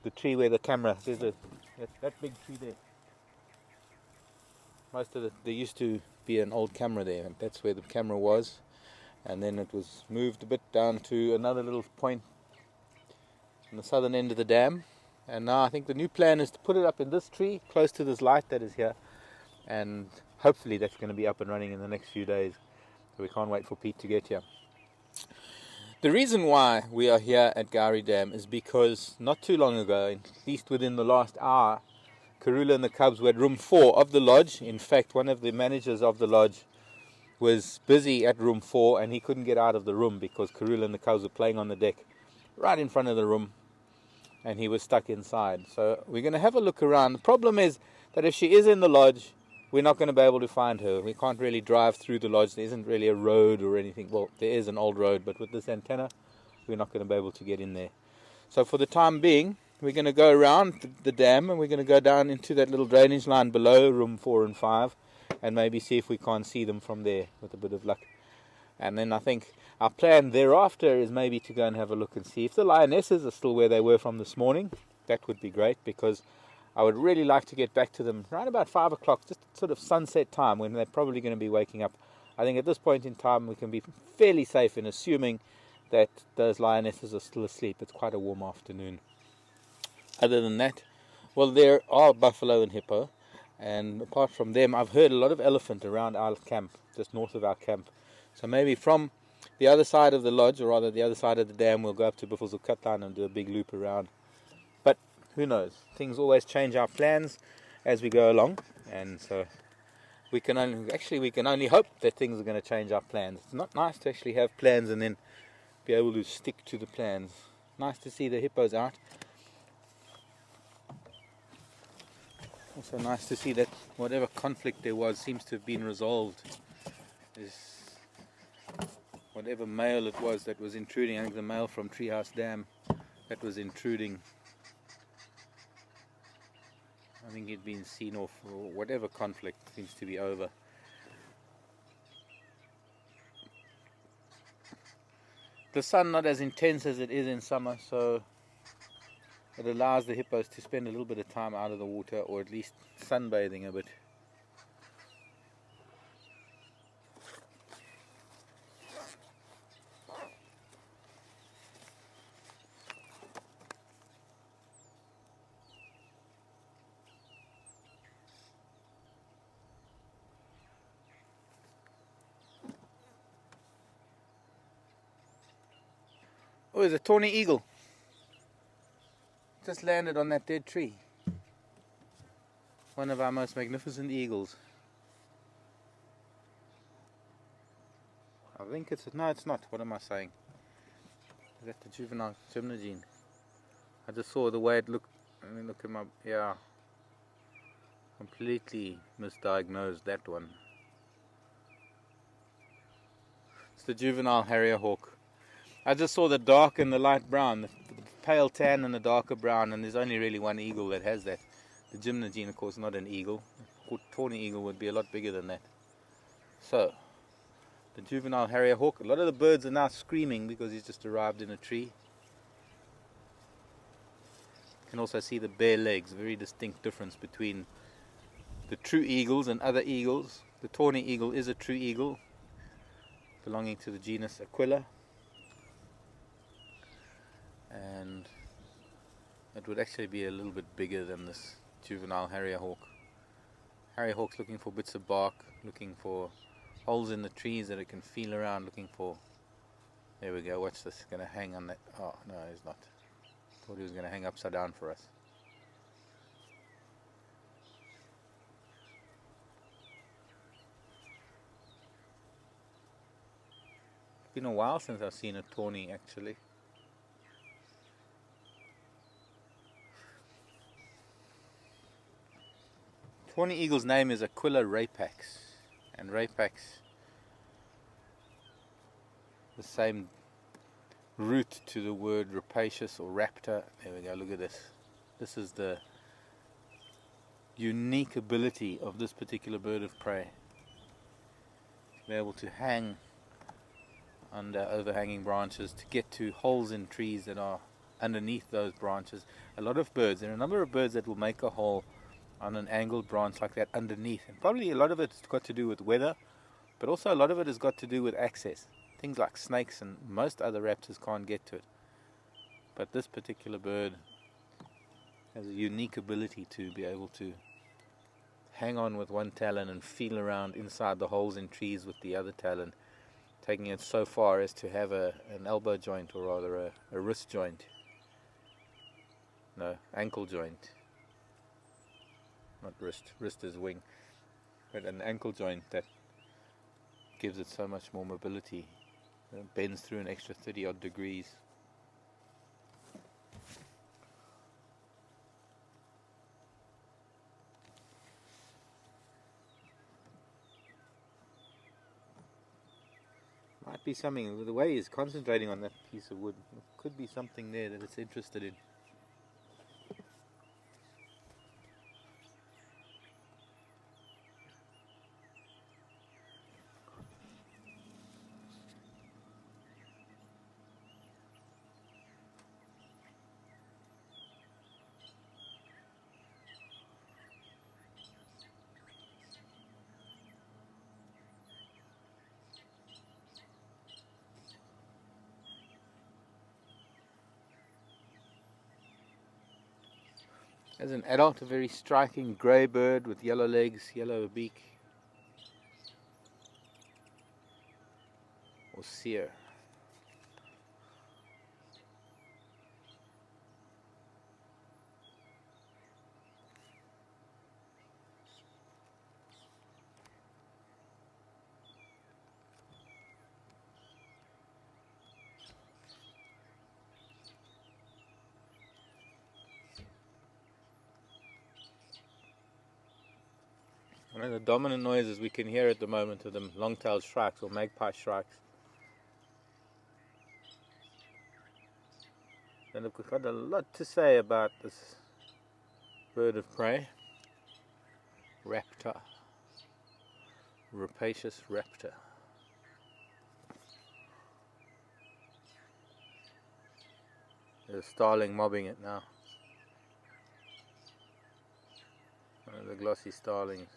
the tree where the camera, there's that big tree there. There used to be an old camera there, and that's where the camera was. And then it was moved a bit down to another little point on the southern end of the dam. And now I think the new plan is to put it up in this tree, close to this light that is here. And hopefully that's going to be up and running in the next few days. So we can't wait for Pete to get here. The reason why we are here at Gowrie Dam is because not too long ago, at least within the last hour, Karula and the cubs were at room 4 of the lodge. In fact, one of the managers of the lodge was busy at room 4 and he couldn't get out of the room because Karula and the cubs were playing on the deck right in front of the room and he was stuck inside. So we're going to have a look around. The problem is that if she is in the lodge, we're not going to be able to find her. We can't really drive through the lodge. There isn't really a road or anything. Well, there is an old road, but with this antenna, we're not going to be able to get in there. So for the time being, we're going to go around the dam and we're going to go down into that little drainage line below room 4 and 5 and maybe see if we can't see them from there with a bit of luck. And then I think our plan thereafter is maybe to go and have a look and see if the lionesses are still where they were from this morning. That would be great because I would really like to get back to them around about 5 o'clock, just sort of sunset time when they're probably going to be waking up. I think at this point in time we can be fairly safe in assuming that those lionesses are still asleep. It's quite a warm afternoon. Other than that, well, there are buffalo and hippo, and apart from them, I've heard a lot of elephant around our camp, just north of our camp. So maybe from the other side of the lodge, or rather the other side of the dam, we'll go up to Buffelshoek and do a big loop around. But who knows? Things always change our plans as we go along, and so we can only hope that things are going to change our plans. It's not nice to actually have plans and then be able to stick to the plans. Nice to see the hippos out. Also nice to see that whatever conflict there was seems to have been resolved. Whatever male it was that was intruding, I think the male from Treehouse Dam that was intruding, I think he'd been seen off, or whatever conflict seems to be over. The sun not as intense as it is in summer, so it allows the hippos to spend a little bit of time out of the water, or at least sunbathing a bit. Oh, there's a tawny eagle. Just landed on that dead tree. One of our most magnificent eagles. I think no, it's not. What am I saying? Is that the juvenile gymnogene? I just saw the way it looked. Let me look at my, yeah. Completely misdiagnosed that one. It's the juvenile harrier hawk. I just saw the dark and the light brown, the pale tan and the darker brown, and there's only really one eagle that has that. The gymnogene, of course, not an eagle. A tawny eagle would be a lot bigger than that. So, the juvenile harrier hawk. A lot of the birds are now screaming because he's just arrived in a tree. You can also see the bare legs, very distinct difference between the true eagles and other eagles. The tawny eagle is a true eagle, belonging to the genus Aquila. And it would actually be a little bit bigger than this juvenile harrier hawk. Harrier hawk's looking for bits of bark, looking for holes in the trees that it can feel around, looking for... There we go, watch this, going to hang on that... Oh, no, he's not. Thought he was going to hang upside down for us. It's been a while since I've seen a tawny, actually. Tawny eagle's name is Aquila rapax, and rapax, the same root to the word rapacious or raptor. There we go, look at this. This is the unique ability of this particular bird of prey. To be able to hang under overhanging branches, to get to holes in trees that are underneath those branches. A lot of birds, there are a number of birds that will make a hole on an angled branch like that underneath. And probably a lot of it's got to do with weather, but also a lot of it has got to do with access. Things like snakes and most other raptors can't get to it. But this particular bird has a unique ability to be able to hang on with one talon and feel around inside the holes in trees with the other talon, taking it so far as to have an elbow joint, or rather a wrist joint. No, ankle joint. Not wrist. Wrist is wing. But an ankle joint that gives it so much more mobility. It bends through an extra 30 odd degrees. Might be something, the way he's concentrating on that piece of wood, could be something there that it's interested in. As an adult, a very striking grey bird with yellow legs, yellow beak, or seer. One of the dominant noises we can hear at the moment are the long-tailed shrikes or magpie shrikes. And I've got a lot to say about this bird of prey, raptor, rapacious raptor. There's a starling mobbing it now. One of the glossy starlings.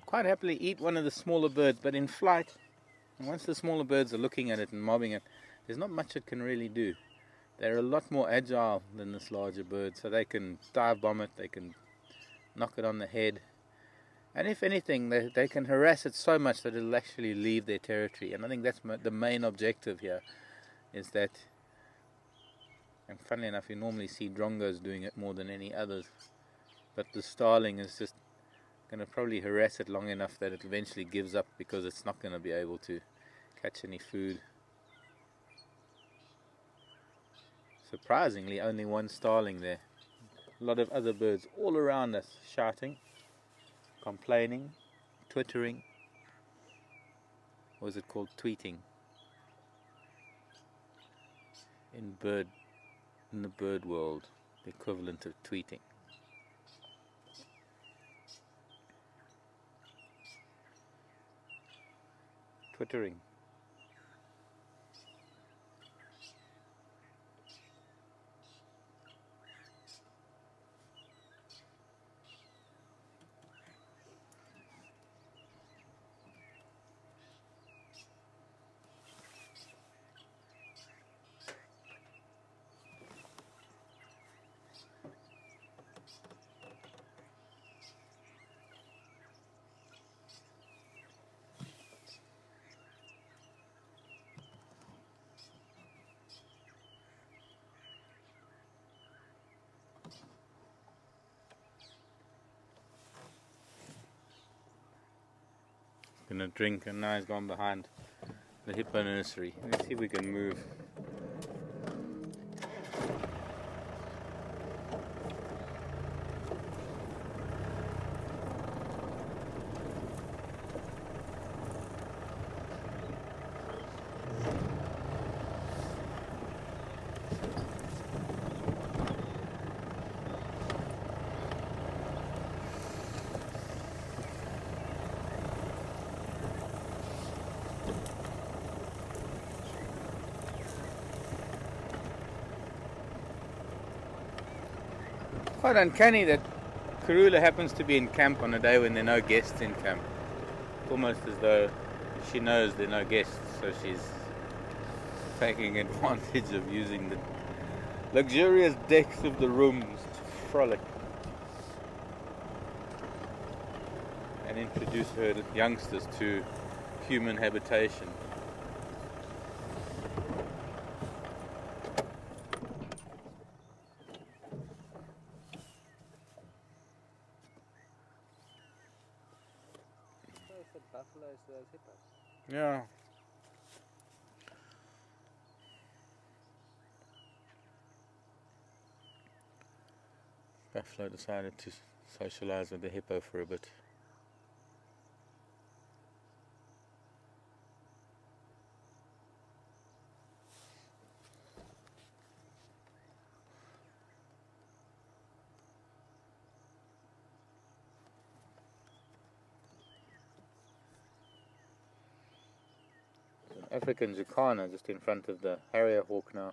Quite happily eat one of the smaller birds, but in flight, and once the smaller birds are looking at it and mobbing it, there's not much it can really do. They're a lot more agile than this larger bird, so they can dive bomb it, they can knock it on the head, and if anything, they can harass it so much that it'll actually leave their territory. And I think that's the main objective here, is that, and funnily enough, you normally see drongos doing it more than any others, but the starling is just going to probably harass it long enough that it eventually gives up, because it's not going to be able to catch any food. Surprisingly, only one starling there. A lot of other birds all around us shouting, complaining, twittering. Or is it called tweeting? In the bird world, the equivalent of tweeting. Twittering. Gonna drink, and now he's gone behind the hippo nursery. Let's see if we can move. Quite uncanny that Karula happens to be in camp on a day when there are no guests in camp. It's almost as though she knows there are no guests, so she's taking advantage of using the luxurious decks of the rooms to frolic and introduce her youngsters to human habitation. Buffaloes to those hippos. Yeah. Buffalo decided to socialize with the hippo for a bit. An African jacana just in front of the harrier hawk now.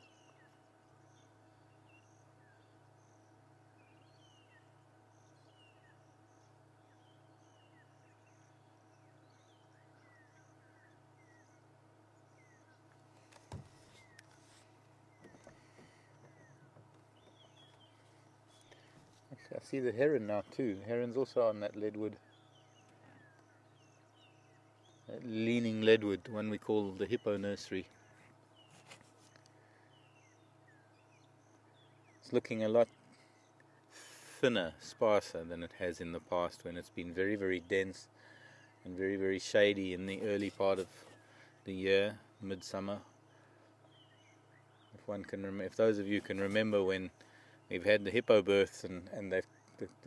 I see the heron now too. Heron's also on that leadwood. That leaning leadwood, the one we call the hippo nursery. It's looking a lot thinner, sparser than it has in the past when it's been very, very dense and very, very shady in the early part of the year, midsummer. If those of you can remember when we've had the hippo births and the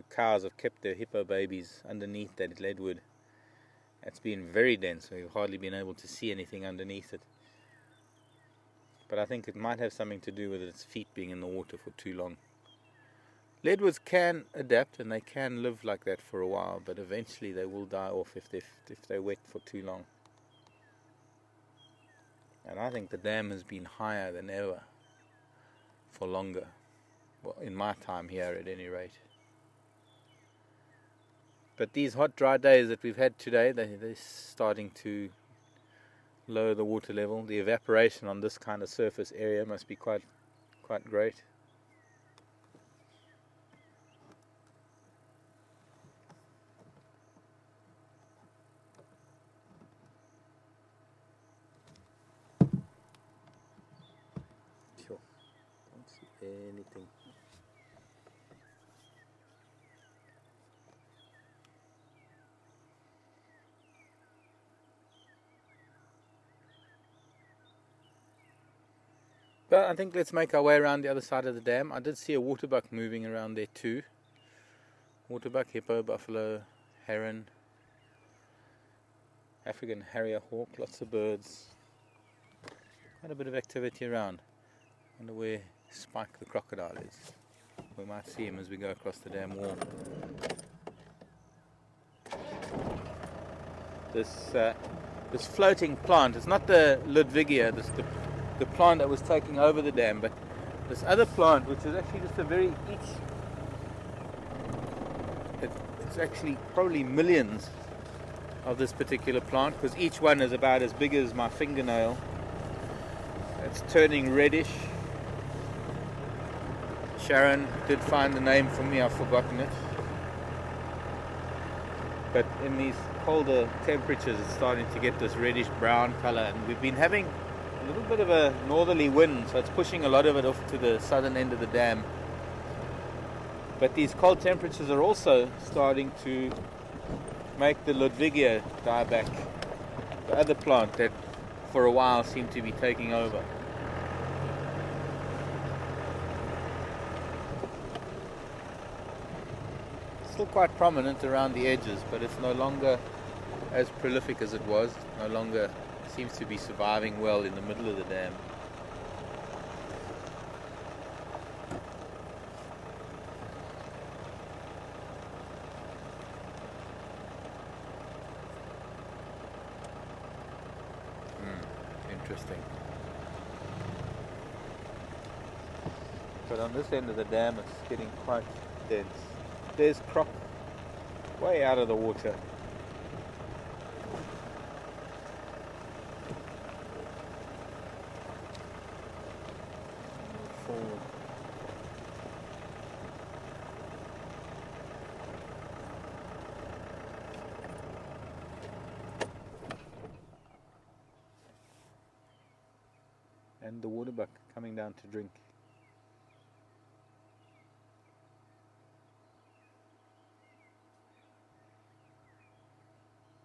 cows have kept their hippo babies underneath that leadwood, it's been very dense. We've hardly been able to see anything underneath it. But I think it might have something to do with its feet being in the water for too long. Leadwoods can adapt and they can live like that for a while, but eventually they will die off if they're wet for too long. And I think the dam has been higher than ever for longer. Well, in my time here at any rate. But these hot, dry days that we've had today, they're starting to lower the water level. The evaporation on this kind of surface area must be quite great. Sure. Don't see anything. But I think let's make our way around the other side of the dam. I did see a waterbuck moving around there too. Waterbuck, hippo, buffalo, heron, African harrier hawk, lots of birds. Quite a bit of activity around. I wonder where Spike the crocodile is. We might see him as we go across the dam wall. This floating plant, it's not the Ludwigia, the plant that was taking over the dam, but this other plant, which is actually just it's actually probably millions of this particular plant, because each one is about as big as my fingernail. It's turning reddish. Sharon did find the name for me, I've forgotten it. But in these colder temperatures it's starting to get this reddish brown color, and we've been having a little bit of a northerly wind, so it's pushing a lot of it off to the southern end of the dam. But these cold temperatures are also starting to make the Ludwigia die back, the other plant that for a while seemed to be taking over. Still quite prominent around the edges, but it's no longer as prolific as it was. No longer seems to be surviving well in the middle of the dam. Interesting. But on this end of the dam it's getting quite dense. There's croc way out of the water. Forward. And the waterbuck coming down to drink.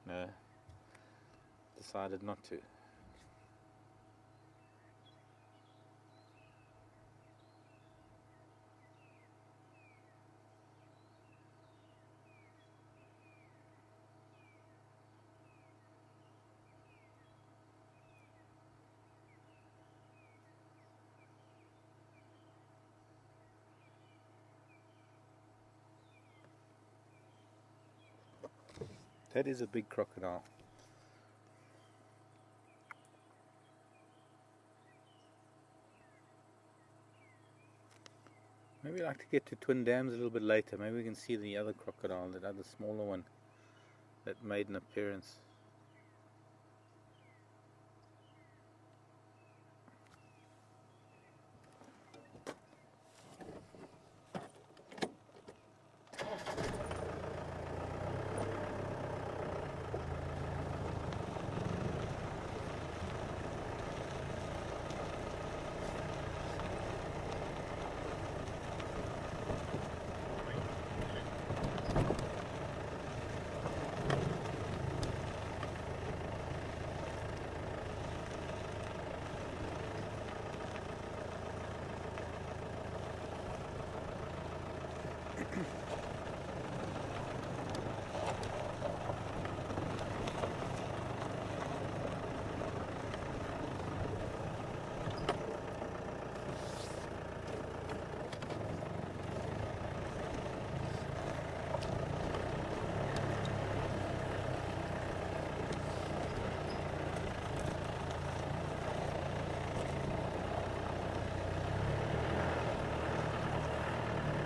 No, decided not to. That is a big crocodile. Maybe I'd like to get to Twin Dams a little bit later. Maybe we can see the other crocodile, that other smaller one that made an appearance.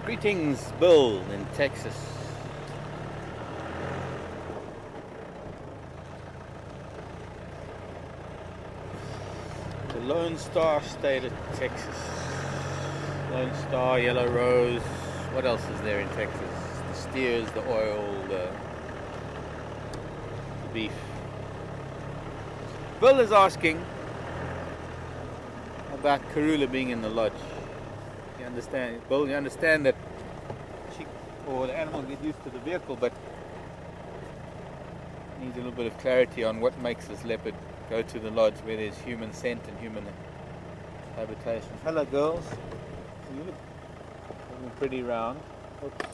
Greetings, Bill in Texas. The Lone Star State of Texas. Lone Star, Yellow Rose. What else is there in Texas? The steers, the oil, the beef. Bill is asking about Karula being in the lodge. You understand, Bill, you understand that she or the animal get used to the vehicle, but needs a little bit of clarity on what makes this leopard go to the lodge where there's human scent and human habitation. Hello, girls. You look looking pretty round. Oops.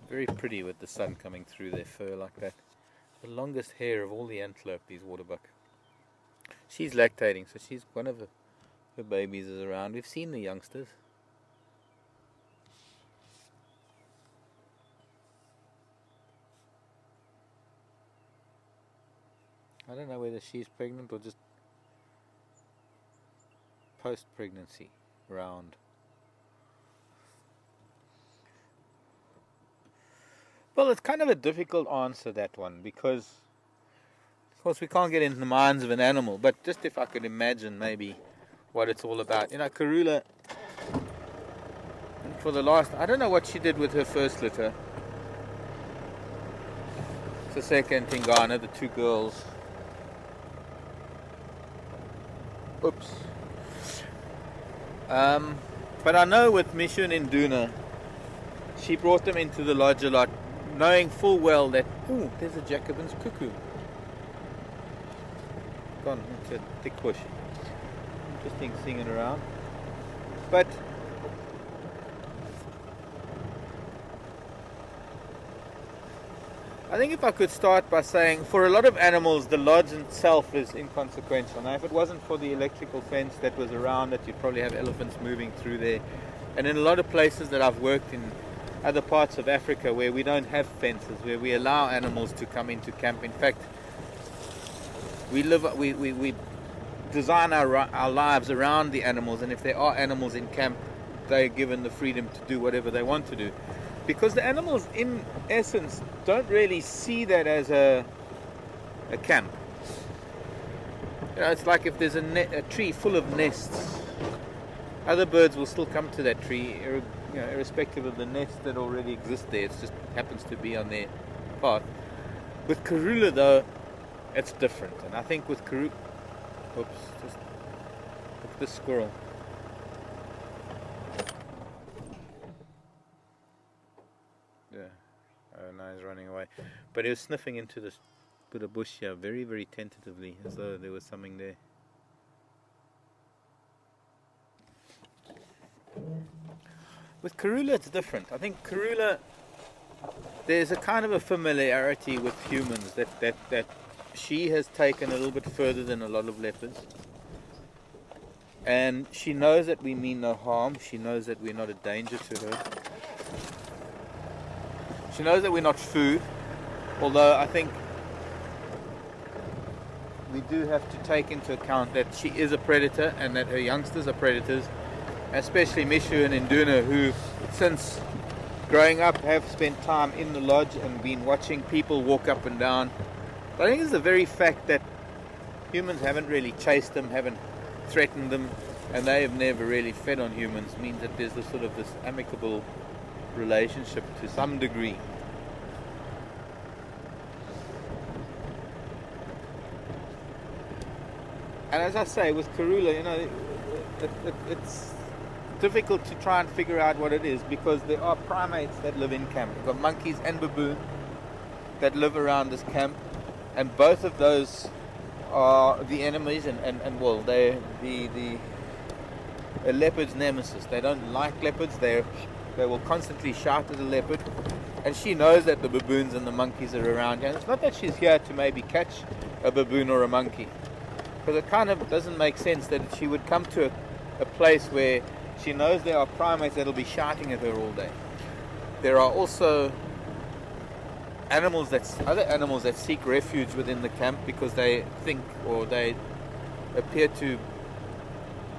Very pretty with the sun coming through their fur like that. The longest hair of all the antelope, these waterbuck. She's lactating, so she's one of her babies is around. We've seen the youngsters. I don't know whether she's pregnant or just post-pregnancy round. Well, it's kind of a difficult answer, that one, because of course we can't get into the minds of an animal, but just if I could imagine maybe what it's all about. You know, Karula, for the last, I don't know what she did with her first litter. Saseka and Tingana, the two girls. Oops. But I know with Mishun and Duna, she brought them into the lodge a lot, knowing full well that, ooh, there's a Jacobin's cuckoo. Gone, it's a thick bush. Interesting seeing it around. But I think if I could start by saying, for a lot of animals, the lodge itself is inconsequential. Now, if it wasn't for the electrical fence that was around it, you'd probably have elephants moving through there. And in a lot of places that I've worked in, other parts of Africa where we don't have fences, where we allow animals to come into camp. In fact, we design our lives around the animals, and if there are animals in camp, they're given the freedom to do whatever they want to do. Because the animals, in essence, don't really see that as a camp. You know, it's like if there's a tree full of nests, other birds will still come to that tree, irrespective of the nest that already exists there. It just happens to be on their path. With Karula, though, it's different. And I think with Karula... Oops, just look at this squirrel. Yeah. Oh, now he's running away. But he was sniffing into this bit of bush here very, very tentatively, as though there was something there. With Karula, it's different. I think Karula, there's a kind of a familiarity with humans that she has taken a little bit further than a lot of leopards. And she knows that we mean no harm. She knows that we're not a danger to her. She knows that we're not food. Although I think we do have to take into account that she is a predator and that her youngsters are predators. Especially Mishu and Induna, who since growing up have spent time in the lodge and been watching people walk up and down. But I think it's the very fact that humans haven't really chased them, haven't threatened them, and they have never really fed on humans, means that there's this sort of this amicable relationship to some degree. And as I say, with Karula, you know, it's difficult to try and figure out what it is, because there are primates that live in camp. We've got monkeys and baboon that live around this camp, and both of those are the enemies, and well, they're the leopard's nemesis. They don't like leopards. They will constantly shout at a leopard, and she knows that the baboons and the monkeys are around here. And it's not that she's here to maybe catch a baboon or a monkey, because it kind of doesn't make sense that she would come to a place where she knows there are primates that'll be shouting at her all day. There are also other animals that seek refuge within the camp because they think, or they appear to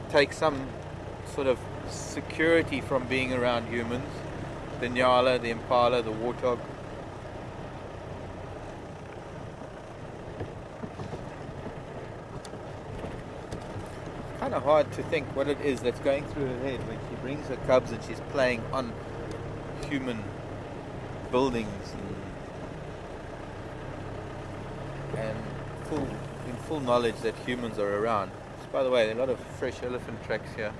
take some sort of security from being around humans. The nyala, the impala, the warthog. Kind of hard to think what it is that's going through her head when she brings her cubs and she's playing on human buildings and in full knowledge that humans are around. So, by the way, there are a lot of fresh elephant tracks here.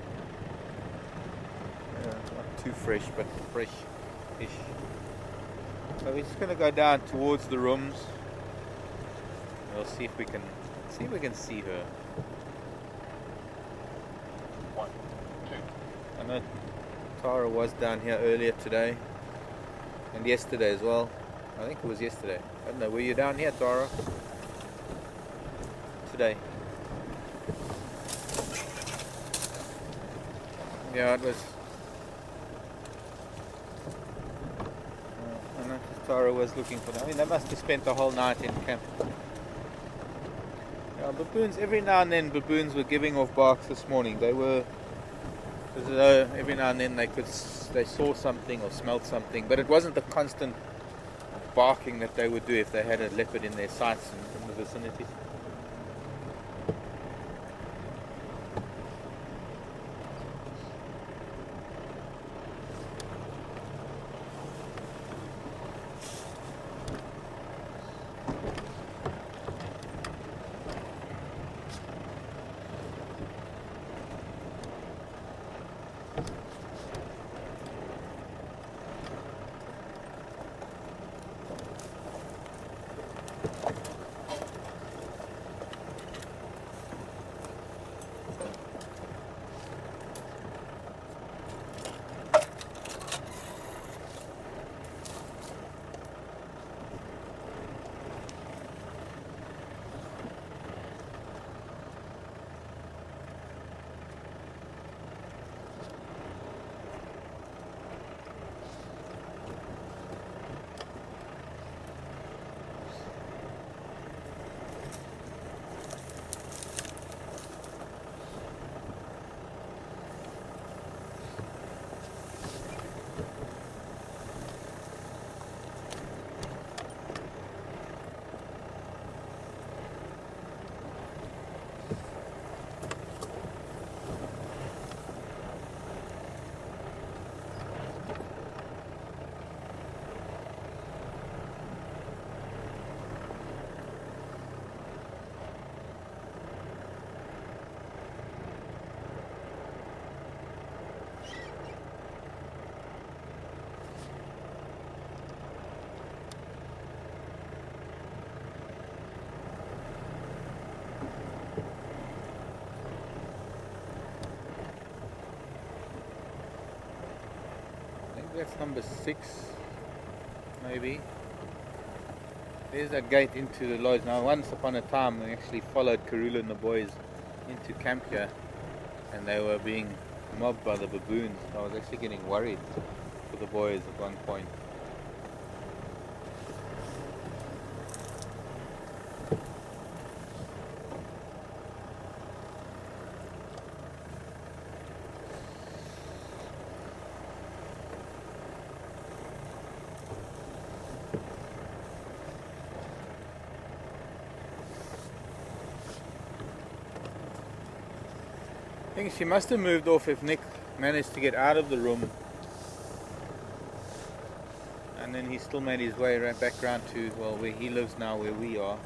Not too fresh, but fresh-ish. So we're just going to go down towards the rooms. We'll see if we can see her. I know Tara was down here earlier today and yesterday as well. I think it was yesterday. I don't know, were you down here, Tara? Today. Yeah, it was. I know Tara was looking for them. I mean, they must have spent the whole night in camp. Yeah, baboons, every now and then baboons were giving off barks this morning. They were, as though every now and then they saw something or smelled something, but it wasn't the constant barking that they would do if they had a leopard in their sights in the vicinity. That's number 6, maybe. There's that gate into the lodge. Now, once upon a time, we actually followed Karula and the boys into camp here, and they were being mobbed by the baboons. I was actually getting worried for the boys at one point. I think she must have moved off if Nick managed to get out of the room, and then he still made his way right back round to, well, where he lives now, where we are.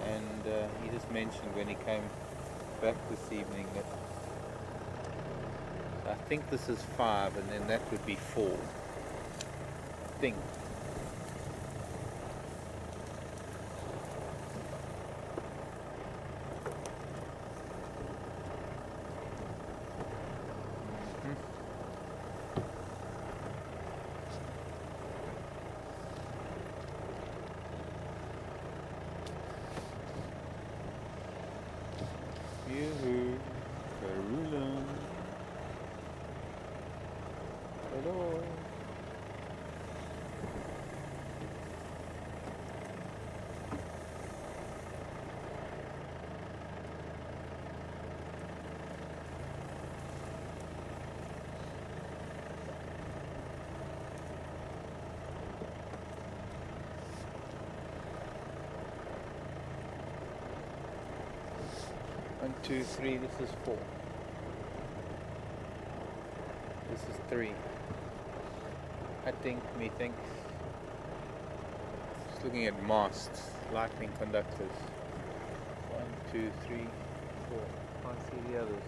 And he just mentioned when he came back this evening that I think this is 5, and then that would be 4. I think. Yoo-hoo, Karula. Hello. One, 2, 3, this is 4. This is 3. I think, methinks. Just looking at masts, lightning conductors. 1, 2, 3, 4. Can't see the others.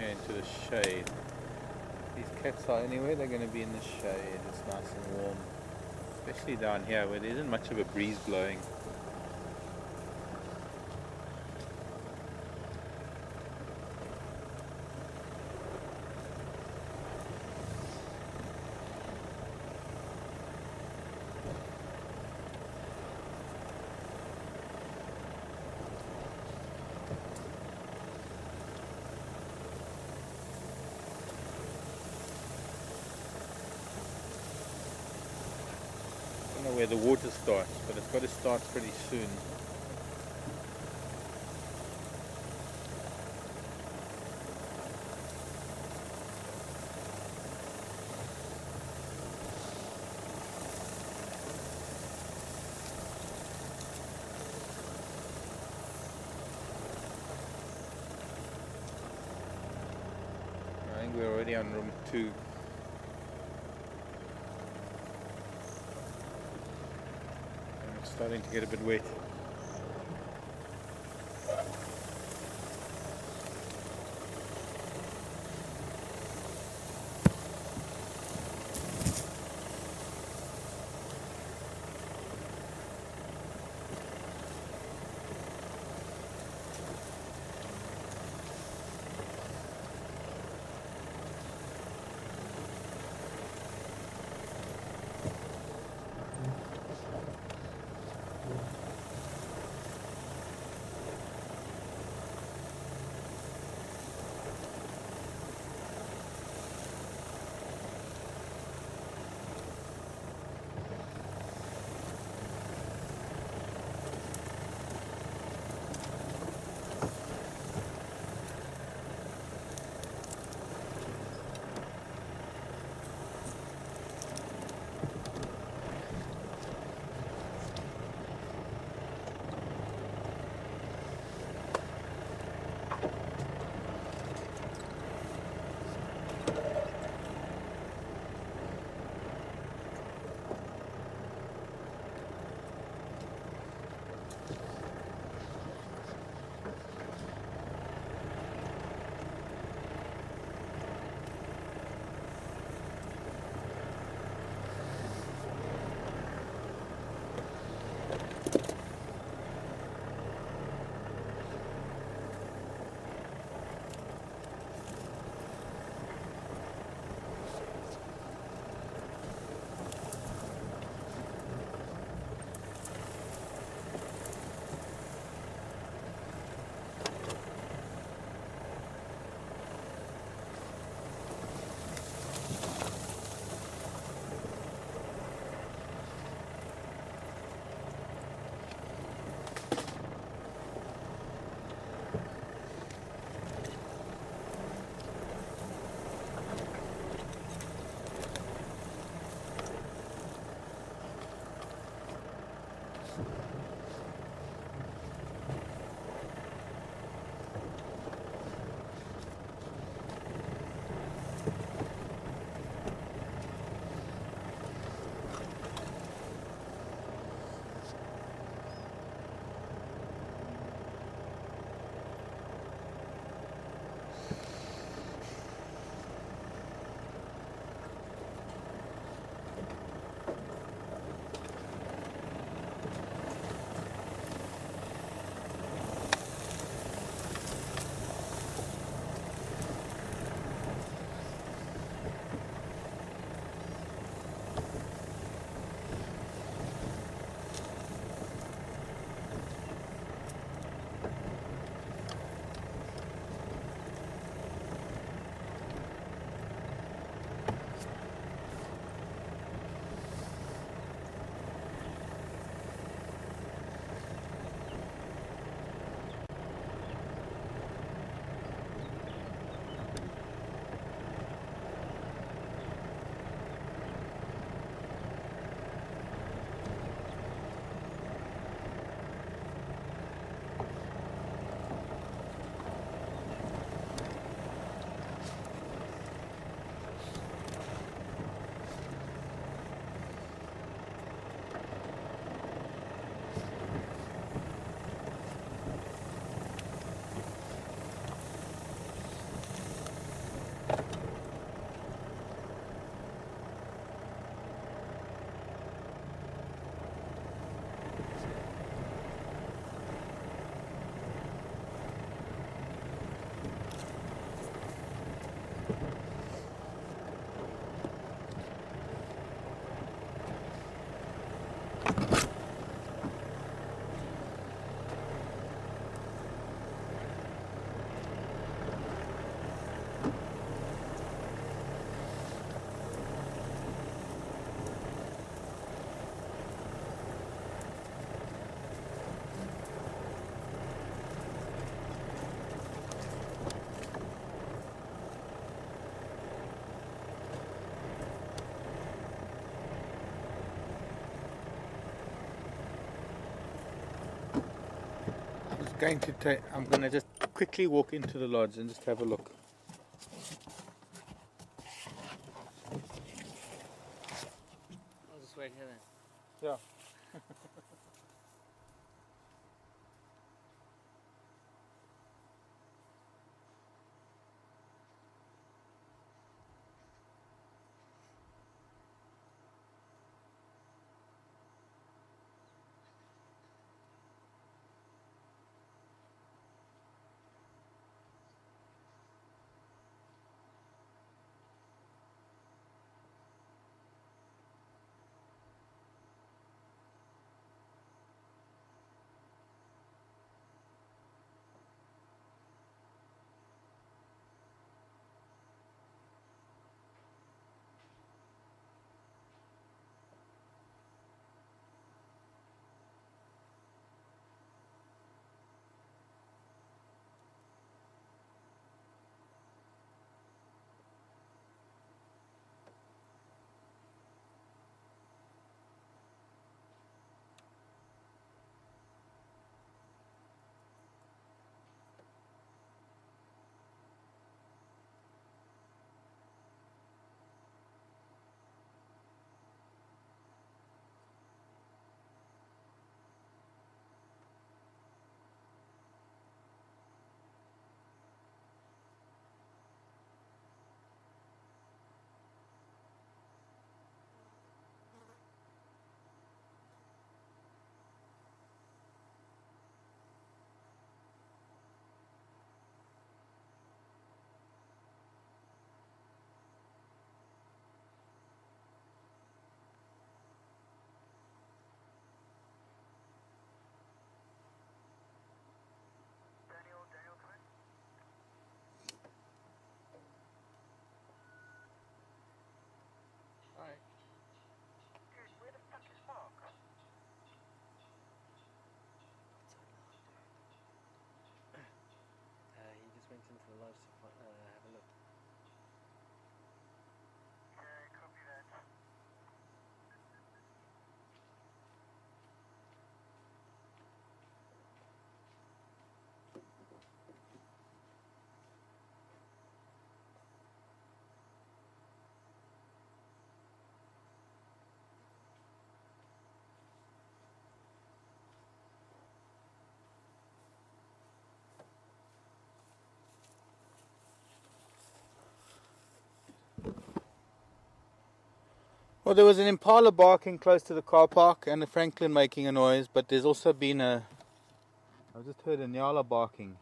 Into the shade. These cats are anywhere, they're going to be in the shade. It's nice and warm, especially down here where there isn't much of a breeze blowing. I don't know where the water starts, but it's got to start pretty soon. I think we're already on room 2. Starting to get a bit wet. I'm going to just quickly walk into the lodge and just have a look. I'll just wait here then. Yeah. Alright. Where the fuck is Mark? He just went into the lodge to have a look. Okay, copy that. Well, there was an impala barking close to the car park and a francolin making a noise, but there's also been I've just heard a nyala barking.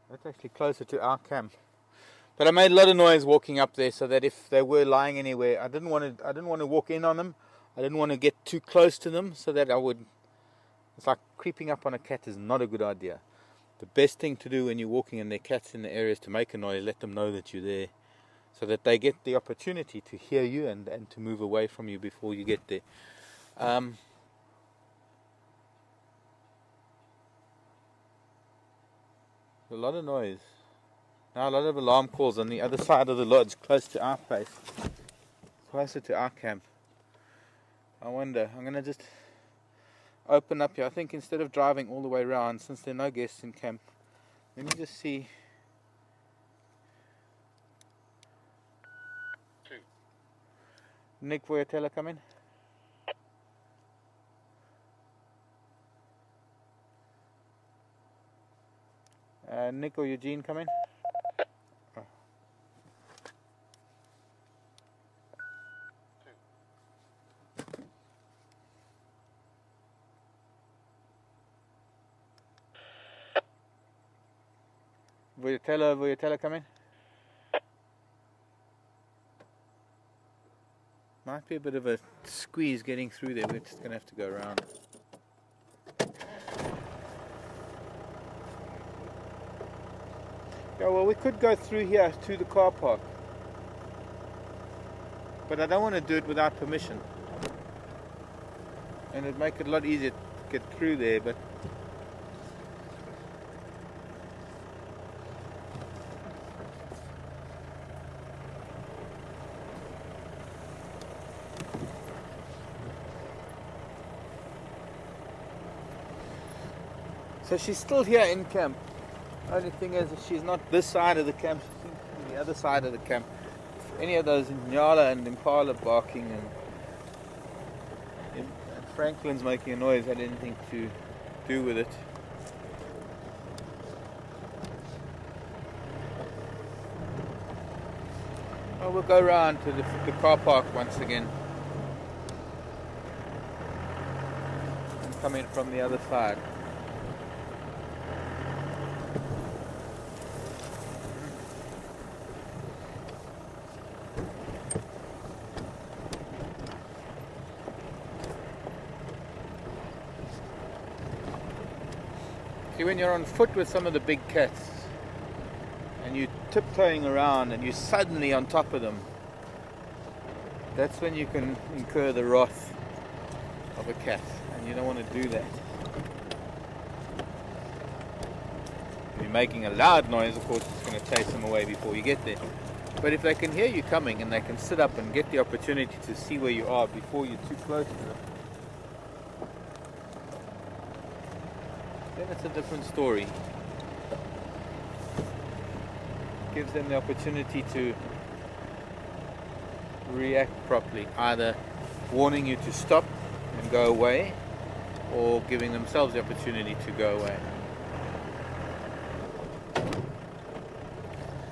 That's actually closer to our camp. But I made a lot of noise walking up there, so that if they were lying anywhere, I didn't want to walk in on them. I didn't want to get too close to them, so that it's like creeping up on a cat is not a good idea. The best thing to do when you're walking and there are cats in the area is to make a noise, let them know that you're there, so that they get the opportunity to hear you and to move away from you before you get there. A lot of noise. Now a lot of alarm calls on the other side of the lodge, close to our place, closer to our camp. I wonder, I'm going to just open up here. I think instead of driving all the way around, since there are no guests in camp, let me just see. Nick Voyatella come in. Nick or Eugene come in. Oh. Voyatella come in. Might be a bit of a squeeze getting through there. We're just going to have to go around. Yeah, well, we could go through here to the car park, but I don't want to do it without permission, and it'd make it a lot easier to get through there. But So she's still here in camp. Only thing is that she's not this side of the camp, she seems to be the other side of the camp. If any of those Nyala and Impala barking and Franklin's making a noise had anything to do with it. Well, we'll go round to the car park once again and come in from the other side. See, when you're on foot with some of the big cats and you're tiptoeing around and you're suddenly on top of them, that's when you can incur the wrath of a cat, and you don't want to do that. If you're making a loud noise, of course it's going to chase them away before you get there. But if they can hear you coming and they can sit up and get the opportunity to see where you are before you're too close to them, then it's a different story. Gives them the opportunity to react properly, either warning you to stop and go away, or giving themselves the opportunity to go away.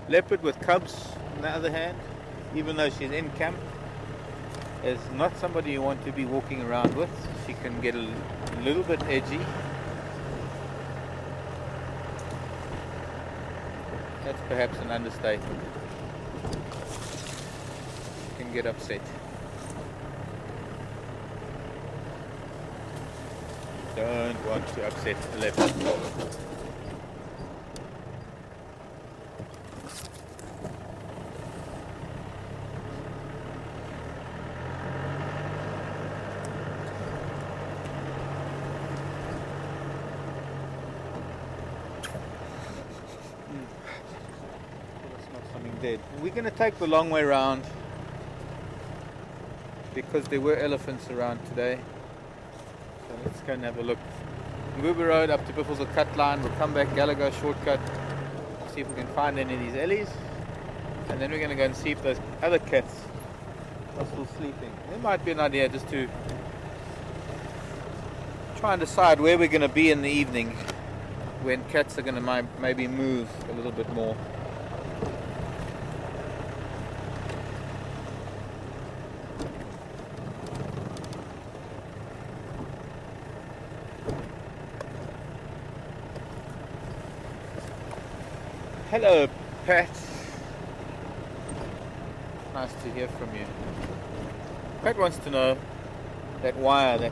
Leopard with cubs, on the other hand, even though she's in camp, is not somebody you want to be walking around with. She can get a little bit edgy. That's perhaps an understatement. You can get upset. Don't want to upset a leopard. Dead. We're going to take the long way round because there were elephants around today. So let's go and have a look. Nguba Road up to Biffles Cut Line. We'll come back Gallagher shortcut, see if we can find any of these ellies, and then we're going to go and see if those other cats are still sleeping. It might be an idea just to try and decide where we're going to be in the evening when cats are going to maybe move a little bit more. Hello, Pat. Nice to hear from you. Pat wants to know that wire that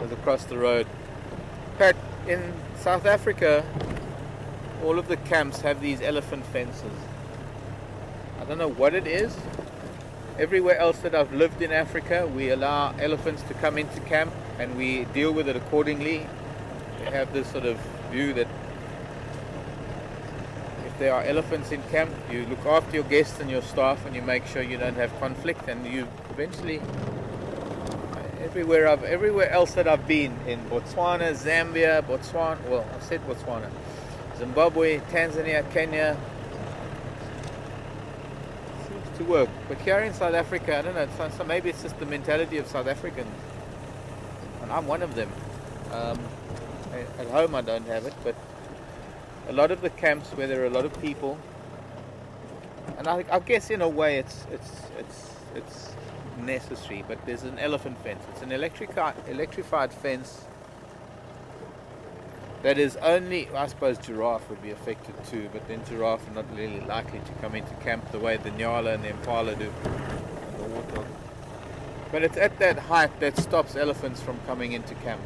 was across the road. Pat, in South Africa, all of the camps have these elephant fences. I don't know what it is. Everywhere else that I've lived in Africa, we allow elephants to come into camp and we deal with it accordingly. We have this sort of view that if there are elephants in camp, you look after your guests and your staff and you make sure you don't have conflict, and you eventually, everywhere else that I've been, in Botswana, Zambia, well, I said Botswana, Zimbabwe, Tanzania, Kenya, seems to work. But here in South Africa, I don't know, so maybe it's just the mentality of South Africans, and I'm one of them. At home I don't have it, but a lot of the camps where there are a lot of people, and I guess in a way it's necessary, but there's an elephant fence. It's an electrified fence that is only, I suppose giraffe would be affected too, but then giraffe are not really likely to come into camp the way the Nyala and the Impala do, and the warthog. But it's at that height that stops elephants from coming into camp.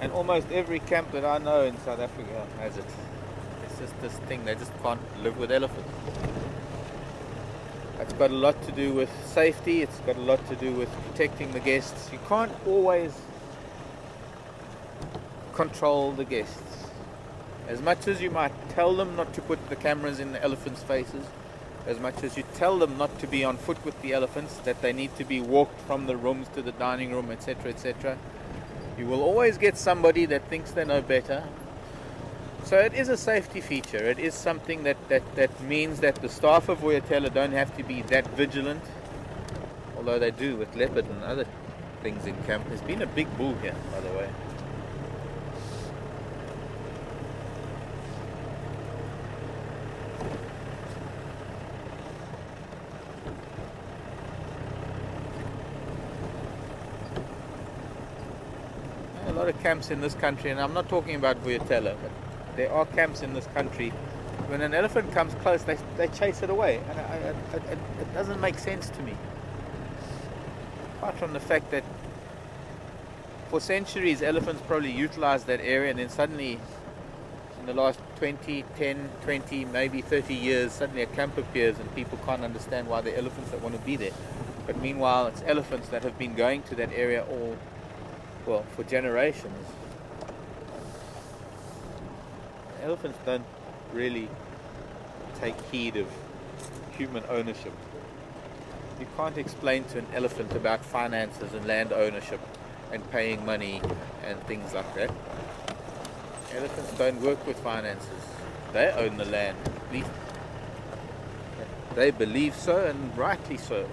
And almost every camp that I know in South Africa has it. It's just this thing, they just can't live with elephants. It's got a lot to do with safety, it's got a lot to do with protecting the guests. You can't always control the guests. As much as you might tell them not to put the cameras in the elephants' faces, as much as you tell them not to be on foot with the elephants, that they need to be walked from the rooms to the dining room, etc., etc., you will always get somebody that thinks they know better. So it is a safety feature. It is something that means that the staff of Voyatella don't have to be that vigilant, although they do with leopard and other things in camp. There's been a big bull here, by the way. A lot of camps in this country, and I'm not talking about Voyatella, but there are camps in this country. When an elephant comes close, they chase it away, and it doesn't make sense to me. Apart from the fact that for centuries elephants probably utilized that area, and then suddenly in the last 20, 10, 20, maybe 30 years, suddenly a camp appears and people can't understand why the elephants that want to be there. But meanwhile, it's elephants that have been going to that area for generations. Elephants don't really take heed of human ownership. You can't explain to an elephant about finances and land ownership and paying money and things like that. Elephants don't work with finances. They own the land. At least they believe so, and rightly so.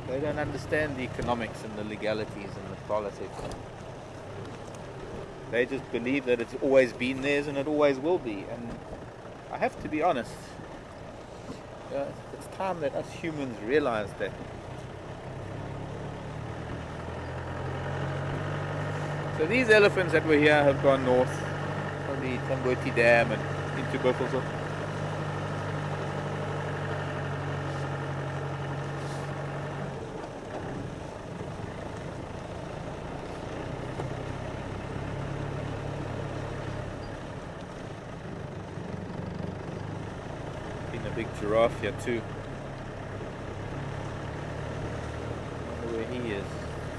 They don't understand the economics and the legalities and the politics. They just believe that it's always been theirs and it always will be. And I have to be honest, it's time that us humans realize that. So these elephants that were here have gone north from the Tamboti Dam and into Buffalo. Big giraffe here too. I wonder where he is.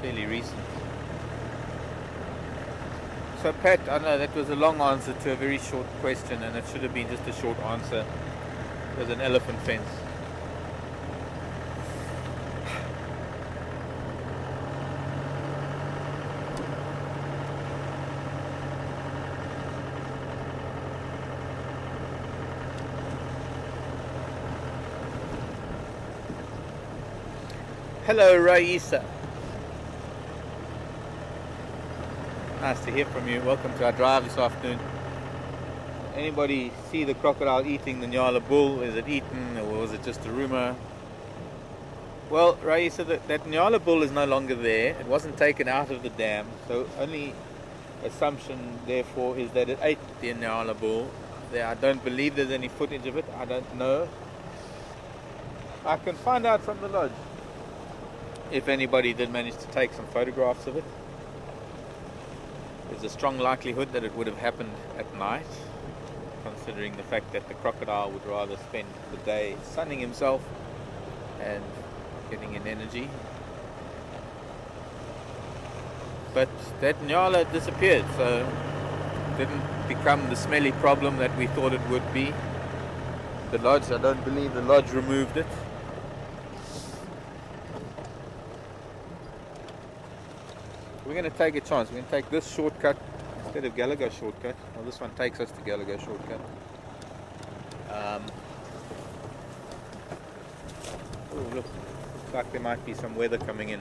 Fairly recent. So Pat, I know that was a long answer to a very short question, and it should have been just a short answer. There's an elephant fence. Hello, Raisa. Nice to hear from you. Welcome to our drive this afternoon. Anybody see the crocodile eating the Nyala bull? Is it eaten, or was it just a rumor? Well, Raisa, that Nyala bull is no longer there. It wasn't taken out of the dam, so only assumption, therefore, is that it ate the Nyala bull. I don't believe there's any footage of it. I don't know. I can find out from the lodge if anybody did manage to take some photographs of it. There's a strong likelihood that it would have happened at night, considering the fact that the crocodile would rather spend the day sunning himself and getting in energy. But that Nyala disappeared, so it didn't become the smelly problem that we thought it would be. The lodge, I don't believe the lodge removed it. We're going to take a chance. We're going to take this shortcut instead of Gallagher shortcut. Well, this one takes us to Gallagher shortcut. Oh, look. Looks like there might be some weather coming in.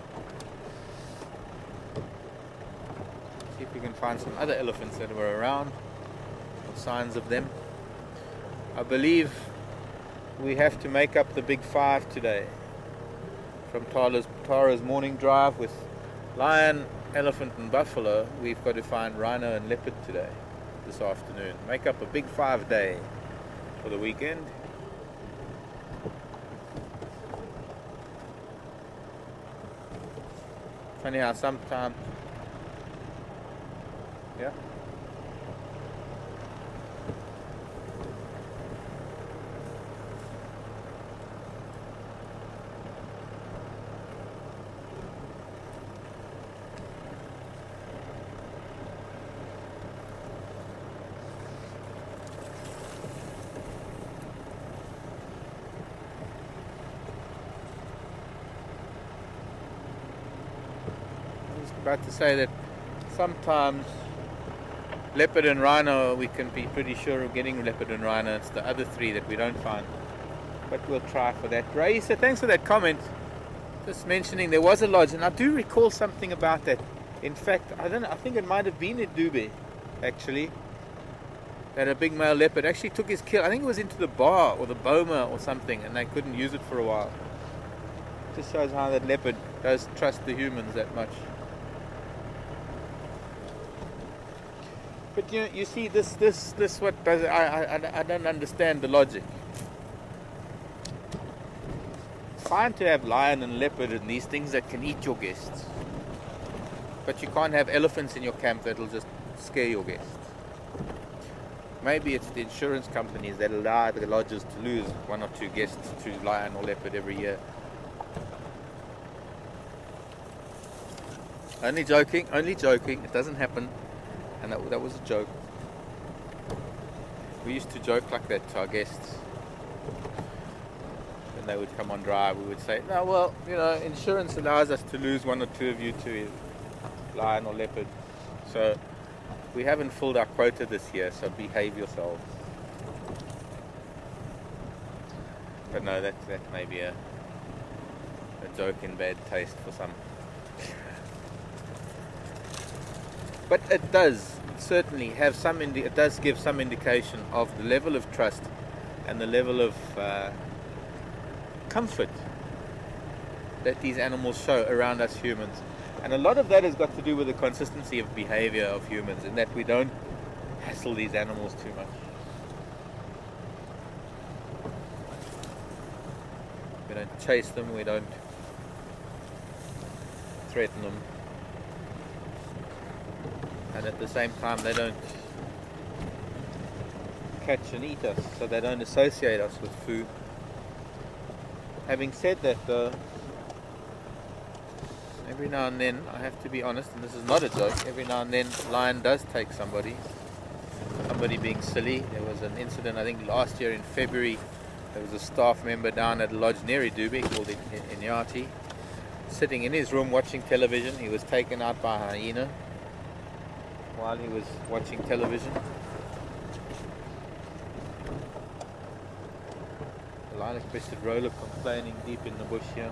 See if we can find some other elephants that were around, or signs of them. I believe we have to make up the big 5 today. From Tara's morning drive with lion, elephant and buffalo, we've got to find rhino and leopard today, this afternoon. Make up a big 5 day for the weekend. Funny how sometimes, yeah. just about to say that sometimes leopard and rhino, we can be pretty sure of getting leopard and rhino. It's the other three that we don't find. But we'll try for that. Ray said, thanks for that comment. Just mentioning there was a lodge, and I do recall something about that. In fact, I don't know, I think it might have been at Dube, actually. That a big male leopard actually took his kill. I think it was into the bar or the boma or something, and they couldn't use it for a while. Just shows how that leopard does trust the humans that much. But you see, this what does I don't understand the logic. It's fine to have lion and leopard and these things that can eat your guests, but you can't have elephants in your camp that'll just scare your guests. Maybe it's the insurance companies that allow the lodges to lose one or two guests to lion or leopard every year. Only joking, it doesn't happen. And that was a joke. We used to joke like that to our guests. When they would come on drive, we would say, no, well, insurance allows us to lose one or two of you to lion or leopard. So we haven't filled our quota this year, so behave yourselves. But no, that may be a joke in bad taste for some. But it does certainly have it does give some indication of the level of trust and the level of comfort that these animals show around us humans. And a lot of that has got to do with the consistency of behavior of humans, in that we don't hassle these animals too much. We don't chase them, we don't threaten them. And at the same time, they don't catch and eat us, so they don't associate us with food. Having said that, though, every now and then, I have to be honest, and this is not a joke, every now and then lion does take somebody being silly. There was an incident, I think last year in February, there was a staff member down at a lodge near Idube called Inyati, sitting in his room watching television. He was taken out by a hyena while he was watching television. The lilac-breasted roller complaining deep in the bush here.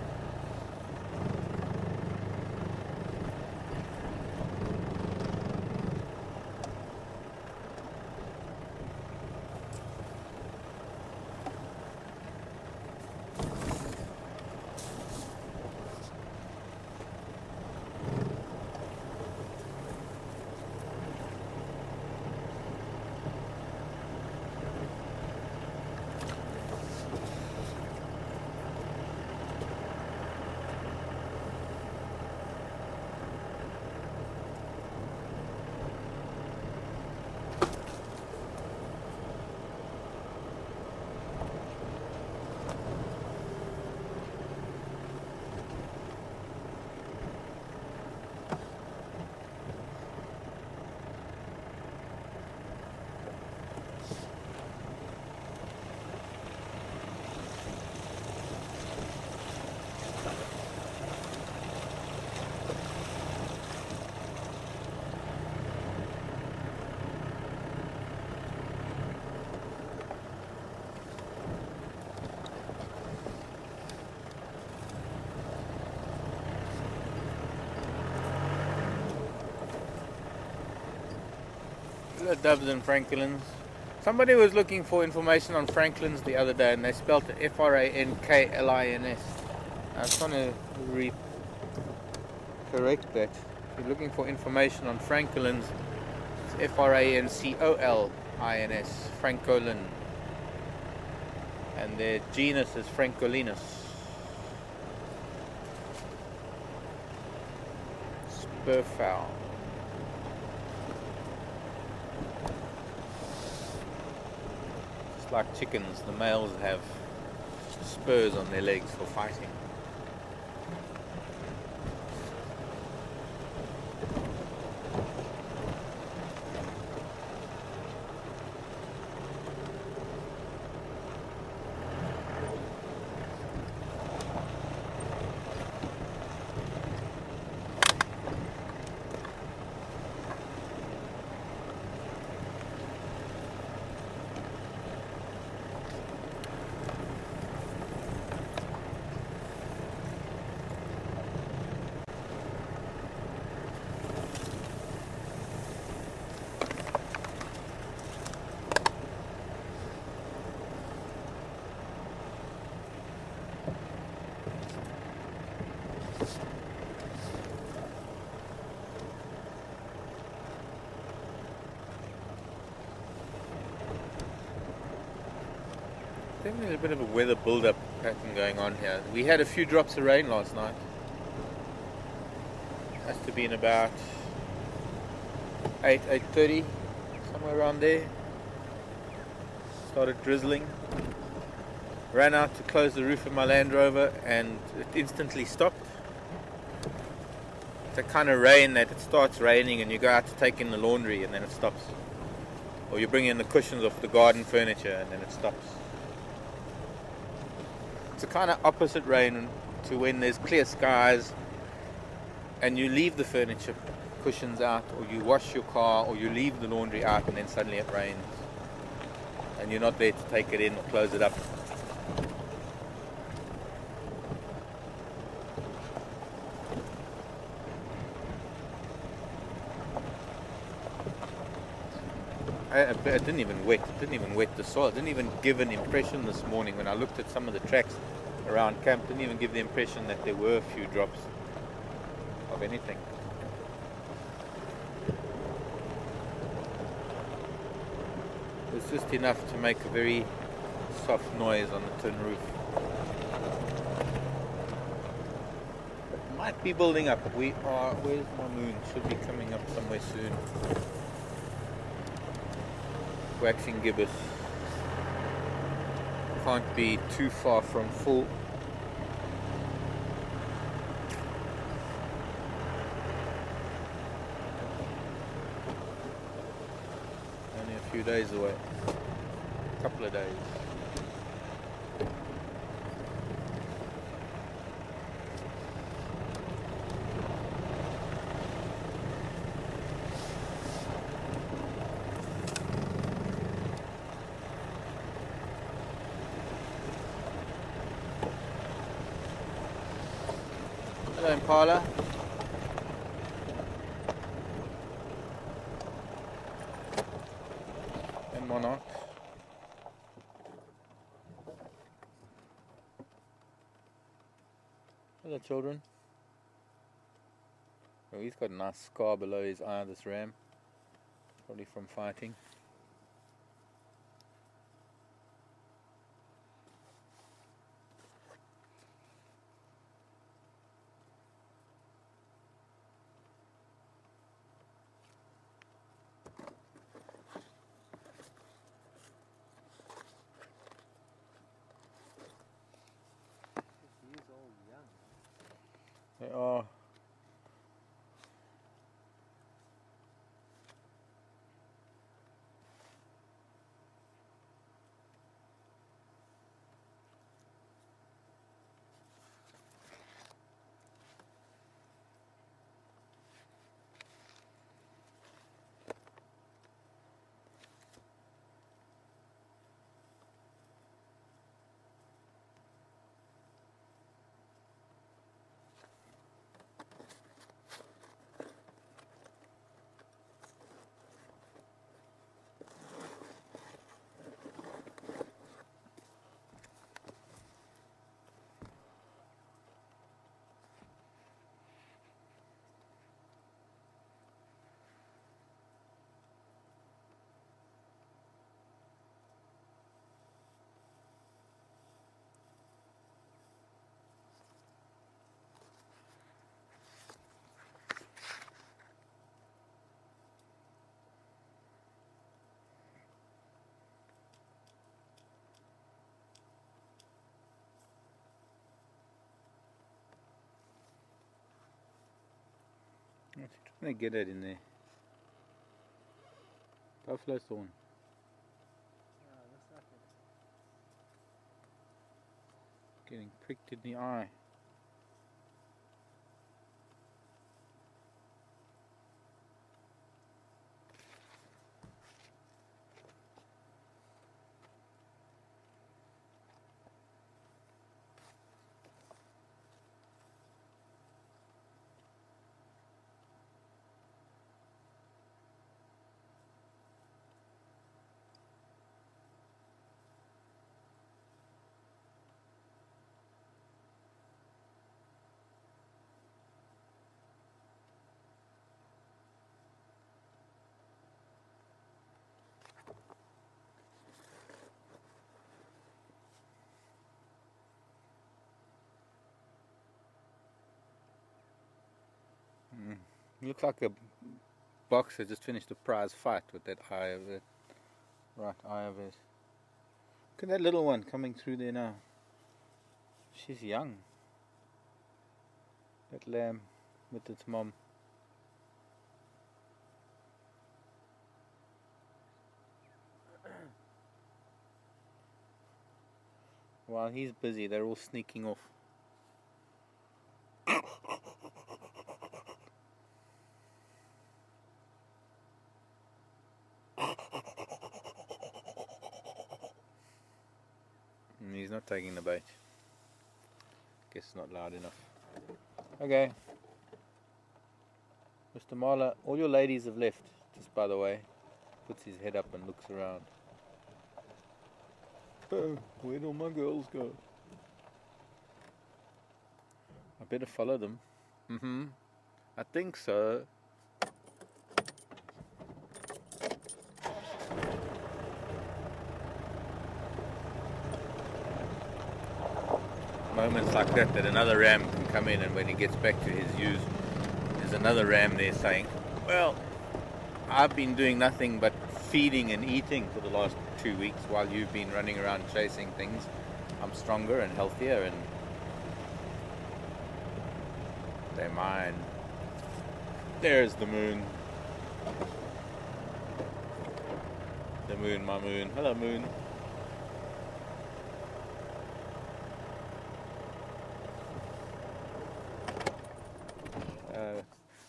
Doves and francolins. Somebody was looking for information on francolins the other day, and they spelled it Franklins. I was trying to correct that. If you're looking for information on francolins, it's Francolins, francolin, and their genus is Francolinus. Spurfowl. Like chickens, the males have spurs on their legs for fighting. think there's a bit of a weather build-up pattern going on here. We had a few drops of rain last night. Has to be in about 8:30, somewhere around there. Started drizzling. Ran out to close the roof of my Land Rover and it instantly stopped. It's a kind of rain that it starts raining and you go out to take in the laundry and then it stops. Or you bring in the cushions off the garden furniture and then it stops. It's a kind of opposite rain to when there's clear skies and you leave the furniture cushions out, or you wash your car, or you leave the laundry out and then suddenly it rains and you're not there to take it in or close it up. It didn't even wet the soil. It didn't even give an impression this morning when I looked at some of the tracks around camp. Didn't even give the impression that there were a few drops of anything. It was just enough to make a very soft noise on the tin roof. It might be building up. Where's my moon? Should be coming up somewhere soon. Waxing gibbous. Can't be too far from full. Only a few days away. A couple of days. Hello, Impala. And Monarch. Hello, children. Oh, he's got a nice scar below his eye, this ram. Probably from fighting. He's all young. They are. What's he trying to get at in there? Buffalo thorn. Yeah, looks like it. Getting pricked in the eye. You look like a boxer just finished a prize fight with that eye of it. Right eye of it. Look at that little one coming through there now. She's young. That lamb with its mom. While he's busy, they're all sneaking off. He's not taking the bait. Guess it's not loud enough. Okay. Mr. Marla, all your ladies have left, just by the way. Puts his head up and looks around. Oh, where'd all my girls go? I better follow them. I think so. Moments like that another ram can come in, and when he gets back to his ewes, there's another ram there saying, well, I've been doing nothing but feeding and eating for the last 2 weeks while you've been running around chasing things. I'm stronger and healthier, and they're mine. There's the moon. The moon, my moon. Hello, moon.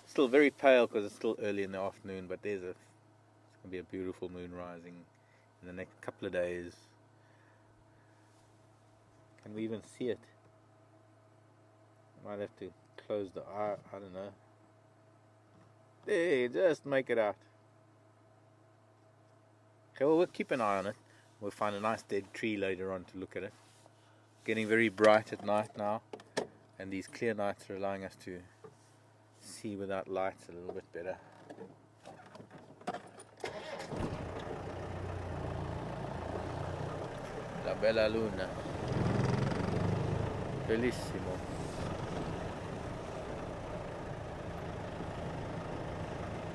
Still very pale because it's still early in the afternoon, but it's going to be a beautiful moon rising in the next couple of days. Can we even see it? I might have to close the eye, I don't know. Hey, just make it out. Okay, well, we'll keep an eye on it. We'll find a nice dead tree later on to look at it. Getting very bright at night now, and these clear nights are allowing us to see without lights a little bit better. La bella luna. Bellissimo.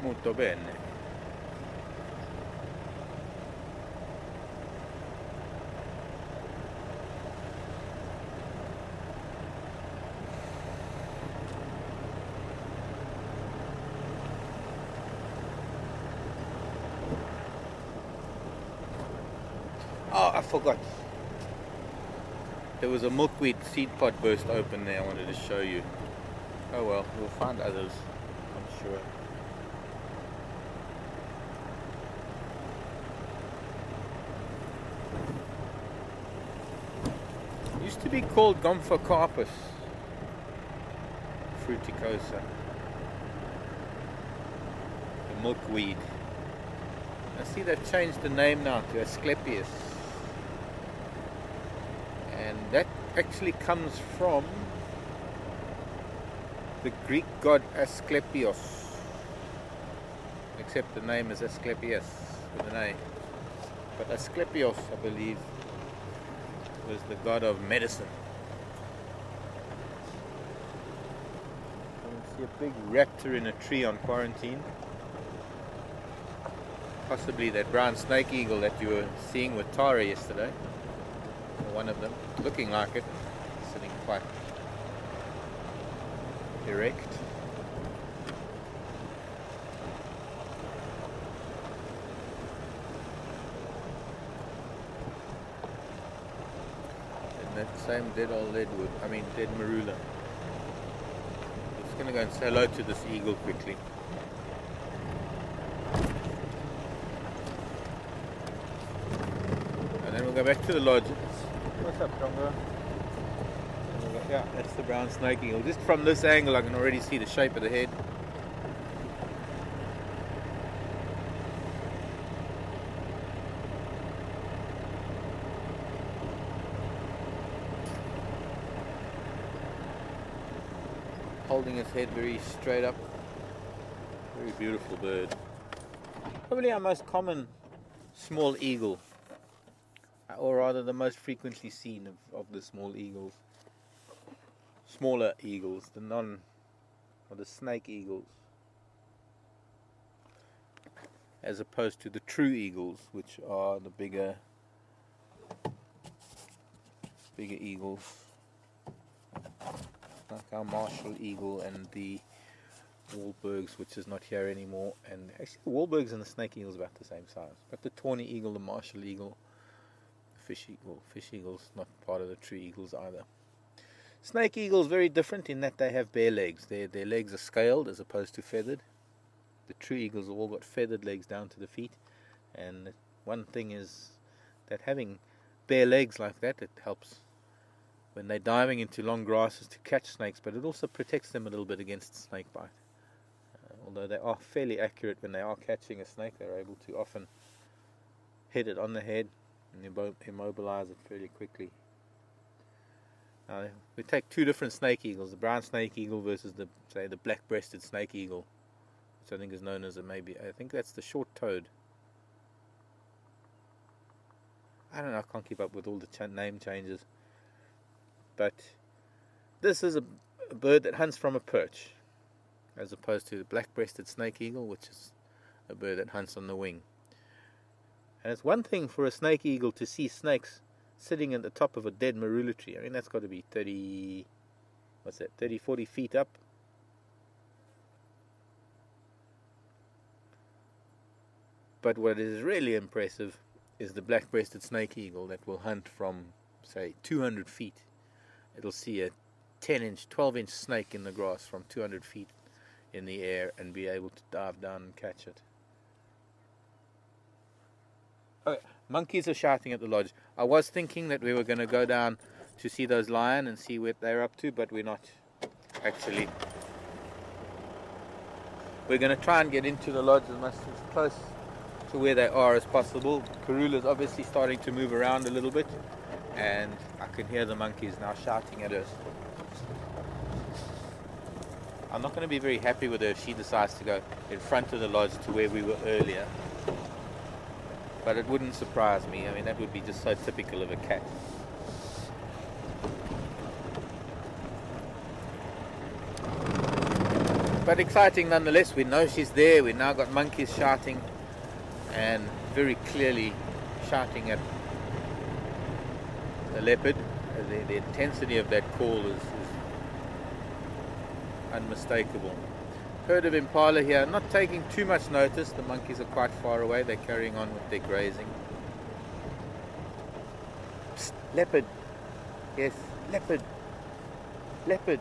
Molto bene. Oh, I forgot. There was a milkweed seed pod burst open there I wanted to show you. Oh well, we'll find others, I'm sure. It used to be called Gomphocarpus fruticosa. The milkweed. I see they've changed the name now to Asclepius. And that actually comes from the Greek god Asclepios. Except the name is Asclepius with an A. But Asclepios, I believe, was the god of medicine. You can see a big raptor in a tree on quarantine. Possibly that brown snake eagle that you were seeing with Tara yesterday. Or one of them, looking like it, sitting quite erect. And that same dead old dead marula. I'm just going to go and say hello to this eagle quickly. And then we'll go back to the lodge. What's up, Tonga? Yeah, that's the brown snake eagle. Just from this angle I can already see the shape of the head. Holding its head very straight up. Very beautiful bird. Probably our most common small eagle. Or rather the most frequently seen of the small eagles. Smaller eagles, the are the snake eagles, as opposed to the true eagles, which are the bigger eagles, like our martial eagle and the Wahlbergs, which is not here anymore. And actually the Wahlbergs and the snake eagle is about the same size, but the tawny eagle, the martial eagle, the fish eagle's not part of the true eagles either. Snake eagle is very different in that they have bare legs. Their legs are scaled as opposed to feathered. The true eagles have all got feathered legs down to the feet, and one thing is that having bare legs like that, it helps when they're diving into long grasses to catch snakes, but it also protects them a little bit against snake bite. Although they are fairly accurate when they are catching a snake, they're able to often hit it on the head and immobilize it fairly quickly. Now, we take two different snake eagles, the brown snake eagle versus the black-breasted snake eagle, which I think is known as I think that's the short-toed. I don't know, I can't keep up with all the name changes. But this is a bird that hunts from a perch, as opposed to the black-breasted snake eagle, which is a bird that hunts on the wing. And it's one thing for a snake eagle to see snakes sitting at the top of a dead marula tree. I mean, that's got to be 30, 40 feet up. But what is really impressive is the black-breasted snake eagle that will hunt from, say, 200 feet. It'll see a 10-inch, 12-inch snake in the grass from 200 feet in the air and be able to dive down and catch it. Okay, monkeys are shouting at the lodge. I was thinking that we were going to go down to see those lions and see what they're up to, but we're not actually. We're going to try and get into the lodge as close to where they are as possible. Karula's obviously starting to move around a little bit, and I can hear the monkeys now shouting at us. I'm not going to be very happy with her if she decides to go in front of the lodge to where we were earlier. But it wouldn't surprise me. I mean, that would be just so typical of a cat. But exciting nonetheless. We know she's there. We've now got monkeys shouting, and very clearly shouting at the leopard. The intensity of that call is unmistakable. Herd of impala here, not taking too much notice. The monkeys are quite far away. They're carrying on with their grazing. Psst, leopard. Yes, leopard. Leopard.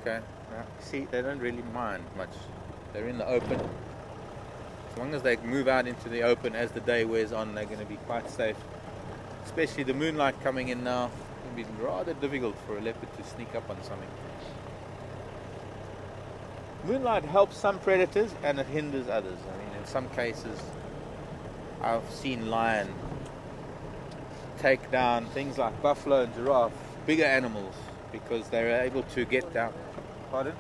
Okay, now see, they don't really mind much. They're in the open. As long as they move out into the open as the day wears on, they're going to be quite safe. Especially the moonlight coming in now. It's going to be rather difficult for a leopard to sneak up on something. Moonlight helps some predators and it hinders others. I mean, in some cases, I've seen lion take down things like buffalo and giraffe, bigger animals, because they're able to get down. Pardon?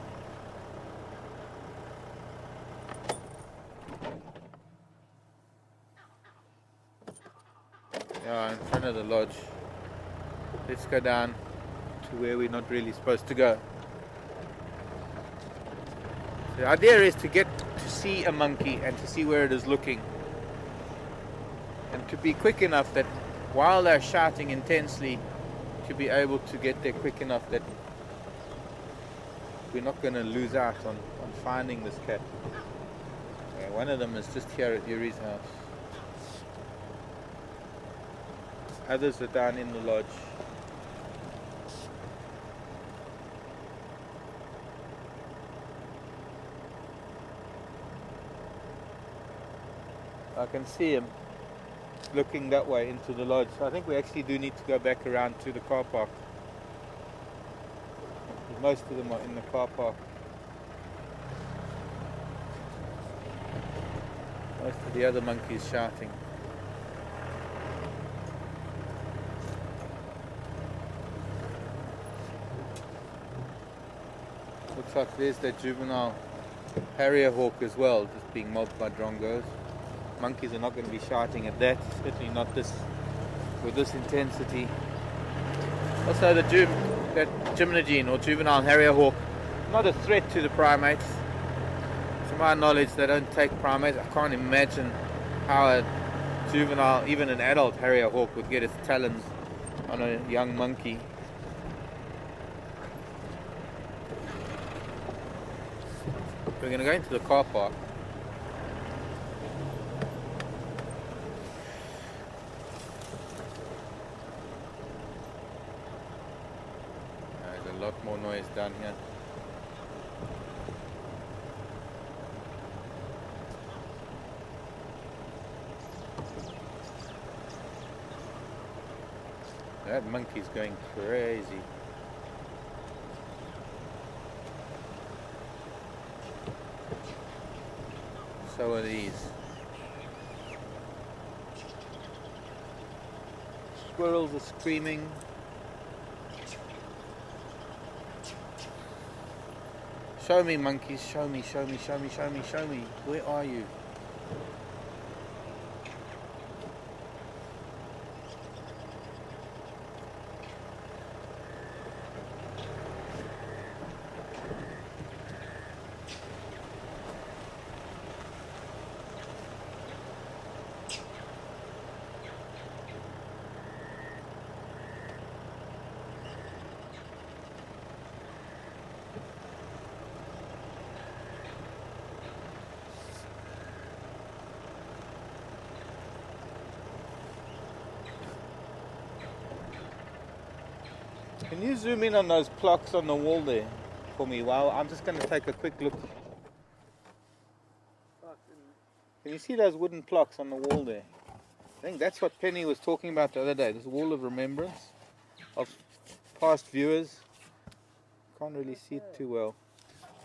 Yeah, in front of the lodge. Let's go down to where we're not really supposed to go. The idea is to get to see a monkey and to see where it is looking, and to be quick enough that while they're shouting intensely, to be able to get there quick enough that we're not going to lose out on finding this cat. Yeah, one of them is just here at Yuri's house. Others are down in the lodge. I can see him looking that way into the lodge. So I think we actually do need to go back around to the car park. Most of them are in the car park. Most of the other monkeys shouting. Looks like there's that juvenile harrier hawk as well, just being milked by drongos. Monkeys are not going to be shouting at that, certainly not this with this intensity. Also, the that gymnogene or juvenile harrier hawk, not a threat to the primates. To my knowledge, they don't take primates. I can't imagine how a juvenile, even an adult harrier hawk, would get its talons on a young monkey. We're going to go into the car park. There's a lot more noise down here. That monkey's going crazy. So are these. Squirrels are screaming. Show me, monkeys, show me, show me, show me, show me, show me. Where are you? Can you zoom in on those clocks on the wall there for me? Well, I'm just going to take a quick look. Can you see those wooden clocks on the wall there? I think that's what Penny was talking about the other day. This wall of remembrance of past viewers. Can't really see it too well.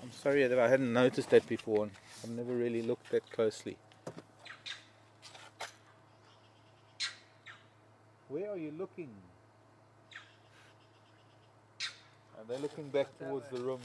I'm sorry that I hadn't noticed that before. I've never really looked that closely. Where are you looking? Are they looking back towards the room?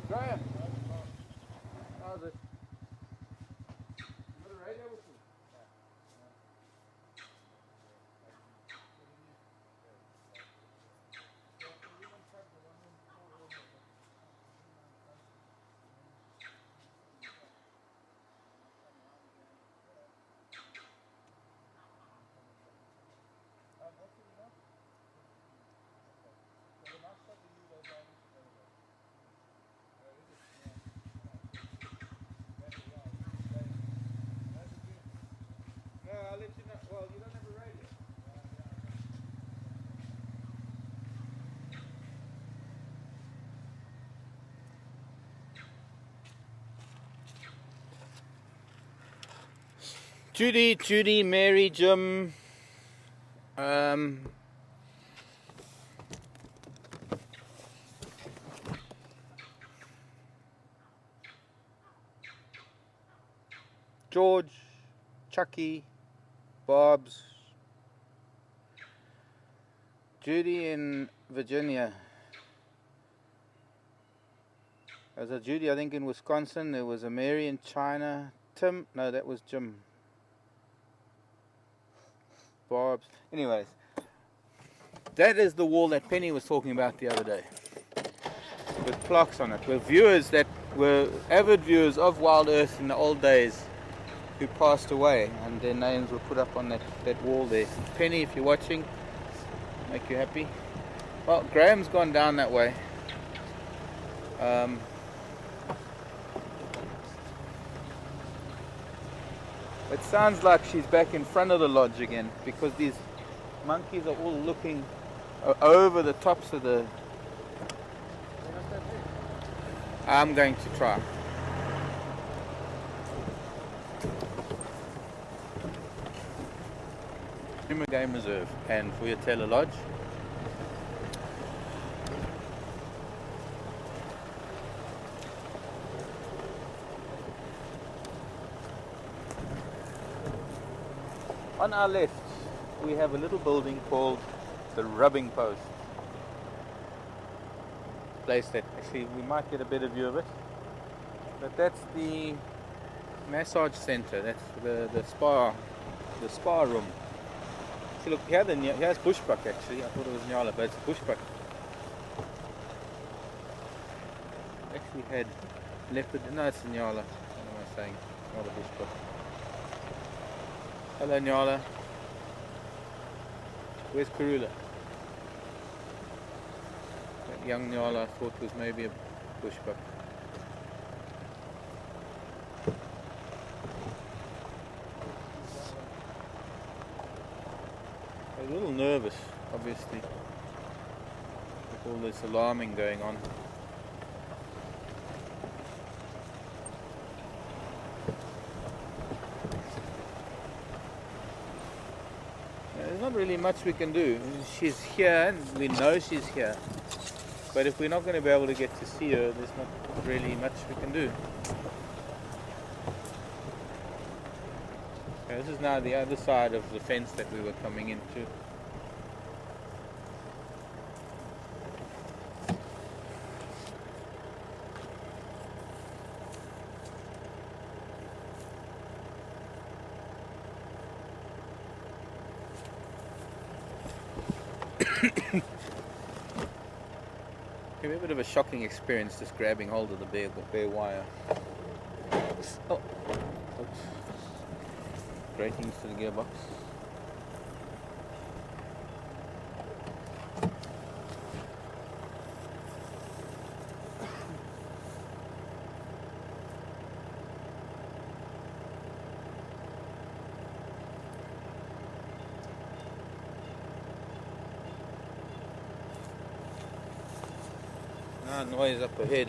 Graham, how's it? You got a radio with you? No, I'll let you know. Well, you don't have a radio. Judy, Mary, Jim. George, Chucky, Bob's, Judy in Virginia. There was a Judy, I think, in Wisconsin. There was a Mary in China. Tim, no, that was Jim. Bob's. Anyways, that is the wall that Penny was talking about the other day, with clocks on it, with viewers that were avid viewers of Wild Earth in the old days who passed away, and their names were put up on that wall there. Penny, if you're watching, make you happy. Well, Graham's gone down that way. It sounds like she's back in front of the lodge again, because these monkeys are all looking over the tops of the... I'm going to try. Humor Game Reserve and Fuyatela Lodge. On our left, we have a little building called the Rubbing Post. Place that actually we might get a better view of it. But that's the massage center. That's the spa room. See, look here. Here's bushbuck actually. I thought it was Nyala, but it's bushbuck. Actually had leopard. No, it's a Nyala. What am I saying? Not a bushbuck. Hello, Nyala. Where's Karula? That young Nyala I thought was maybe a bushbuck. A little nervous, obviously, with all this alarming going on. There's not really much we can do. She's here, and we know she's here. But if we're not going to be able to get to see her, there's not really much we can do. Okay, this is now the other side of the fence that we were coming into. It was a bit of a shocking experience just grabbing hold of the bare wire. Oh, oops. Gratings to the gearbox. Noise up ahead.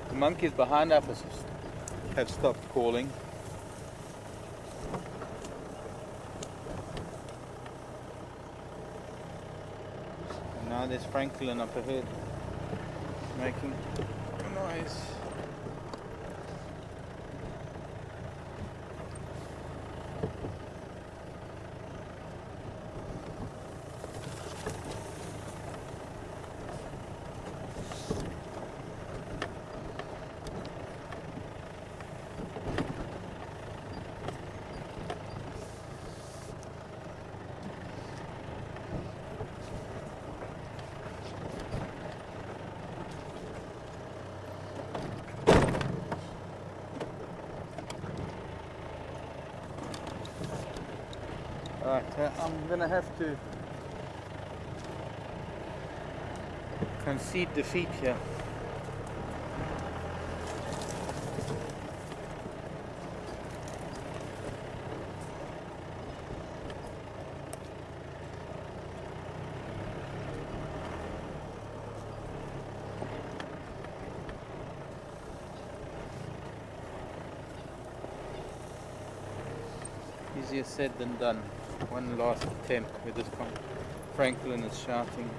The monkeys behind us have stopped calling. And now there's Franklin up ahead making a noise. Right, I'm going to have to concede defeat here. Easier said than done. One last attempt with this one. Franklin is shouting.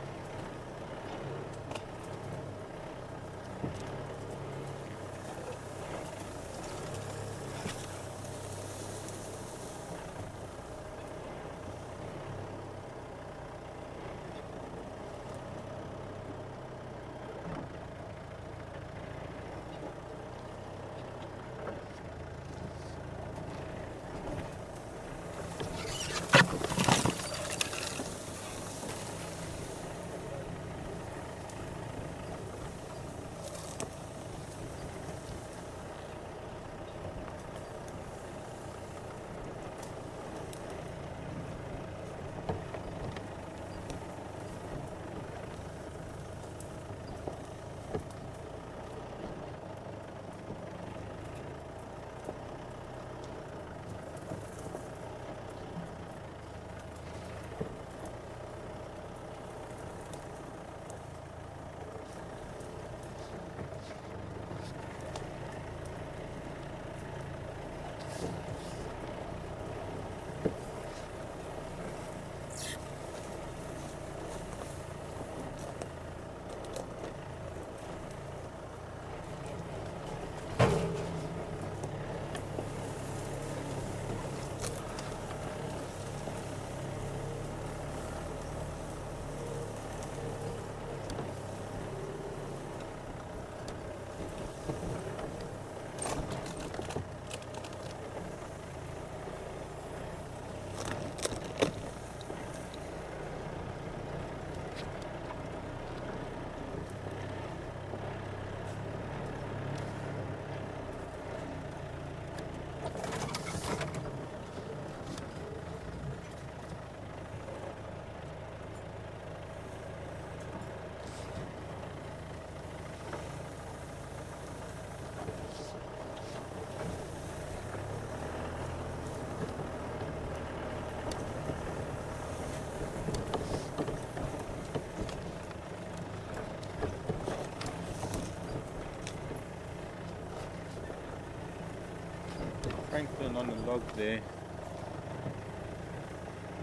Franklin on the log there.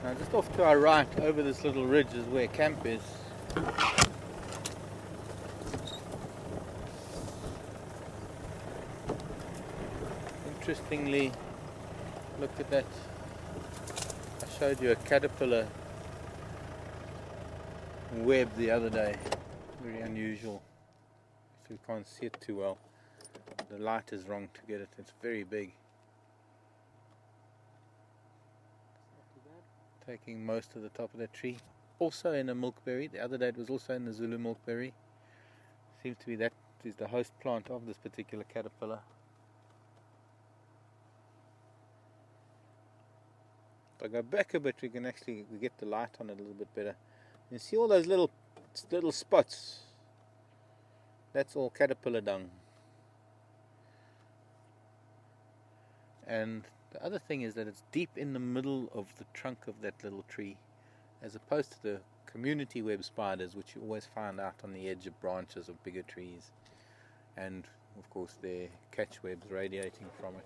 Now just off to our right, over this little ridge, is where camp is. Interestingly, look at that. I showed you a caterpillar web the other day. Very unusual. So you can't see it too well. The light is wrong to get it. It's very big. Not too bad. Taking most of the top of that tree. Also in a milkberry. The other day it was also in the Zulu milkberry. Seems to be that is the host plant of this particular caterpillar. If I go back a bit, we can actually get the light on it a little bit better. You see all those little spots? That's all caterpillar dung. And the other thing is that it's deep in the middle of the trunk of that little tree, as opposed to the community web spiders, which you always find out on the edge of branches of bigger trees, and of course their catch webs radiating from it.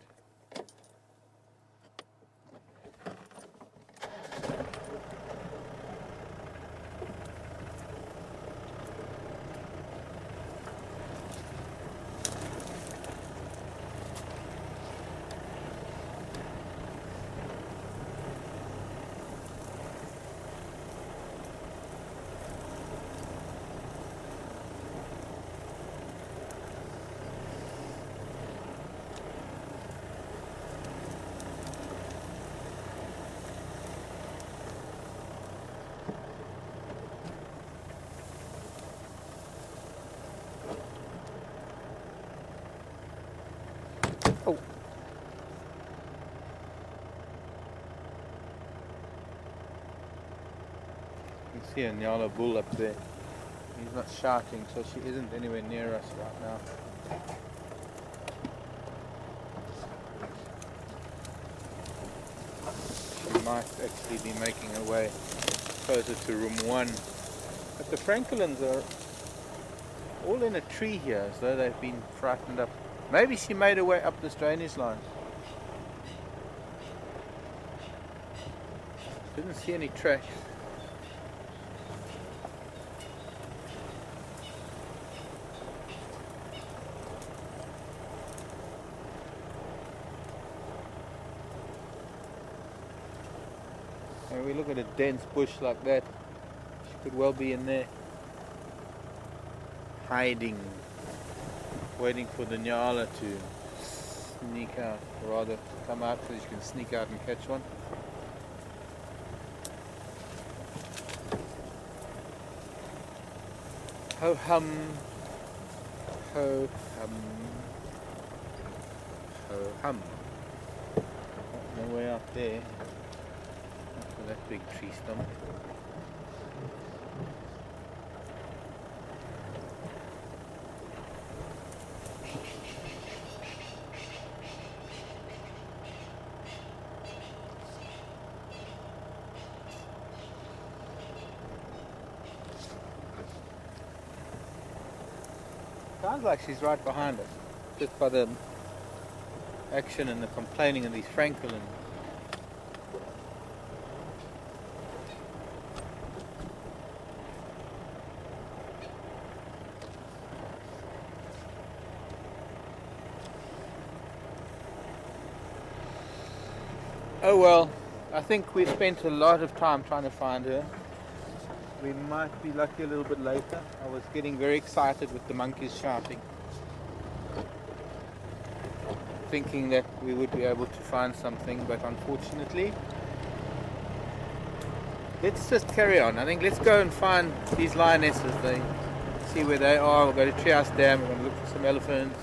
Oh. You can see a Nyala bull up there. He's not shouting, so she isn't anywhere near us right now. She might actually be making her way closer to room 1. But the francolins are all in a tree here, as though they've been frightened up. Maybe she made her way up this drainage line. Didn't see any tracks. And we look at a dense bush like that, she could well be in there, hiding, waiting for the Nyala to sneak out, or rather to come out so she can sneak out and catch one. Ho hum, ho hum, ho hum. No way out there. After that big tree stump. Sounds like she's right behind us, just by the action and the complaining of these francolins. Oh well, I think we spent a lot of time trying to find her. We might be lucky a little bit later. I was getting very excited with the monkeys shouting, thinking that we would be able to find something, but unfortunately, let's just carry on. I think let's go and find these lionesses. They see where they are. We'll go to Treehouse Dam. We're going to look for some elephants.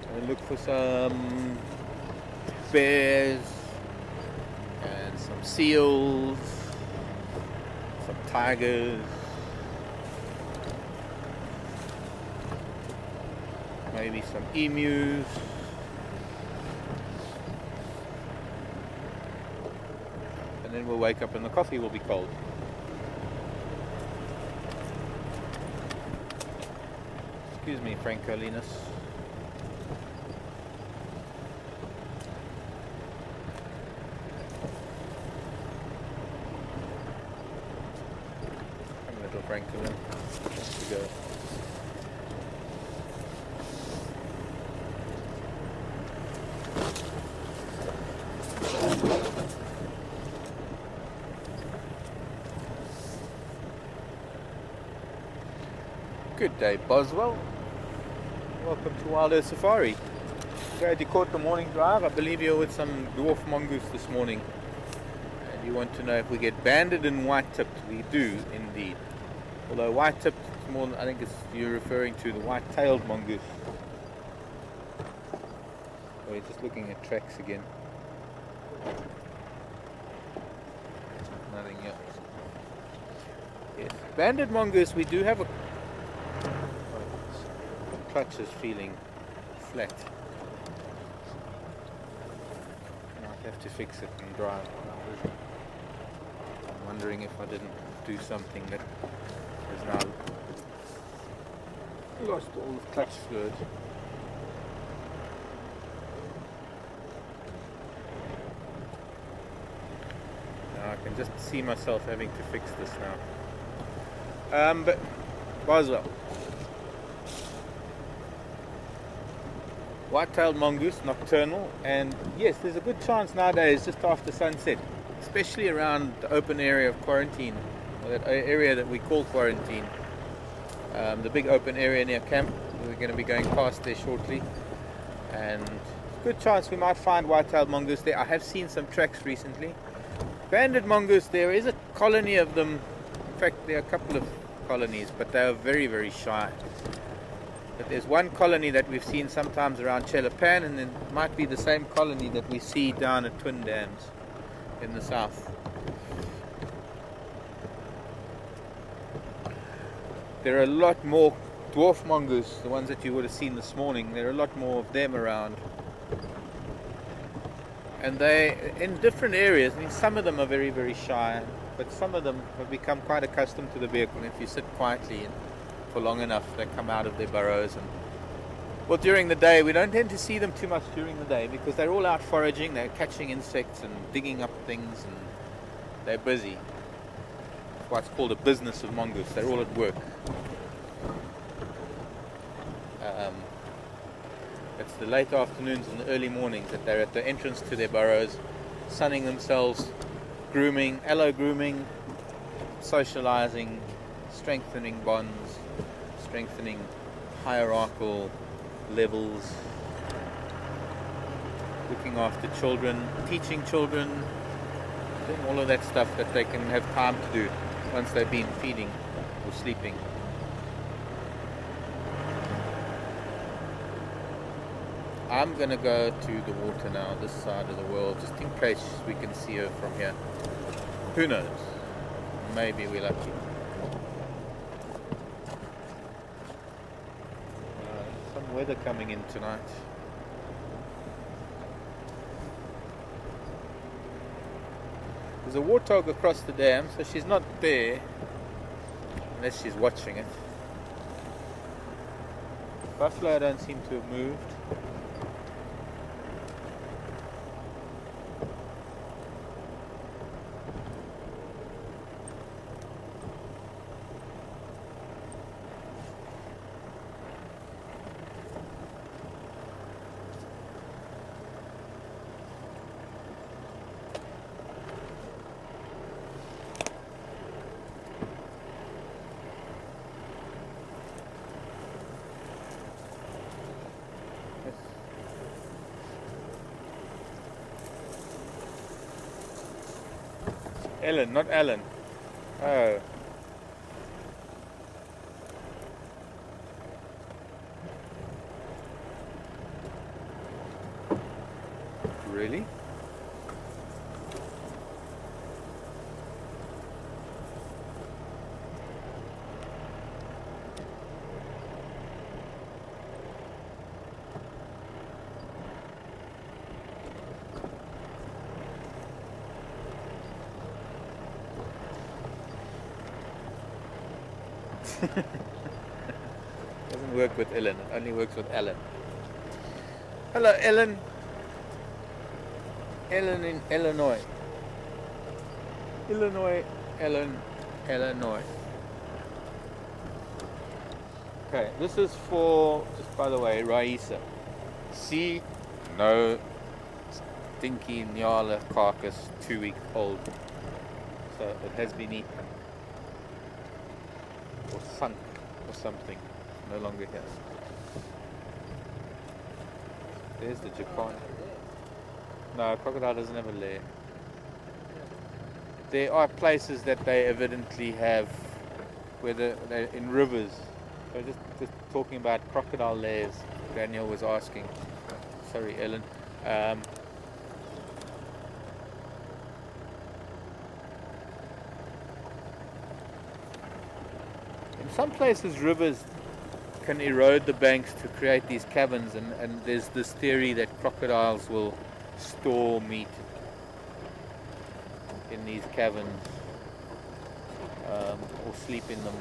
We're going to look for some bears and some seals, some tigers, maybe some emus. And then we'll wake up and the coffee will be cold. Excuse me, Franco Linus. Come, little Francolin. Let's go. Good day, Boswell. Welcome to Wild Earth Safari. Glad you caught the morning drive. I believe you're with some dwarf mongoose this morning. And you want to know if we get banded and white-tipped. We do, indeed. Although white-tipped, is more, I think you're referring to the white-tailed mongoose. We're just looking at tracks again. Nothing else. Yes. Banded mongoose, we do have a clutch is feeling flat. Might have to fix it and drive. I'm wondering if I didn't do something that has now lost all the clutch fluid. Now I can just see myself having to fix this now. But Boswell. White-tailed mongoose, nocturnal, and yes, there's a good chance nowadays just after sunset, especially around the open area of quarantine, or that area that we call quarantine, the big open area near camp. We're going to be going past there shortly, and good chance we might find white-tailed mongoose there. I have seen some tracks recently. Banded mongoose, there is a colony of them. In fact, there are a couple of colonies, but they are very, very shy. But there's one colony that we've seen sometimes around Chelapan, and it might be the same colony that we see down at Twin Dams in the south. There are a lot more dwarf mongoose, the ones that you would have seen this morning. There are a lot more of them around. And they, in different areas, I mean, some of them are very, very shy, but some of them have become quite accustomed to the vehicle. And if you sit quietly for long enough, they come out of their burrows. And well, during the day, we don't tend to see them too much during the day because they're all out foraging, they're catching insects and digging up things, and they're busy. That's why it's called a business of mongoose. They're all at work. It's the late afternoons and the early mornings that they're at the entrance to their burrows, sunning themselves, grooming, allo grooming, socializing, strengthening bonds, strengthening hierarchical levels, looking after children, teaching children, doing all of that stuff that they can have time to do once they've been feeding or sleeping. I'm going to go to the water now, this side of the world, just in case we can see her from here. Who knows? Maybe we're lucky. Some weather coming in tonight. There's a warthog across the dam, so she's not there unless she's watching it. Buffalo don't seem to have moved. Ellen, not Alan. Oh. Really? Doesn't work with Ellen, it only works with Alan. Hello, Ellen. Ellen in Illinois. Illinois, Ellen, Illinois. Okay, this is for, just by the way, Raisa. See, no stinky Nyala carcass, 2 weeks old. So it has been eaten. Or sunk, or something. No longer here. There's the Japan. No, crocodile doesn't have a lair. There are places that they evidently have, where they're in rivers. So just talking about crocodile lairs, Daniel was asking. Sorry, Ellen. In some places, rivers can erode the banks to create these caverns, and there's this theory that crocodiles will store meat in these caverns, or sleep in them.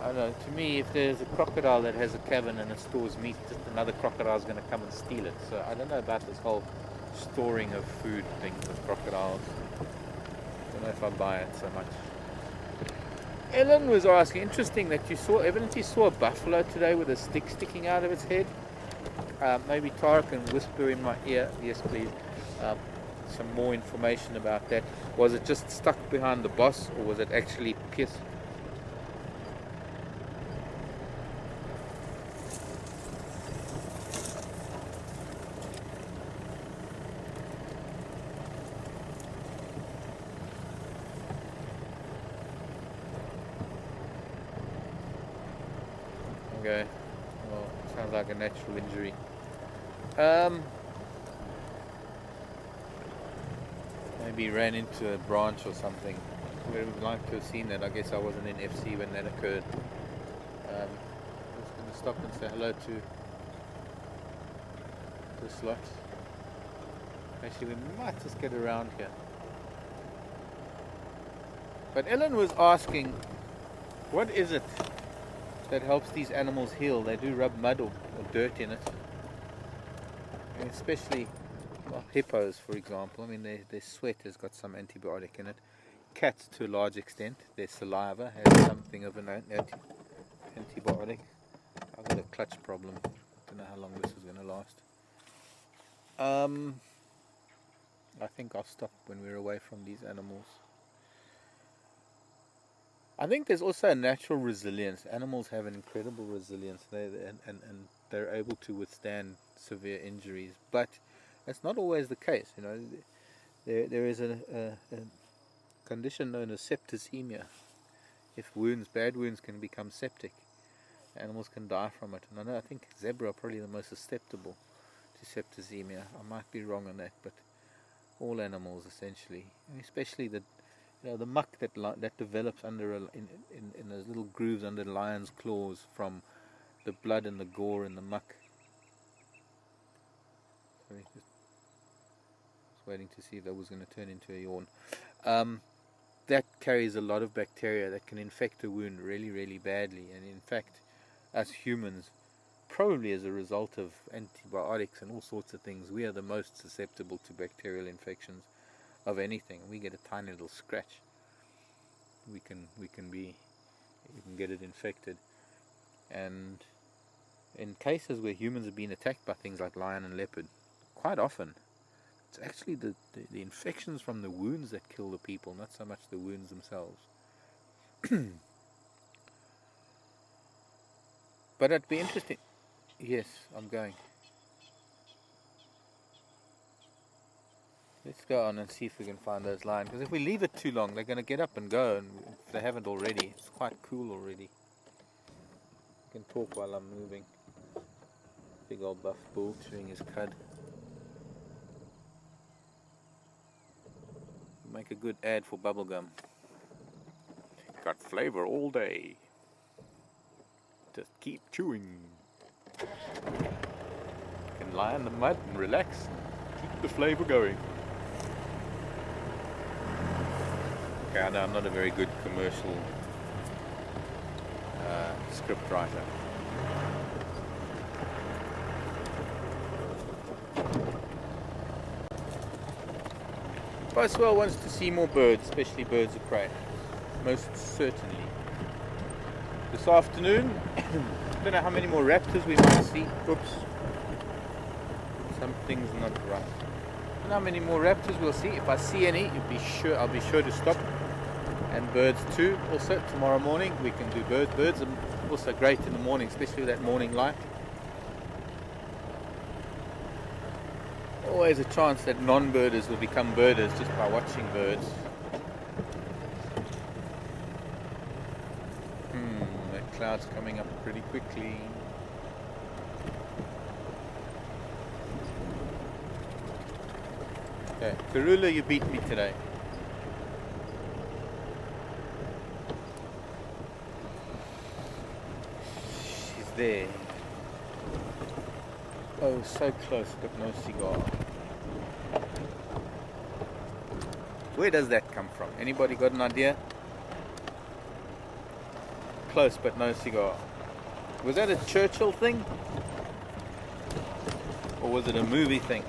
I don't know, to me, if there's a crocodile that has a cavern and it stores meat, just another crocodile is going to come and steal it. So I don't know about this whole storing of food thing with crocodiles. I don't know if I buy it so much. Ellen was asking, interesting that you evidently saw a buffalo today with a stick sticking out of its head. Maybe Tara can whisper in my ear, yes please, some more information about that. Was it just stuck behind the boss, or was it actually pierced? Okay, well, sounds like a natural injury. Maybe ran into a branch or something. We would like to have seen that. I guess I wasn't in FC when that occurred. I'm just going to stop and say hello to this lot. Actually, we might just get around here. But Ellen was asking, what is it that helps these animals heal? They do rub mud or dirt in it. And especially, well, hippos, for example. I mean, their sweat has got some antibiotic in it. Cats, to a large extent, their saliva has something of an antibiotic. I've got a clutch problem. I don't know how long this is going to last. I think I'll stop when we're away from these animals. I think there's also a natural resilience. Animals have an incredible resilience, and they're able to withstand severe injuries. But that's not always the case. You know, there is a condition known as septicemia. If bad wounds can become septic, animals can die from it. And I think zebra are probably the most susceptible to septicemia. I might be wrong on that, but all animals essentially, especially the muck that develops under in those little grooves under the lion's claws from the blood and the gore and the muck. Sorry, just waiting to see if that was going to turn into a yawn. That carries a lot of bacteria that can infect a wound really, really badly. And in fact, us humans, probably as a result of antibiotics and all sorts of things, we are the most susceptible to bacterial infections of anything. We get a tiny little scratch, we can get it infected. And in cases where humans have been attacked by things like lion and leopard, quite often it's actually the infections from the wounds that kill the people, not so much the wounds themselves. But it'd be interesting. Yes, I'm going. Let's go on and see if we can find those lions. Because if we leave it too long, they're going to get up and go. And if they haven't already, it's quite cool already. I can talk while I'm moving. Big old buff bull chewing his cud. Make a good ad for bubblegum. Got flavor all day. Just keep chewing. You can lie in the mud and relax and keep the flavor going. Okay, I know I'm not a very good commercial script writer. Boswell wants to see more birds, especially birds of prey. Most certainly. This afternoon, I don't know how many more raptors we might see. Oops. Something's not right. I don't know how many more raptors we'll see. If I see any, I'll be sure to stop. And birds too. Also, tomorrow morning we can do birds. Birds are also great in the morning, especially with that morning light. Always a chance that non-birders will become birders just by watching birds. That cloud's coming up pretty quickly. Okay, Karula, you beat me today. She's there. Oh, so close, got no cigar. Where does that come from? Anybody got an idea? Close but no cigar. Was that a Churchill thing? Or was it a movie thing?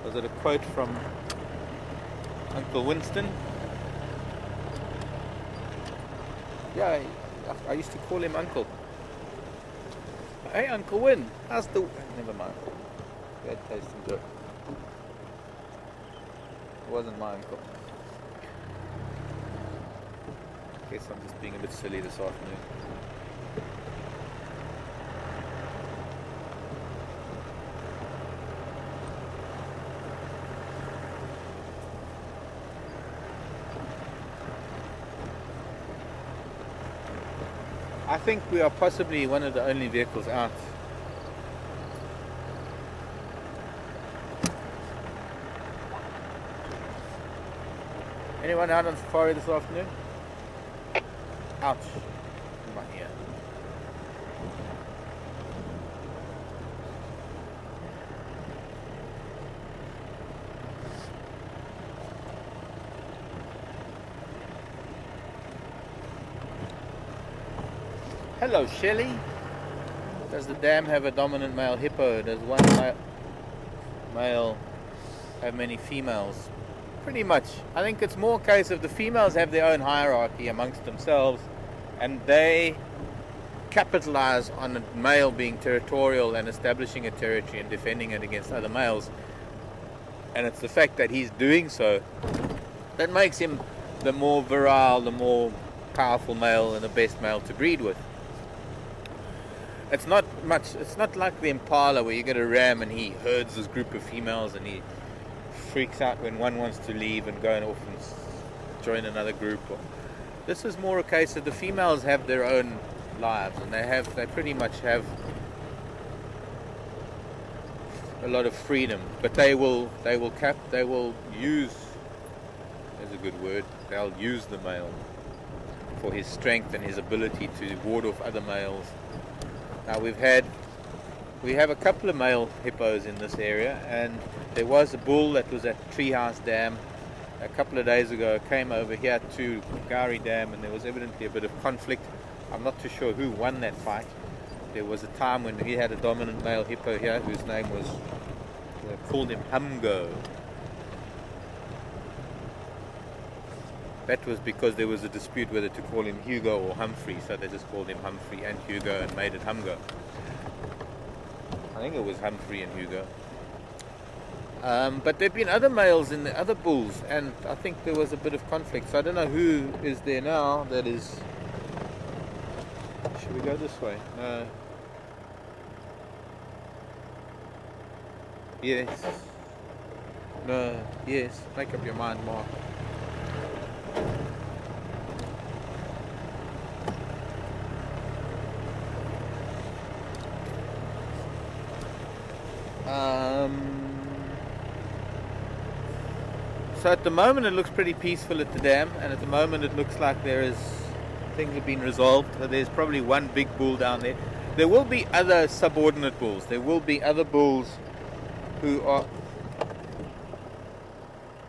Was it a quote from Uncle Winston? Yeah, I used to call him Uncle. Hey Uncle Win, how's the... Never mind. Bad tasting joke. It wasn't my uncle. Guess I'm just being a bit silly this afternoon. I think we are possibly one of the only vehicles out. Anyone out on safari this afternoon? Ouch. In my ear. Hello, Shelley. Does the dam have a dominant male hippo? Does one male have many females? Pretty much. I think it's more a case of the females have their own hierarchy amongst themselves, and they capitalize on a male being territorial and establishing a territory and defending it against other males. And it's the fact that he's doing so that makes him the more virile, the more powerful male and the best male to breed with. It's not like the impala where you get a ram and he herds this group of females and he freaks out when one wants to leave and go off and join another group. This is more a case that the females have their own lives and they pretty much have a lot of freedom, but they will use, there's a good word, they'll use the male for his strength and his ability to ward off other males. Now we have a couple of male hippos in this area, and there was a bull that was at Treehouse Dam a couple of days ago, came over here to Gari Dam, and there was evidently a bit of conflict. I'm not too sure who won that fight. There was a time when he had a dominant male hippo here whose name was, they called him Humgo. That was because there was a dispute whether to call him Hugo or Humphrey, so they just called him Humphrey and Hugo and made it Humgo. I think it was Humphrey and Hugo. But there have been other males in the other bulls, and I think there was a bit of conflict. So I don't know who is there now that is... Should we go this way? No. Yes. No, yes, make up your mind, Mark. So at the moment it looks pretty peaceful at the dam, and at the moment it looks like things have been resolved. There's probably one big bull down there. There will be other subordinate bulls. There will be other bulls who are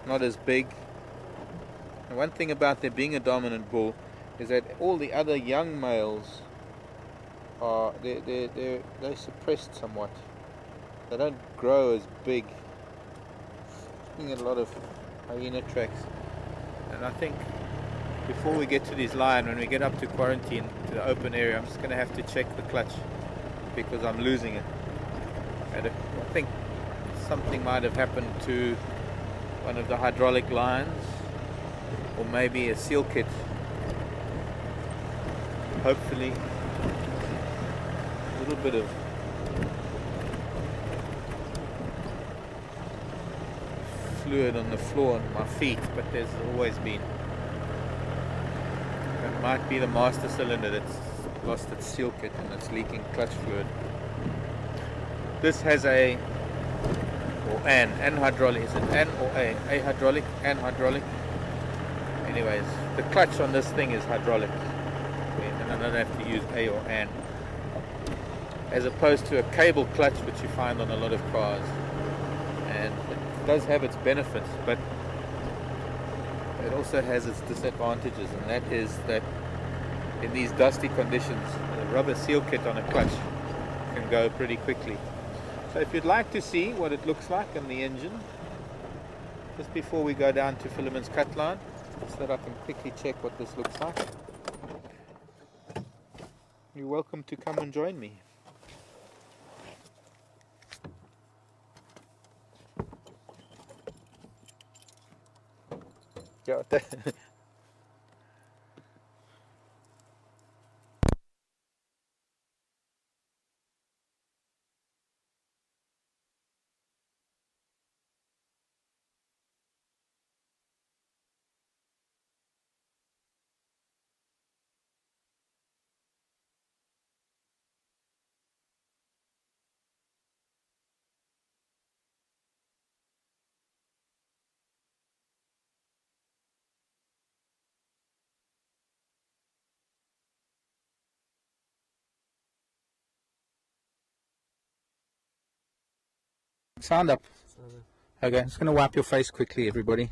not as big. And one thing about there being a dominant bull is that all the other young males are they're suppressed somewhat. They don't grow as big. Looking at a lot of hyena tracks, and I think before we get to these lion, when we get up to quarantine to the open area, I'm just going to have to check the clutch because I'm losing it. And I think something might have happened to one of the hydraulic lines, or maybe a seal kit. Hopefully a little bit of fluid on the floor on my feet, but there's always been. It might be the master cylinder that's lost its seal kit and it's leaking clutch fluid. This has an hydraulic. Is it an or a? A hydraulic, and hydraulic. Anyways, the clutch on this thing is hydraulic, and I don't have to use a or an, as opposed to a cable clutch which you find on a lot of cars. And it does have its benefits, but it also has its disadvantages, and that is that in these dusty conditions, the rubber seal kit on a clutch can go pretty quickly. So if you'd like to see what it looks like in the engine, just before we go down to Philemon's cut line, so that I can quickly check what this looks like, you're welcome to come and join me. Yeah. Sound up. Okay, I'm just going to wipe your face quickly, everybody.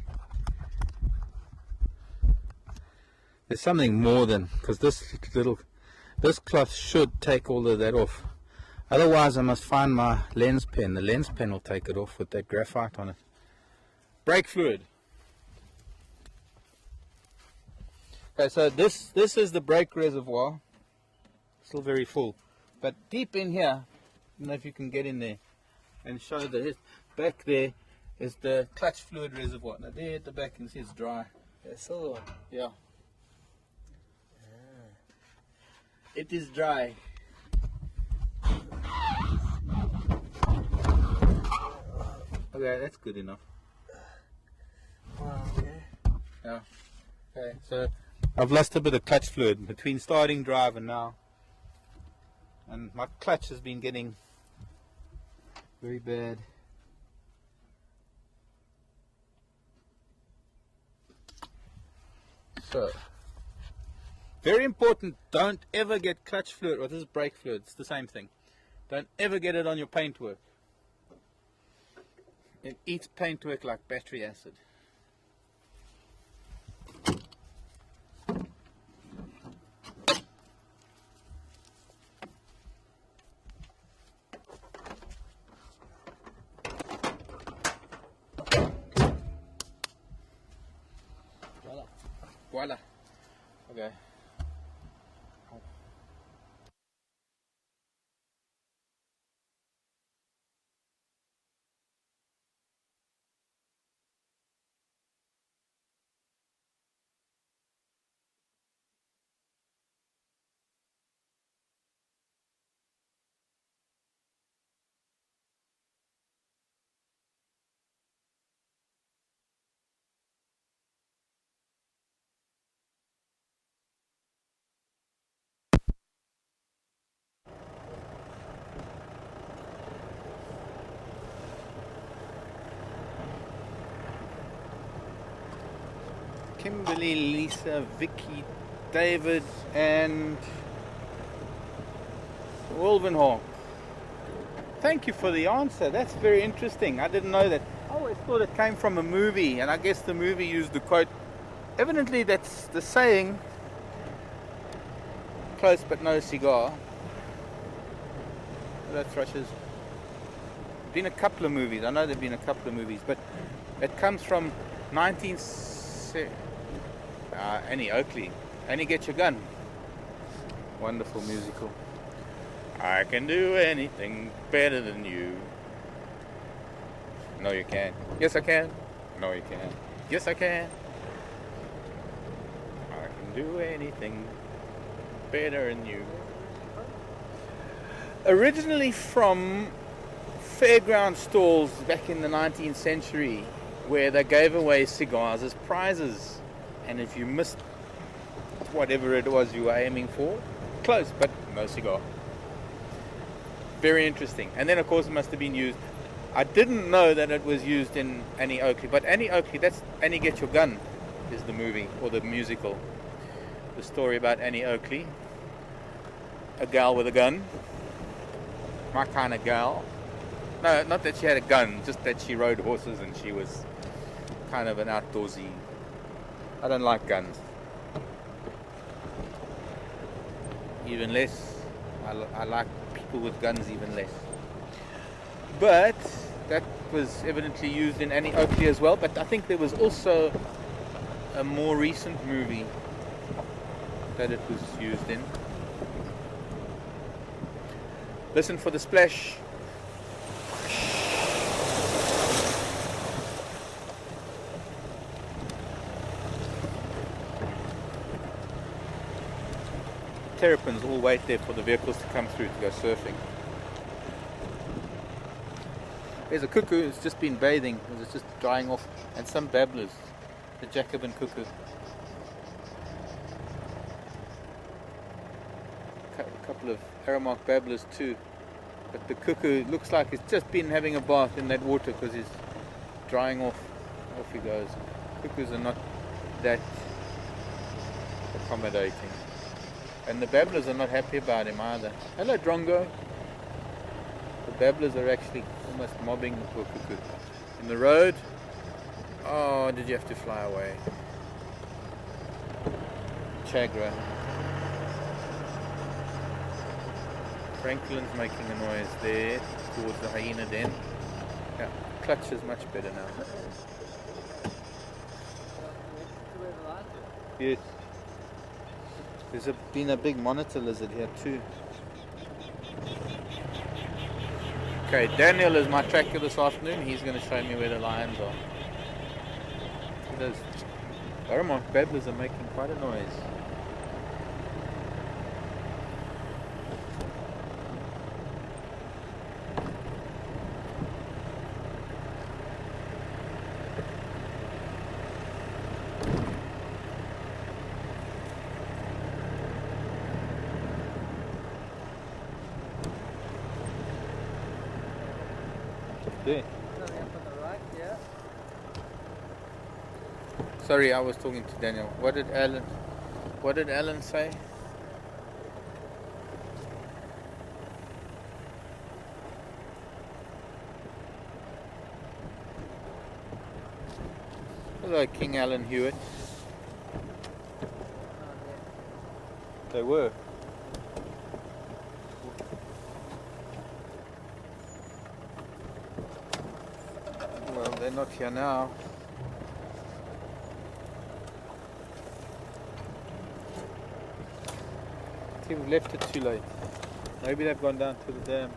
There's something more than, because this cloth should take all of that off. Otherwise I must find my lens pen. The lens pen will take it off with that graphite on it. Brake fluid. Okay, so this is the brake reservoir. Still very full. But deep in here, I don't know if you can get in there and show the back there is the clutch fluid reservoir. Now there at the back you can see it's dry. It's all. Yeah. It is dry. Okay, that's good enough. Wow, okay. Yeah. Okay, so I've lost a bit of clutch fluid between starting drive and now. And my clutch has been getting very bad. So, very important, don't ever get clutch fluid, or this is brake fluid, it's the same thing. Don't ever get it on your paintwork. It eats paintwork like battery acid. Voila. Voila. Okay. Kimberly, Lisa, Vicky, David, and Wolvenhall. Thank you for the answer. That's very interesting. I didn't know that. I always thought it came from a movie, and I guess the movie used the quote. Evidently, that's the saying. Close but no cigar. Hello, thrushes. Been a couple of movies. I know there've been a couple of movies, but it comes from 19. Annie Oakley. Annie, Get Your Gun. Wonderful musical. I can do anything better than you. No, you can't. Yes, I can. No, you can't. Yes, I can. I can do anything better than you. Originally from fairground stalls back in the 19th century, where they gave away cigars as prizes, and if you missed whatever it was you were aiming for, close but no cigar. Very interesting. And then of course it must have been used. I didn't know that it was used in Annie Oakley, but Annie Oakley, that's Annie Get Your Gun is the movie or the musical. The story about Annie Oakley, a gal with a gun, my kind of gal. No, not that she had a gun, just that she rode horses and she was kind of an outdoorsy. I don't like guns. Even less. I like people with guns even less. But that was evidently used in Annie Oakley as well. But I think there was also a more recent movie that it was used in. Listen for the splash. Terrapins all wait there for the vehicles to come through to go surfing. There's a cuckoo who's just been bathing, it's just drying off, and some babblers, the Jacobin cuckoo. A couple of Aramark babblers too, but the cuckoo looks like he's just been having a bath in that water because he's drying off. Off he goes. Cuckoos are not that accommodating. And the babblers are not happy about him either. Hello, Drongo. The babblers are actually almost mobbing the poor cuckoo. In the road. Oh, did you have to fly away? Chagra. Franklin's making a noise there towards the hyena den. Yeah, clutch is much better now. Yes. There's been a big monitor lizard here too. Okay, Daniel is my tracker this afternoon. He's going to show me where the lions are. Those Aramark babblers are making quite a noise. There. Sorry, I was talking to Daniel. What did Alan say? Hello, King Alan Hewitt. They were. Well, they're not here now. See, we've left it too late. Maybe they've gone down to the dam.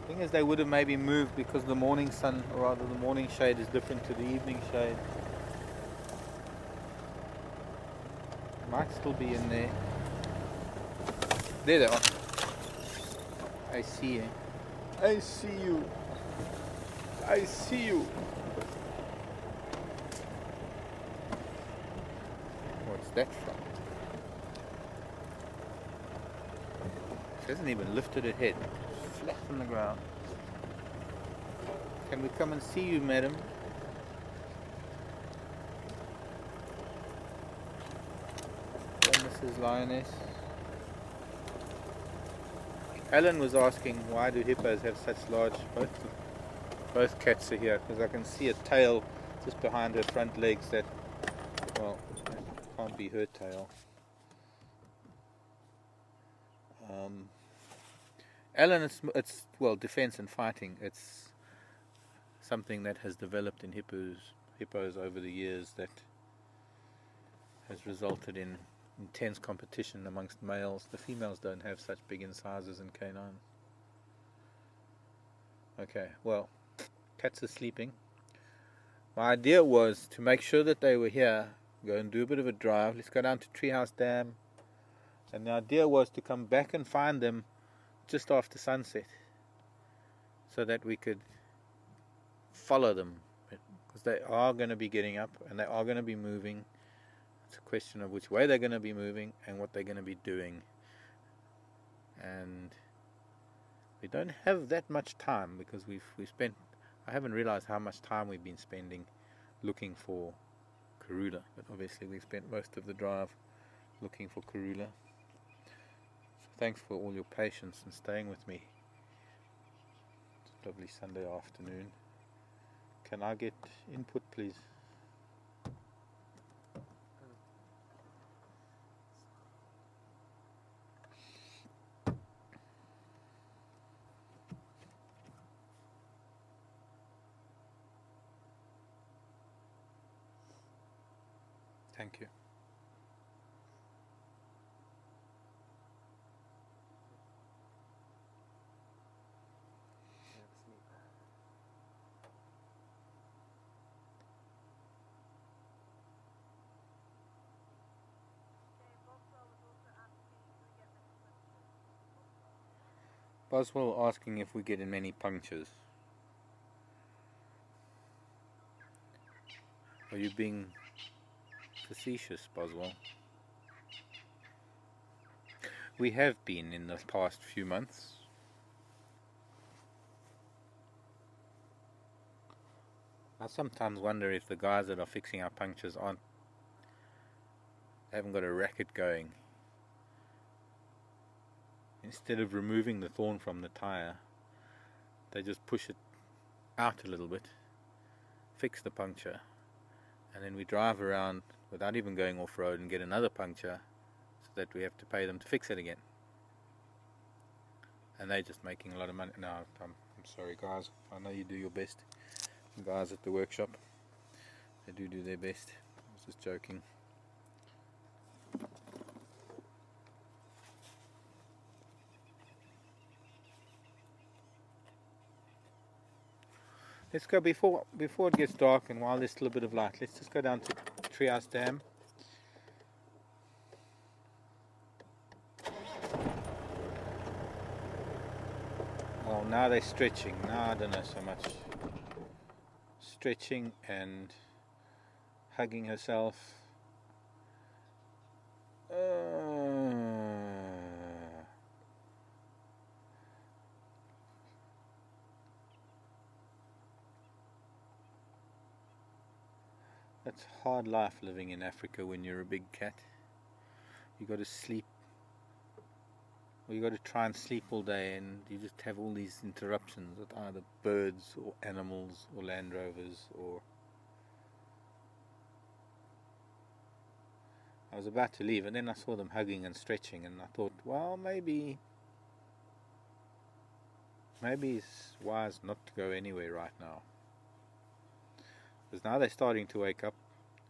The thing is, they would have maybe moved because the morning sun, or rather the morning shade, is different to the evening shade. Might still be in there. There they are. I see you. I see you. I see you. What's that from? She hasn't even lifted her head. Flat from the ground. Can we come and see you, madam? This is Lioness. Alan was asking why do hippos have such large, both cats are here, because I can see a tail just behind her front legs that, well, that can't be her tail. Alan, it's well, defense and fighting. It's something that has developed in hippos over the years that has resulted in intense competition amongst males. The females don't have such big incisors in canines. Okay, well, cats are sleeping. My idea was to make sure that they were here, go and do a bit of a drive. Let's go down to Treehouse Dam. And the idea was to come back and find them just after sunset so that we could follow them, because they are going to be getting up and they are going to be moving. It's a question of which way they're going to be moving and what they're going to be doing. And we don't have that much time because we've spent, I haven't realized how much time we've been spending looking for Karula, but obviously we've spent most of the drive looking for Karula. So thanks for all your patience and staying with me. It's a lovely Sunday afternoon. Can I get input, please? Thank you. Boswell asking if we get in many punctures. Are you being facetious, Boswell? We have been in the past few months. I sometimes wonder if the guys that are fixing our punctures haven't got a racket going. Instead of removing the thorn from the tire, they just push it out a little bit, fix the puncture, and then we drive around without even going off-road and get another puncture so that we have to pay them to fix it again. And they're just making a lot of money. No, I'm sorry guys, I know you do your best. The guys at the workshop, they do their best. I was just joking. Let's go before it gets dark and while there's still a bit of light. Let's just go down to Treehouse Dam. Well, now they're stretching. Now I don't know so much. Stretching and hugging herself. It's hard life living in Africa when you're a big cat. You got to sleep, or you got to try and sleep all day, and you just have all these interruptions with either birds or animals or Land Rovers. Or I was about to leave, and then I saw them hugging and stretching, and I thought, well, maybe it's wise not to go anywhere right now. Because now they're starting to wake up,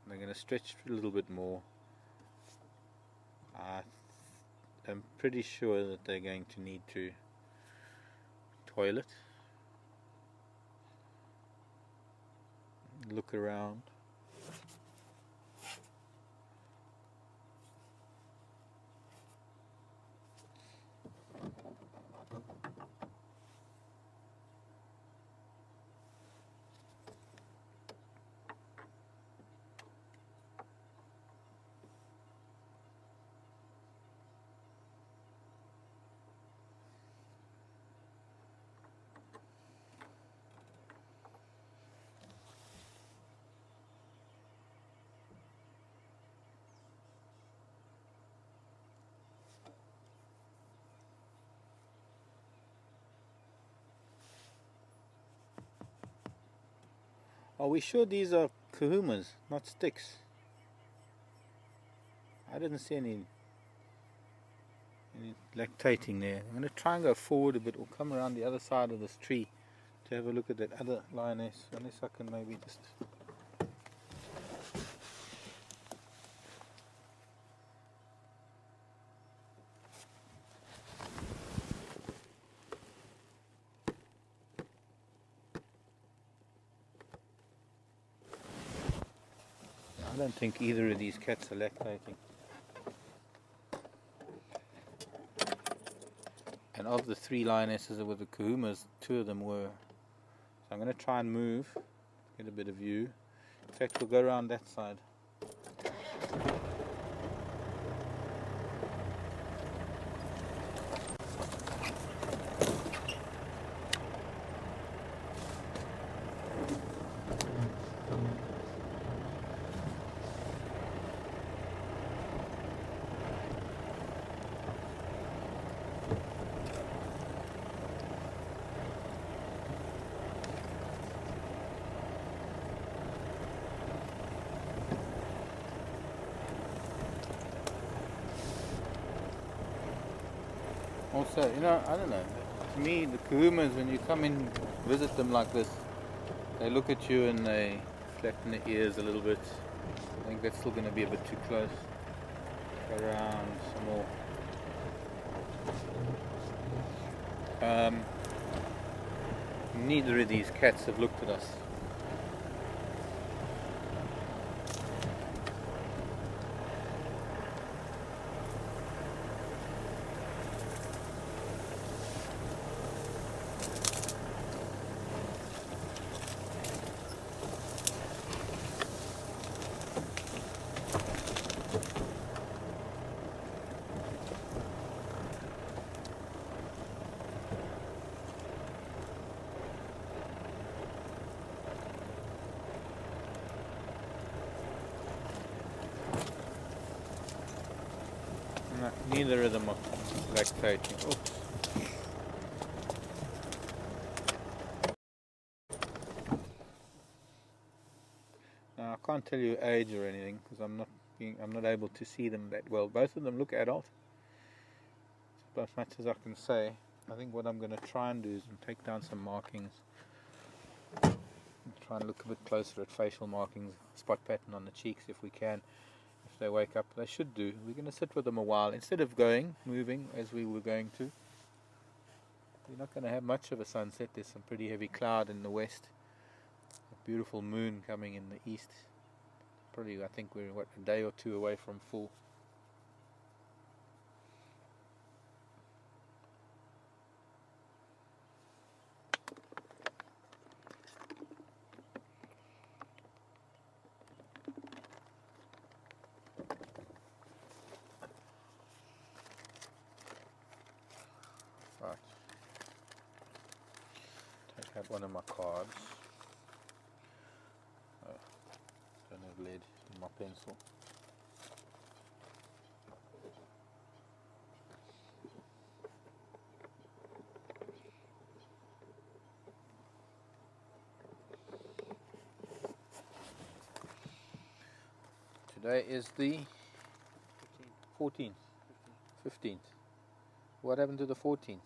and they're going to stretch a little bit more. I'm pretty sure that they're going to need to toilet, look around. Are we sure these are kahumas, not Styx? I didn't see any lactating there. I'm going to try and go forward a bit or come around the other side of this tree to have a look at that other lioness, unless I can maybe just... I don't think either of these cats are lactating. And of the 3 lionesses with the kahumas, 2 of them were. So I'm going to try and move, get a bit of view. In fact, we'll go around that side. Also, you know, I don't know, to me the kahumas, when you come in, visit them like this, they look at you and they flatten their ears a little bit. I think that's still going to be a bit too close. Go around some more. Neither of these cats have looked at us. No, neither of them are lactating. Oops. Now, I can't tell you age or anything because I'm not able to see them that well. Both of them look adult. As much as I can say. I think what I'm going to try and do is take down some markings. Try and look a bit closer at facial markings, spot pattern on the cheeks if we can. If they wake up, they should do. We're going to sit with them a while instead of moving as we were going to. We're not going to have much of a sunset. There's some pretty heavy cloud in the west. A beautiful moon coming in the east. Probably, I think we're a day or 2 away from full. Right. Take out one of my cards. Oh, don't have lead in my pencil. Today is the 14th, 15th. What happened to the 14th?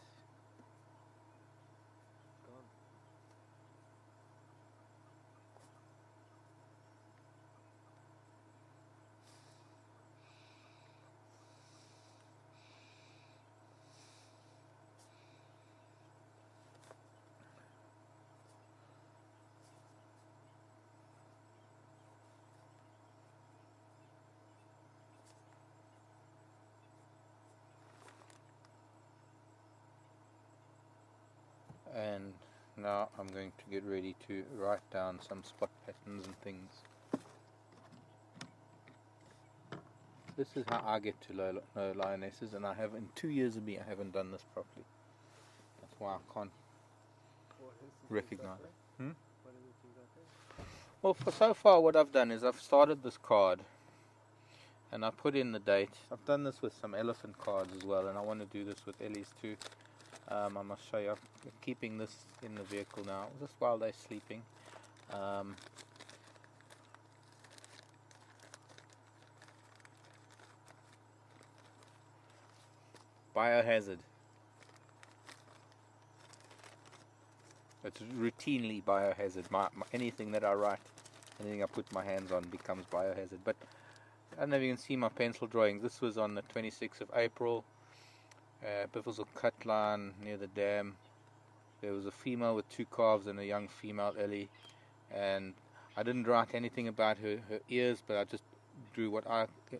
And now I'm going to get ready to write down some spot patterns and things. This is how I get to know lionesses, and I have, in 2 years of me, I haven't done this properly. That's why I can't recognize it. Well, so far what I've done is I've started this card and I put in the date. I've done this with some elephant cards as well, and I want to do this with Ellie's too. I must show you, I'm keeping this in the vehicle now, just while they're sleeping. Um, Biohazard. It's routinely biohazard. Anything that I write, anything I put my hands on becomes biohazard. But I don't know if you can see my pencil drawings. This was on the 26th of April. Biffles cut line near the dam. There was a female with 2 calves and a young female Ellie. And I didn't write anything about her ears, but I just drew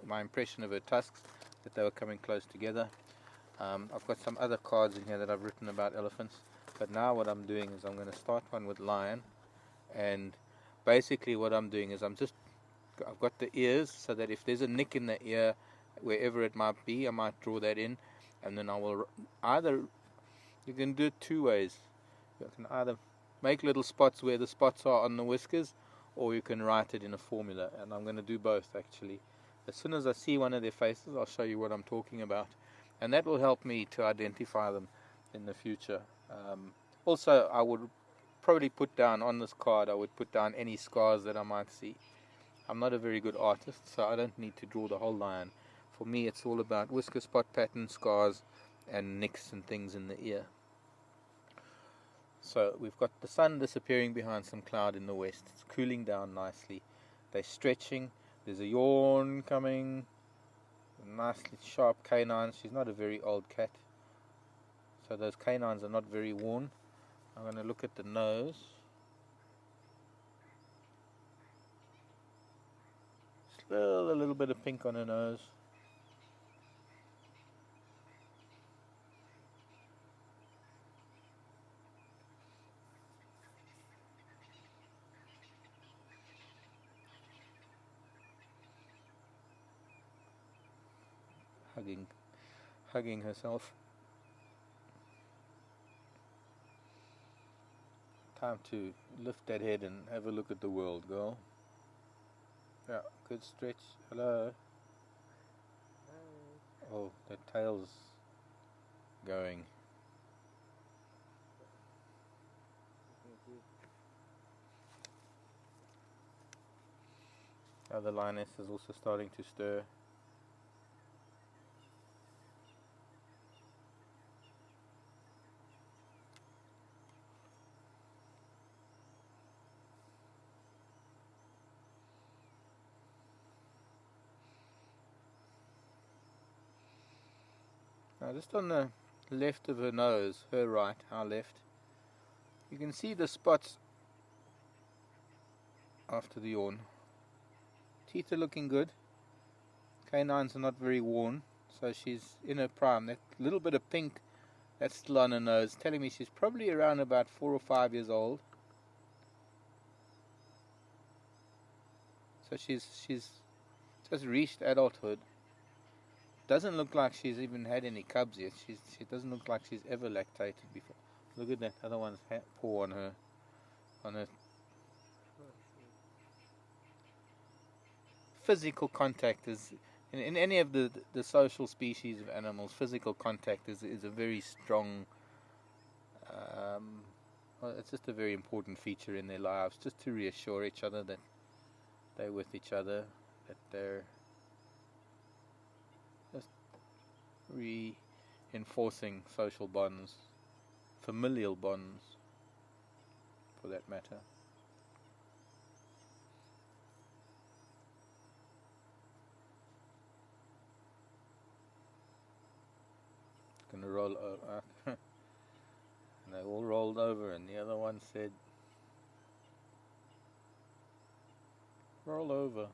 my impression of her tusks, that they were coming close together. I've got some other cards in here that I've written about elephants. But now what I'm doing is I'm going to start one with lion. And basically what I'm doing is I've got the ears, so that if there's a nick in the ear, wherever it might be, I might draw that in. And then I will you can do it 2 ways. You can either make little spots where the spots are on the whiskers, or you can write it in a formula. And I'm going to do both, actually. As soon as I see one of their faces, I'll show you what I'm talking about. And that will help me to identify them in the future. Also, I would probably put down on this card, I would put down any scars that I might see. I'm not a very good artist, so I don't need to draw the whole lion. For me, it's all about whisker spot pattern, scars, and nicks and things in the ear. So we've got the sun disappearing behind some cloud in the west. It's cooling down nicely. They're stretching. There's a yawn coming. Nicely sharp canines. She's not a very old cat, so those canines are not very worn. I'm going to look at the nose. Still a little bit of pink on her nose. Hugging herself. Time to lift that head and have a look at the world, girl. Yeah, good stretch. Hello. Oh, that tail's going. Now the lioness is also starting to stir. Now just on the left of her nose, her right, our left, you can see the spots after the yawn. Teeth are looking good. Canines are not very worn, so she's in her prime. That little bit of pink that's still on her nose, telling me she's probably around about 4 or 5 years old. So she's just reached adulthood. Doesn't look like she's even had any cubs yet. She doesn't look like she's ever lactated before. Look at that other one's paw on her. Physical contact is in any of the social species of animals. Physical contact is a very strong. Well, it's just a very important feature in their lives, just to reassure each other that they're with each other, that they're just reinforcing social bonds, familial bonds, for that matter. Gonna roll over. And they all rolled over, and the other one said, roll over.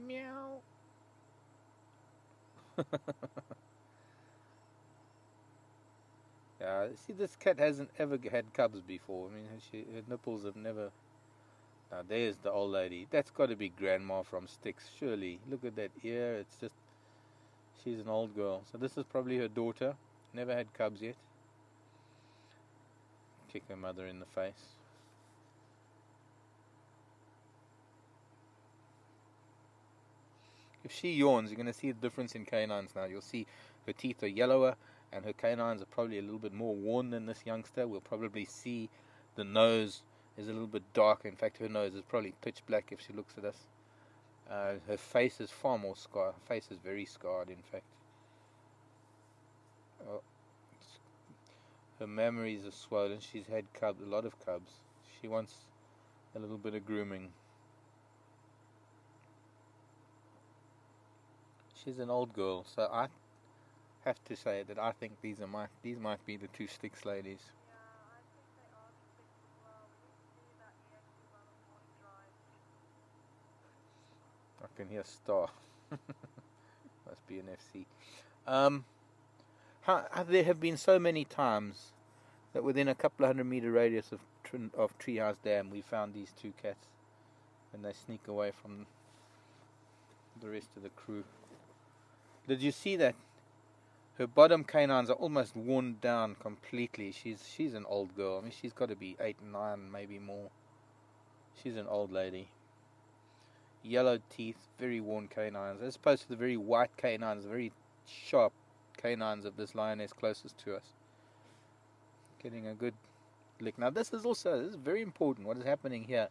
Meow. Yeah, see, this cat hasn't ever had cubs before. I mean, her nipples have never. Now, there's the old lady. That's got to be Grandma from Styx, surely. Look at that ear. It's just. She's an old girl. So, this is probably her daughter. Never had cubs yet. Kick her mother in the face. If she yawns, you're going to see a difference in canines now. You'll see her teeth are yellower and her canines are probably a little bit more worn than this youngster. We'll probably see the nose is a little bit darker. In fact, her nose is probably pitch black if she looks at us. Her face is far more scarred. Her face is very scarred, in fact. Oh, her mammaries are swollen. She's had a lot of cubs. She wants a little bit of grooming. She's an old girl, so I have to say that I think these might be the two Styx ladies. I can hear Star. Must be an FC. There have been so many times that within a couple of 100-meter radius of Treehouse Dam we found these two cats, and they sneak away from the rest of the crew. Did you see that? Her bottom canines are almost worn down completely. She's an old girl. I mean, she's got to be 8, 9, maybe more. She's an old lady. Yellow teeth, very worn canines, as opposed to the very white canines, very sharp canines of this lioness closest to us. Getting a good lick. Now this is very important what is happening here.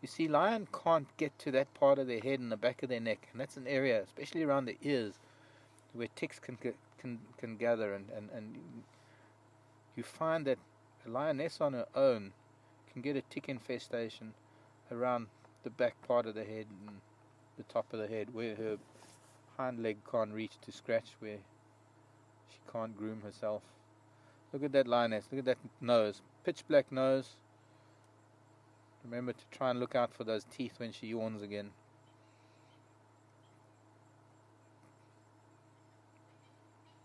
You see, lion can't get to that part of their head and the back of their neck, and that's an area, especially around the ears, where ticks can gather, and you find that a lioness on her own can get a tick infestation around the back part of the head and the top of the head, where her hind leg can't reach to scratch, where she can't groom herself. Look at that lioness, look at that nose, pitch black nose. Remember to try and look out for those teeth when she yawns again.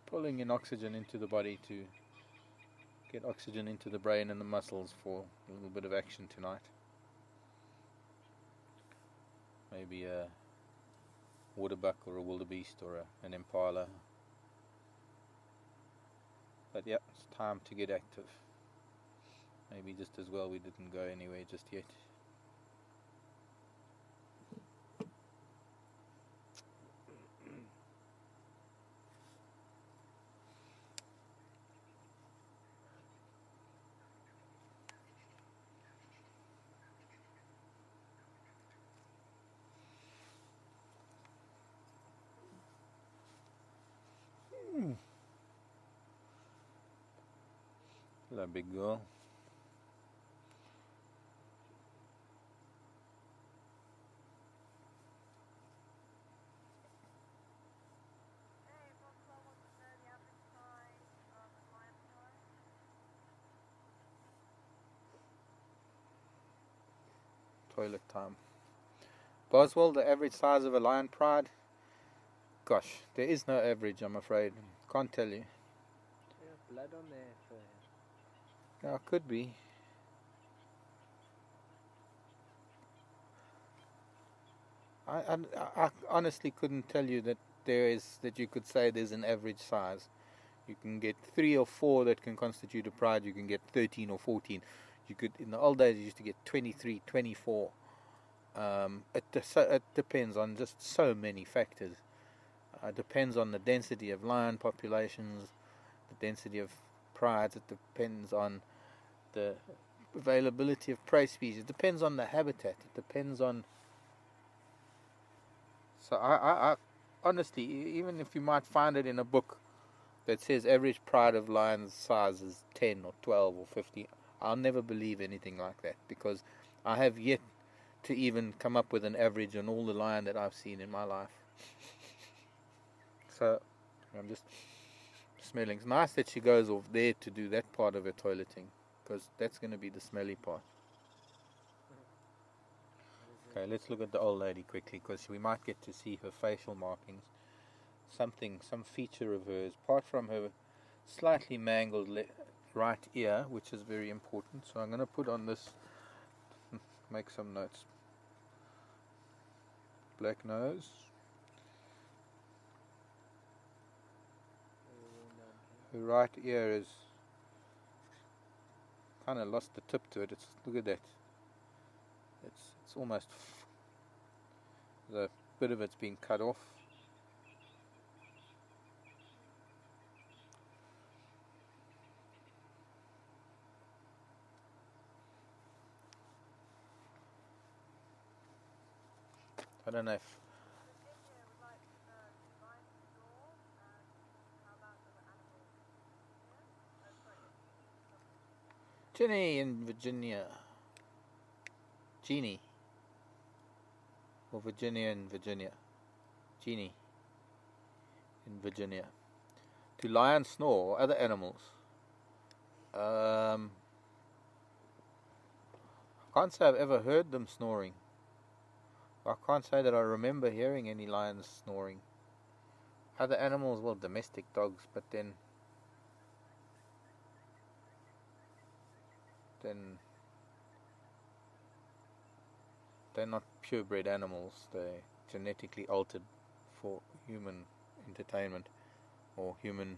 Pulling in oxygen into the body to get oxygen into the brain and the muscles for a little bit of action tonight. Maybe a waterbuck or a wildebeest or an impala. But yeah, it's time to get active. Maybe just as well we didn't go anywhere just yet. Hello, big girl. Toilet time. Boswell, the average size of a lion pride? Gosh, there is no average, I'm afraid. Can't tell you. Blood on there for Yeah, it could be. I honestly couldn't tell you that you could say there's an average size. You can get 3 or 4 that can constitute a pride. You can get 13 or 14. You could, in the old days, you used to get 23, 24. It depends on just so many factors. It depends on the density of lion populations, the density of prides. It depends on the availability of prey species. It depends on the habitat. It depends on. So I honestly, even if you might find it in a book that says average pride of lions size is 10 or 12 or 50, I'll never believe anything like that, because I have yet to even come up with an average on all the lion that I've seen in my life. So I'm just smelling. It's nice that she goes off there to do that part of her toileting, because that's going to be the smelly part. Okay, let's look at the old lady quickly, because we might get to see her facial markings. Some feature of hers, apart from her slightly mangled right ear, which is very important. So I'm going to put on this, make some notes. Black nose. Her right ear is kind of lost the tip to it. Look at that. It's almost the bit of it's been cut off. I don't know if Jenny in Virginia. Jeannie. Or Virginia in Virginia. Jeannie in Virginia. Do lions snore or other animals? I can't say I've ever heard them snoring. I can't say that I remember hearing any lions snoring. Other animals, well, domestic dogs, but then they're not purebred animals. They're genetically altered for human entertainment or human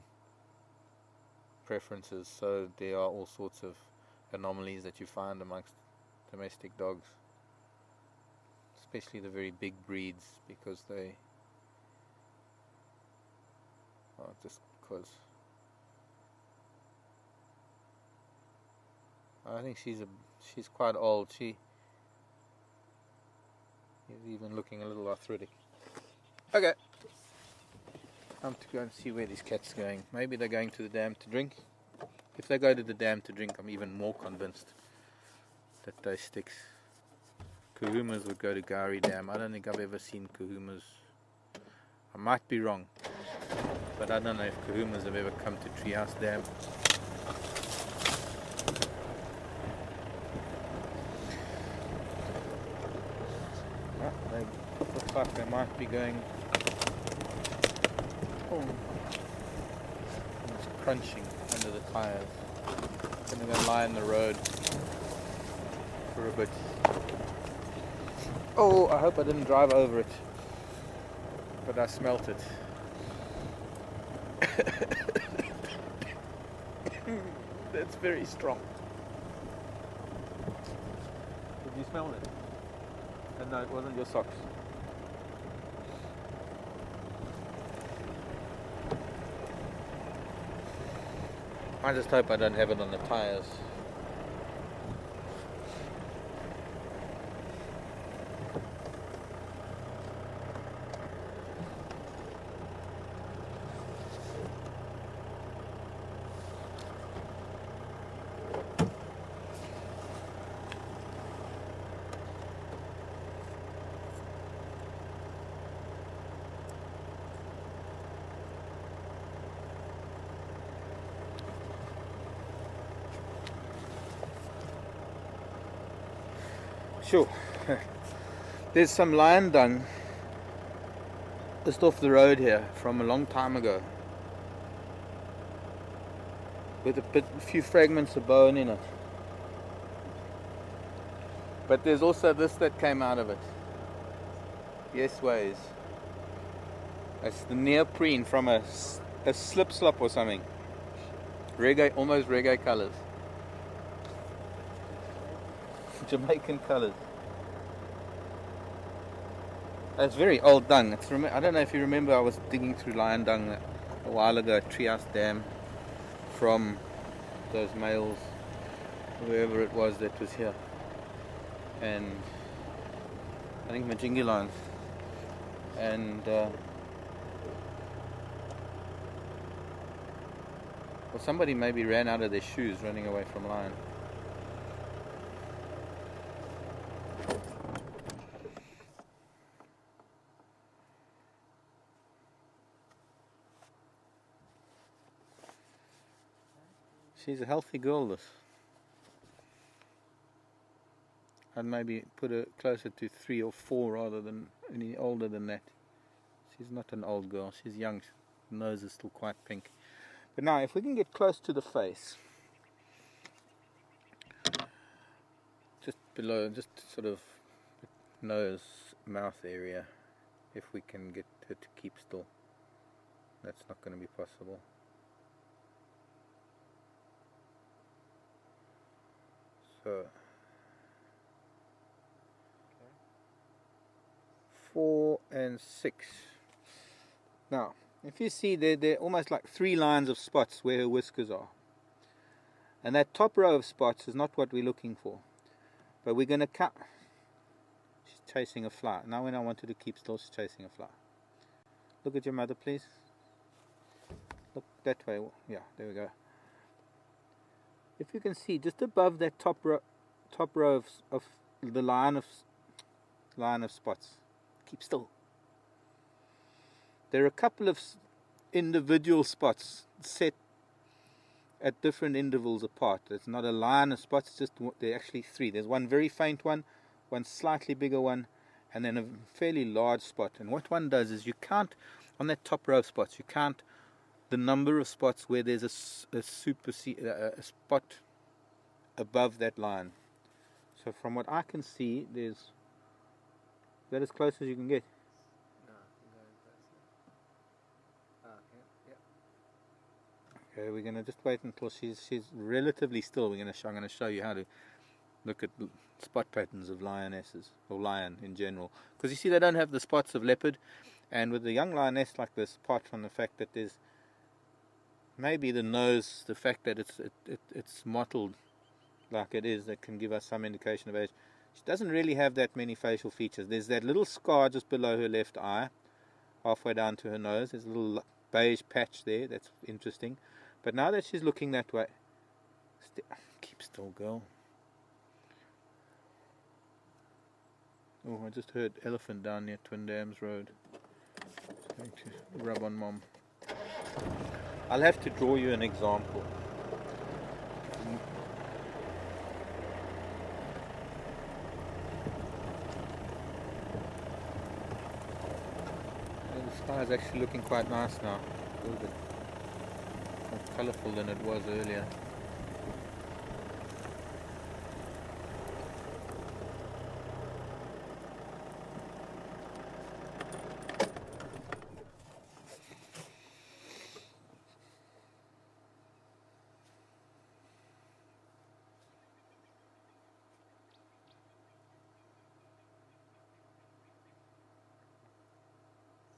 preferences. So there are all sorts of anomalies that you find amongst domestic dogs, especially the very big breeds, because they are just because. I think she's quite old. She is even looking a little arthritic. Okay. Time to go and see where these cats are going. Maybe they're going to the dam to drink. If they go to the dam to drink, I'm even more convinced that they Styx. Kahumas would go to Gari Dam. I don't think I've ever seen kahumas. I might be wrong, but I don't know if kahumas have ever come to Treehouse Dam. They look like they might be going. Oh, it's crunching under the tires. I'm gonna go lie in the road for a bit. Oh, I hope I didn't drive over it, but I smelt it. That's very strong. Did you smell it? No, it wasn't your socks. I just hope I don't have it on the tires. Sure. There's some lion dung just off the road here from a long time ago, with a few fragments of bone in it. But there's also this that came out of it. Yes, ways. It's the neoprene from a slip slop or something. Reggae, almost reggae colours. Jamaican colours. It's very old dung. I don't know if you remember, I was digging through lion dung a while ago at Treehouse Dam from those males, whoever it was that was here, and I think Majingi lions, and well, somebody maybe ran out of their shoes running away from lion. She's a healthy girl, this. I'd maybe put her closer to 3 or 4 rather than any older than that. She's not an old girl, she's young. Her nose is still quite pink. But now, if we can get close to the face, just below, just sort of nose, mouth area, if we can get her to keep still. That's not going to be possible. So 4 and 6. Now, if you see they're almost like 3 lines of spots where her whiskers are. And that top row of spots is not what we're looking for. But we're going to cut. She's chasing a fly. Now when I want her to keep still, she's chasing a fly. Look at your mother, please. Look that way. Yeah, there we go. If you can see, just above that top row of the line of spots. Keep still. There are a couple of individual spots set at different intervals apart. It's not a line of spots, just there are actually 3. There's one very faint one slightly bigger one, and then a fairly large spot. And what one does is you count on that top row of spots. You count the number of spots where there's a spot above that line. So from what I can see, there's, is that as close as you can get? No, I'm going closer. Ah, okay, yep. Okay, we're gonna just wait until she's relatively still. I'm gonna show you how to look at spot patterns of lionesses, or lion in general, because you see they don't have the spots of leopard. And with a young lioness like this, apart from the fact that there's maybe the nose, the fact that it's mottled like it is, that can give us some indication of age. She doesn't really have that many facial features. There's that little scar just below her left eye, halfway down to her nose. There's a little beige patch there. That's interesting. But now that she's looking that way, keep still, girl. Oh, I just heard elephant down near Twin Dams Road. It's going to rub on Mom. I'll have to draw you an example. The sky is actually looking quite nice now. A little bit more colourful than it was earlier.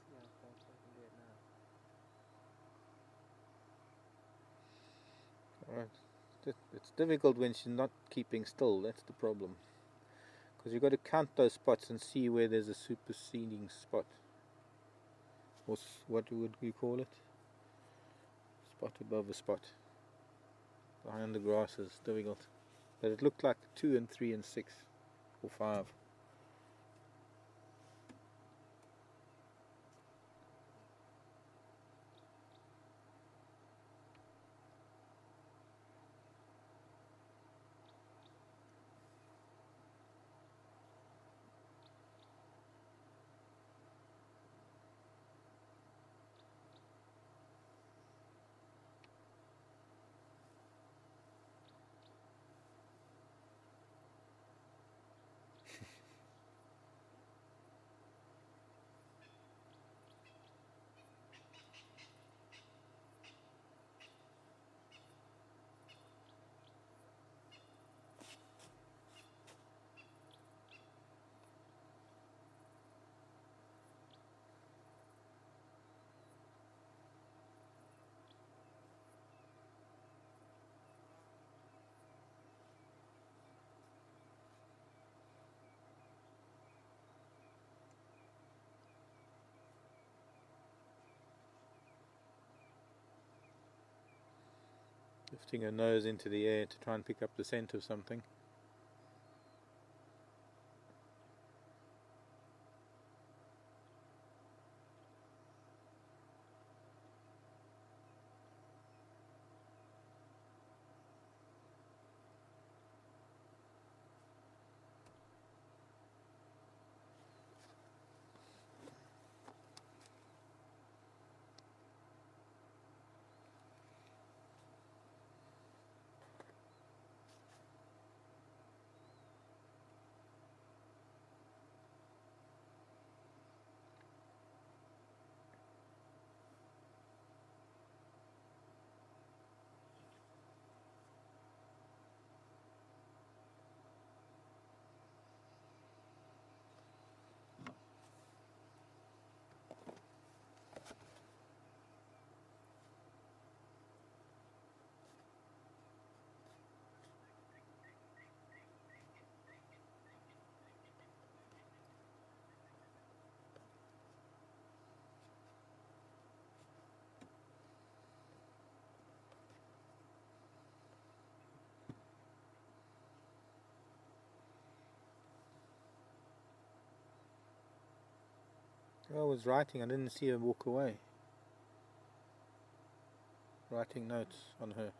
See how close I can get now. Alright. It's difficult when she's not keeping still, that's the problem. Because you've got to count those spots and see where there's a superseding spot. Or what would you call it? Spot above a spot. Behind the grass is difficult. But it looked like 2 and 3 and 6 or 5. Lifting her nose into the air to try and pick up the scent of something. I was writing, I didn't see her walk away. Writing notes on her.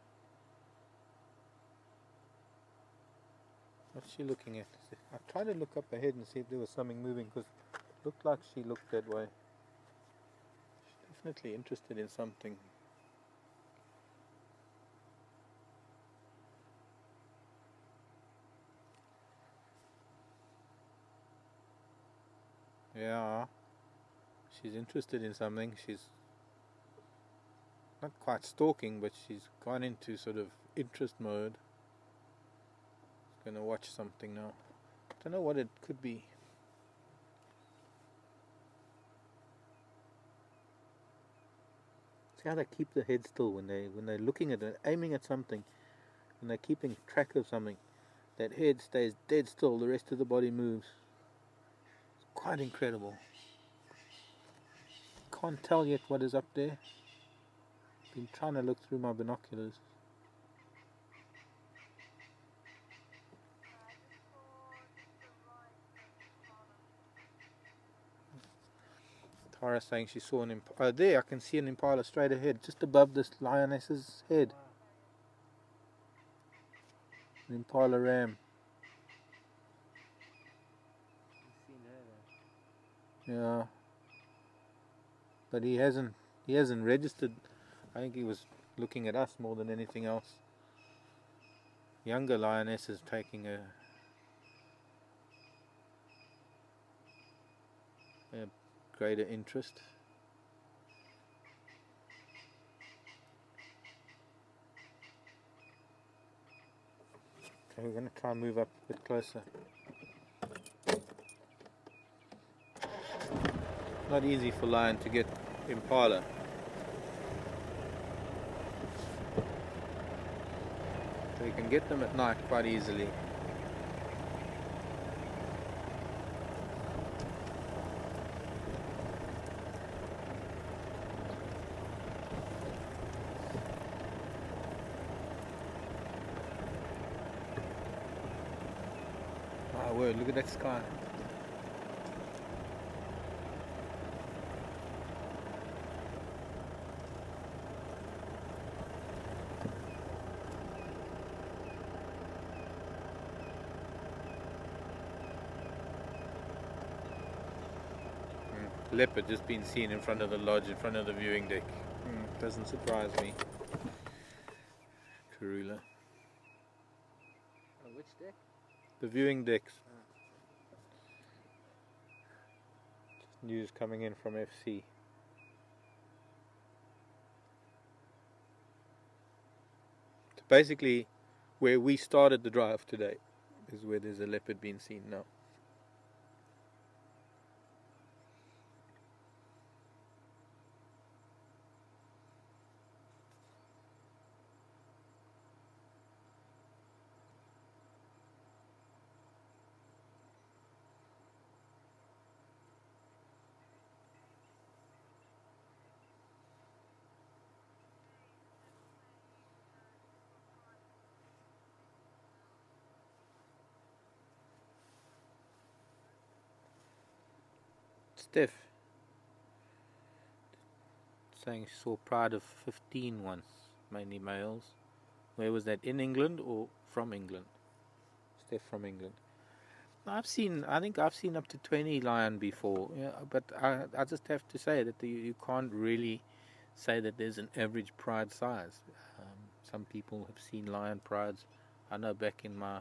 What's she looking at? I tried to look up ahead and see if there was something moving, because it looked like she looked that way. She's definitely interested in something. Yeah, she's interested in something. She's not quite stalking, but she's gone into sort of interest mode. She's gonna watch something now. Don't know what it could be. See how they keep their head still when they're looking at it, aiming at something, and they're keeping track of something. That head stays dead still. The rest of the body moves. It's quite incredible. Can't tell yet what is up there. Been trying to look through my binoculars. Tara's saying she saw an impala. Oh, there, I can see an impala straight ahead, just above this lioness's head. Wow. An impala ram. You've seen her there. Yeah. But he hasn't registered. I think he was looking at us more than anything else. Younger lionesses taking a greater interest. Okay, we're going to try and move up a bit closer. Not easy for lion to get impala. So you can get them at night quite easily. My word, look at that sky. Leopard just been seen in front of the lodge, in front of the viewing deck. Doesn't surprise me. Karula. Oh, which deck? The viewing decks. Just news coming in from FC. So basically, where we started the drive today is where there's a leopard being seen now. Steph saying she saw Pride of 15 once, mainly males. Where was that? In England or from England? Steph from England. I think I've seen up to 20 lion before, yeah, but I just have to say that you can't really say that there's an average pride size. Some people have seen lion prides. I know back in my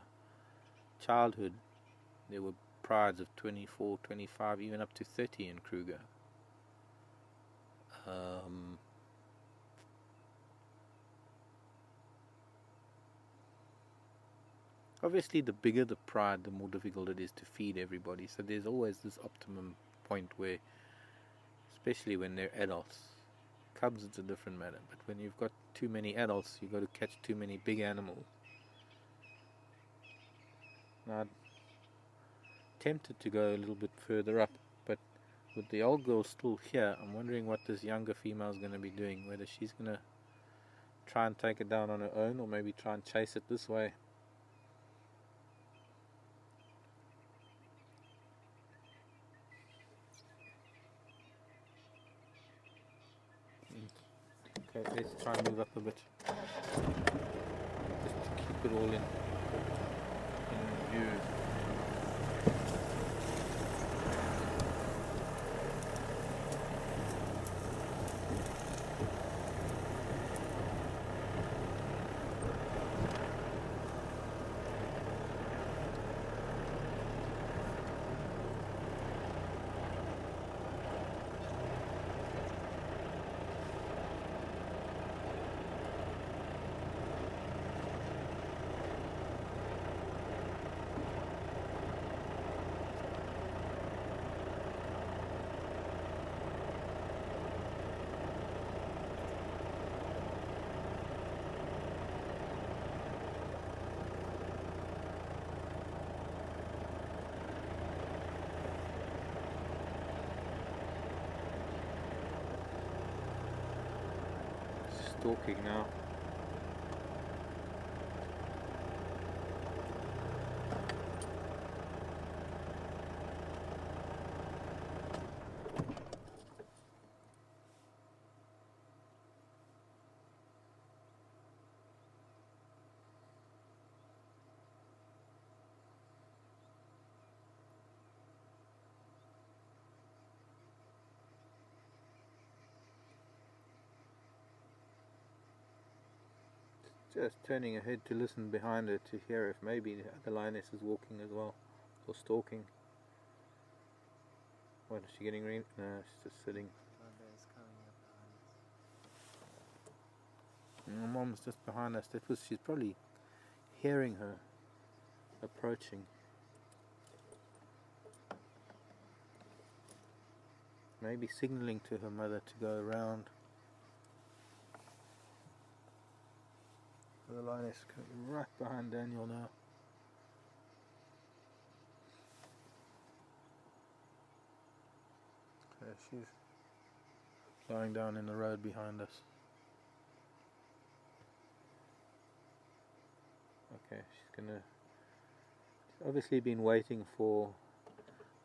childhood there were prides of 24, 25, even up to 30 in Kruger. Obviously, the bigger the pride, the more difficult it is to feed everybody. So there's always this optimum point where, especially when they're adults, cubs it's a different matter. But when you've got too many adults, you've got to catch too many big animals. Now, I'm tempted to go a little bit further up, but with the old girl still here, I'm wondering what this younger female is going to be doing. Whether she's going to try and take it down on her own, or maybe try and chase it this way. Okay, let's try and move up a bit. Just to keep it all in view. Stalking now. Just turning ahead to listen behind her to hear if maybe the lioness is walking as well, or stalking. What, is she getting ready? No, she's just sitting. Is coming up behind us. My mom's just behind us. She's probably hearing her approaching. Maybe signaling to her mother to go around. The lioness is right behind Daniel now. Okay, she's lying down in the road behind us. Okay, she's obviously been waiting for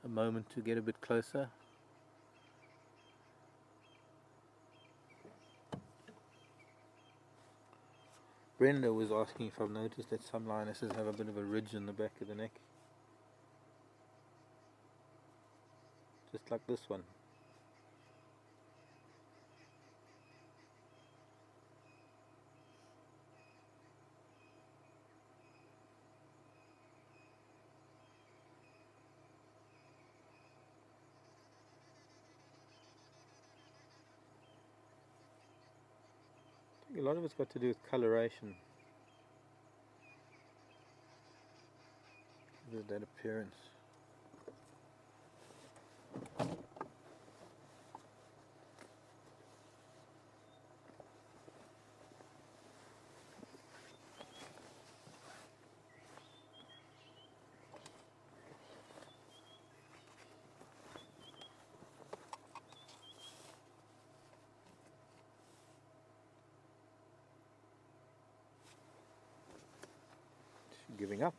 a moment to get a bit closer. Brenda was asking if I've noticed that some lionesses have a bit of a ridge in the back of the neck. Just like this one. I think a lot of it's got to do with coloration. With that appearance. Giving up.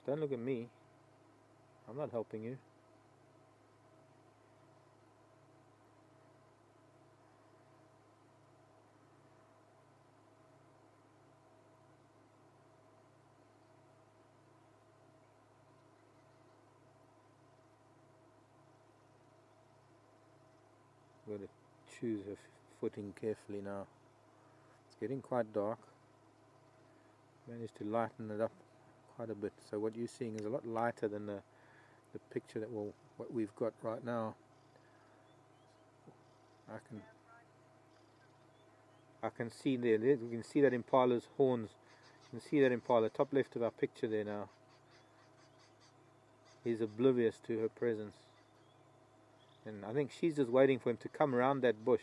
Don't look at me. I'm not helping you. I'm going to choose her footing carefully now. It's getting quite dark. Managed to lighten it up quite a bit. So what you're seeing is a lot lighter than the picture what we've got right now. I can see there. We can see that impala's horns. You can see that impala, top left of our picture there now. He's oblivious to her presence. And I think she's just waiting for him to come around that bush.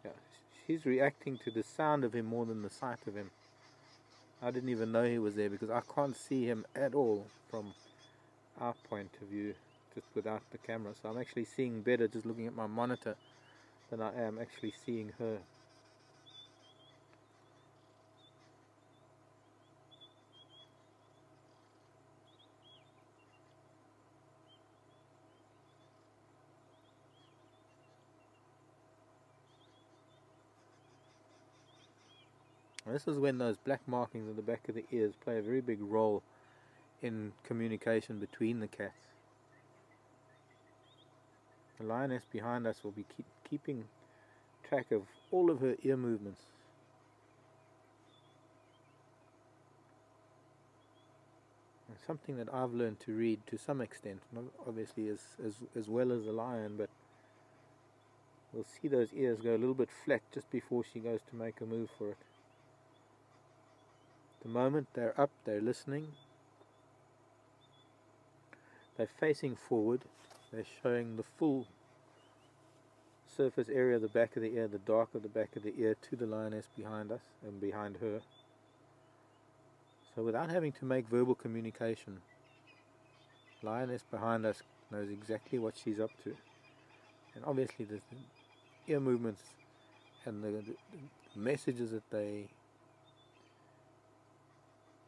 Yeah, she's reacting to the sound of him more than the sight of him. I didn't even know he was there because I can't see him at all from our point of view, just without the camera. So I'm actually seeing better just looking at my monitor than I am actually seeing her. This is when those black markings on the back of the ears play a very big role in communication between the cats. The lioness behind us will be keeping track of all of her ear movements. And something that I've learned to read to some extent, not obviously as well as a lion, but we'll see those ears go a little bit flat just before she goes to make a move for it. The moment they're up, they're listening, they're facing forward, they're showing the full surface area of the back of the ear, the dark of the back of the ear, to the lioness behind us and behind her. So without having to make verbal communication, lioness behind us knows exactly what she's up to. And obviously the ear movements and the messages that they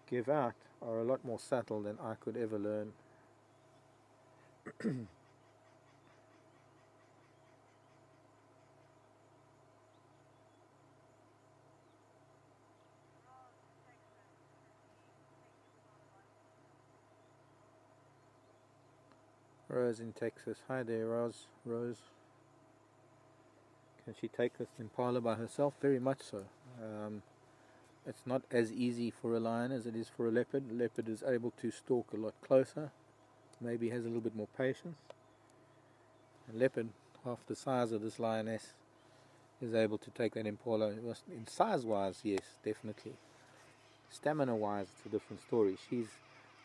give out are a lot more subtle than I could ever learn. Rose in Texas. Hi there, Rose. Can she take this impala by herself? Very much so. It's not as easy for a lion as it is for a leopard. A leopard is able to stalk a lot closer, maybe has a little bit more patience. A leopard, half the size of this lioness, is able to take that impala. In size-wise, yes, definitely. Stamina-wise, it's a different story. She's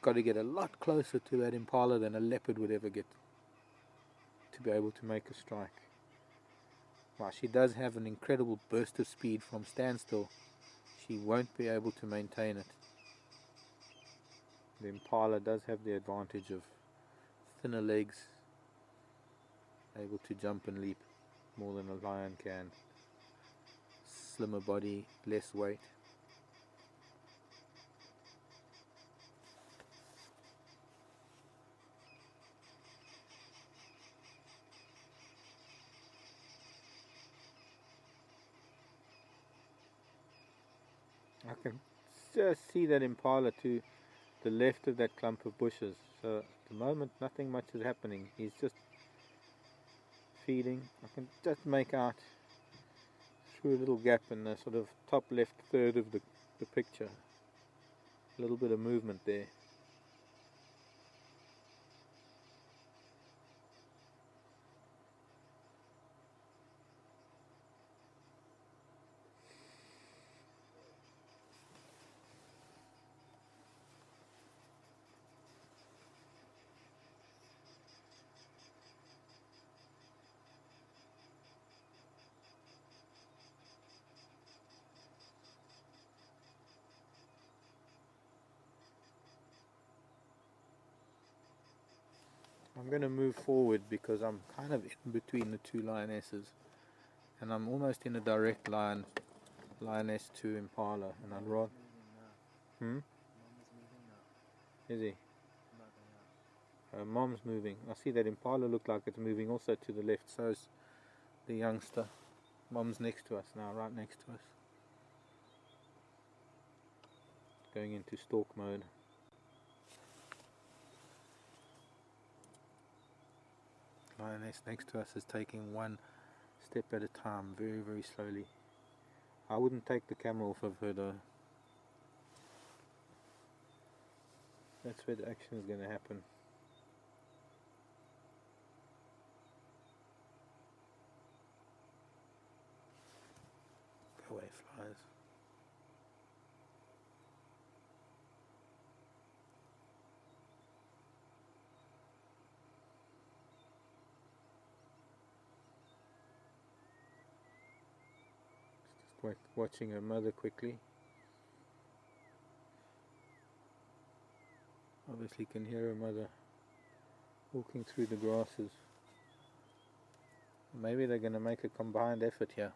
got to get a lot closer to that impala than a leopard would ever get to be able to make a strike. While she does have an incredible burst of speed from standstill, she won't be able to maintain it. The impala does have the advantage of thinner legs, able to jump and leap more than a lion can. Slimmer body, less weight. I can just see that impala to the left of that clump of bushes. So at the moment nothing much is happening. He's just feeding. I can just make out through a little gap in the sort of top left third of the picture. A little bit of movement there. I'm going to move forward because I'm kind of in between the two lionesses, and I'm almost in a direct lioness to impala, and I'd rather. Mom is moving now. Is he? Mother, yeah. Mom's moving. I see that impala look like it's moving also to the left. So is the youngster. Mom's next to us now, right next to us. Going into stalk mode. Lioness next to us is taking one step at a time, very, very slowly. I wouldn't take the camera off of her though. That's where the action is going to happen. Go away, flies. Just watching her mother quickly. Obviously can hear her mother walking through the grasses. Maybe they're going to make a combined effort here.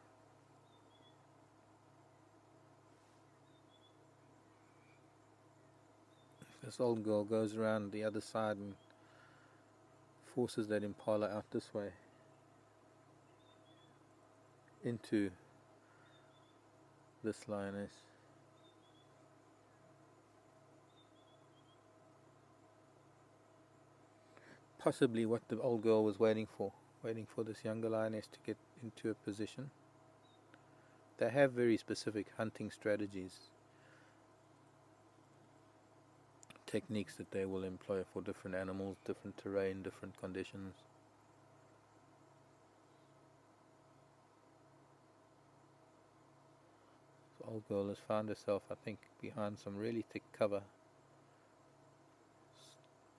If this old girl goes around the other side and forces that impala out this way into this lioness. possibly what the old girl was waiting for this younger lioness to get into a position. They have very specific hunting strategies, techniques that they will employ for different animals, different terrain, different conditions. The old girl has found herself, I think, behind some really thick cover,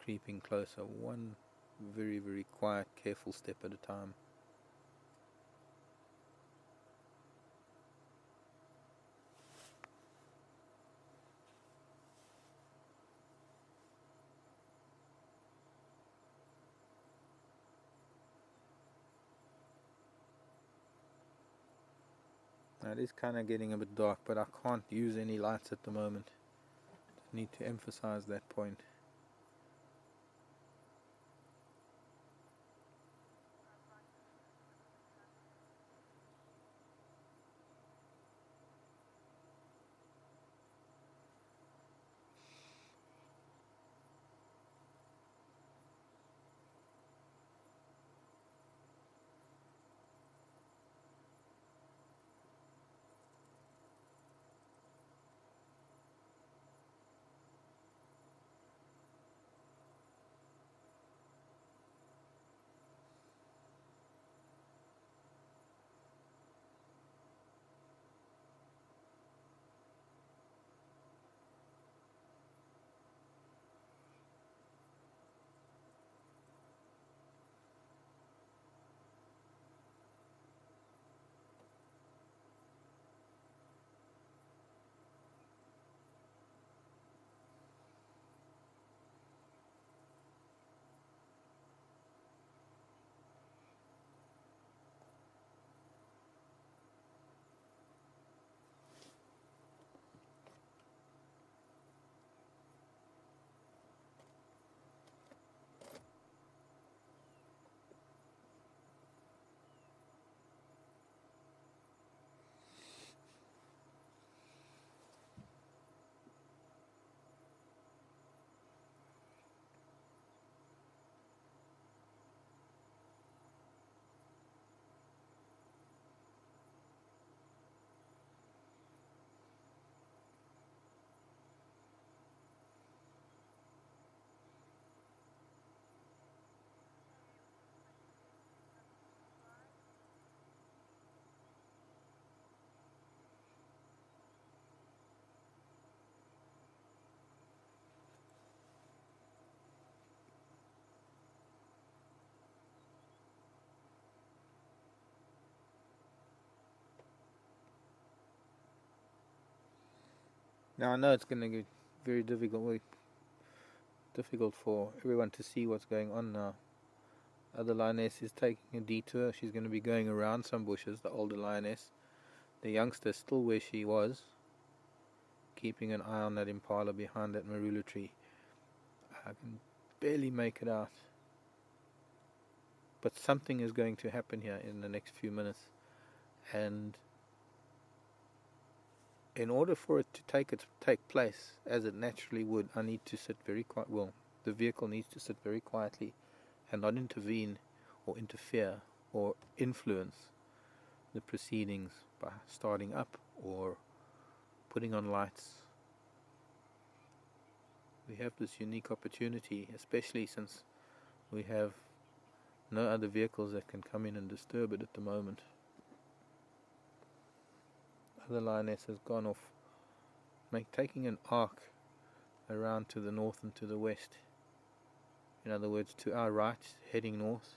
creeping closer, one very, very quiet, careful step at a time. Now it is kind of getting a bit dark, but I can't use any lights at the moment. I need to emphasize that point. Now I know it's going to get very difficult for everyone to see what's going on now. Other lioness is taking a detour. She's going to be going around some bushes, the older lioness. The youngster is still where she was, keeping an eye on that impala behind that marula tree. I can barely make it out. But something is going to happen here in the next few minutes. And in order for it to take place as it naturally would, I need to sit very quiet. Well, the vehicle needs to sit very quietly and not intervene or interfere or influence the proceedings by starting up or putting on lights. We have this unique opportunity, especially since we have no other vehicles that can come in and disturb it at the moment. Other lioness has gone off, taking an arc around to the north and to the west. In other words, to our right, heading north.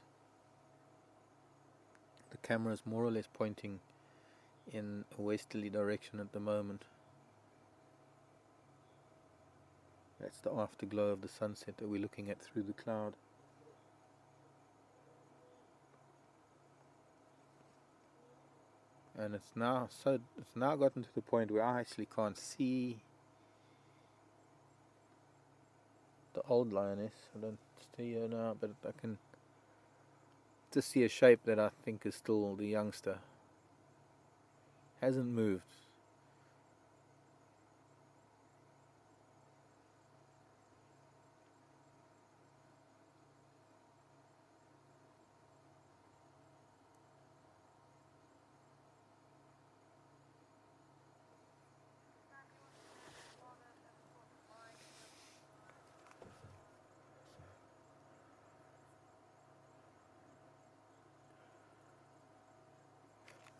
The camera is more or less pointing in a westerly direction at the moment. That's the afterglow of the sunset that we're looking at through the cloud. And it's now gotten to the point where I actually can't see the old lioness. I don't see her now, but I can just see a shape that I think is still the youngster. Hasn't moved.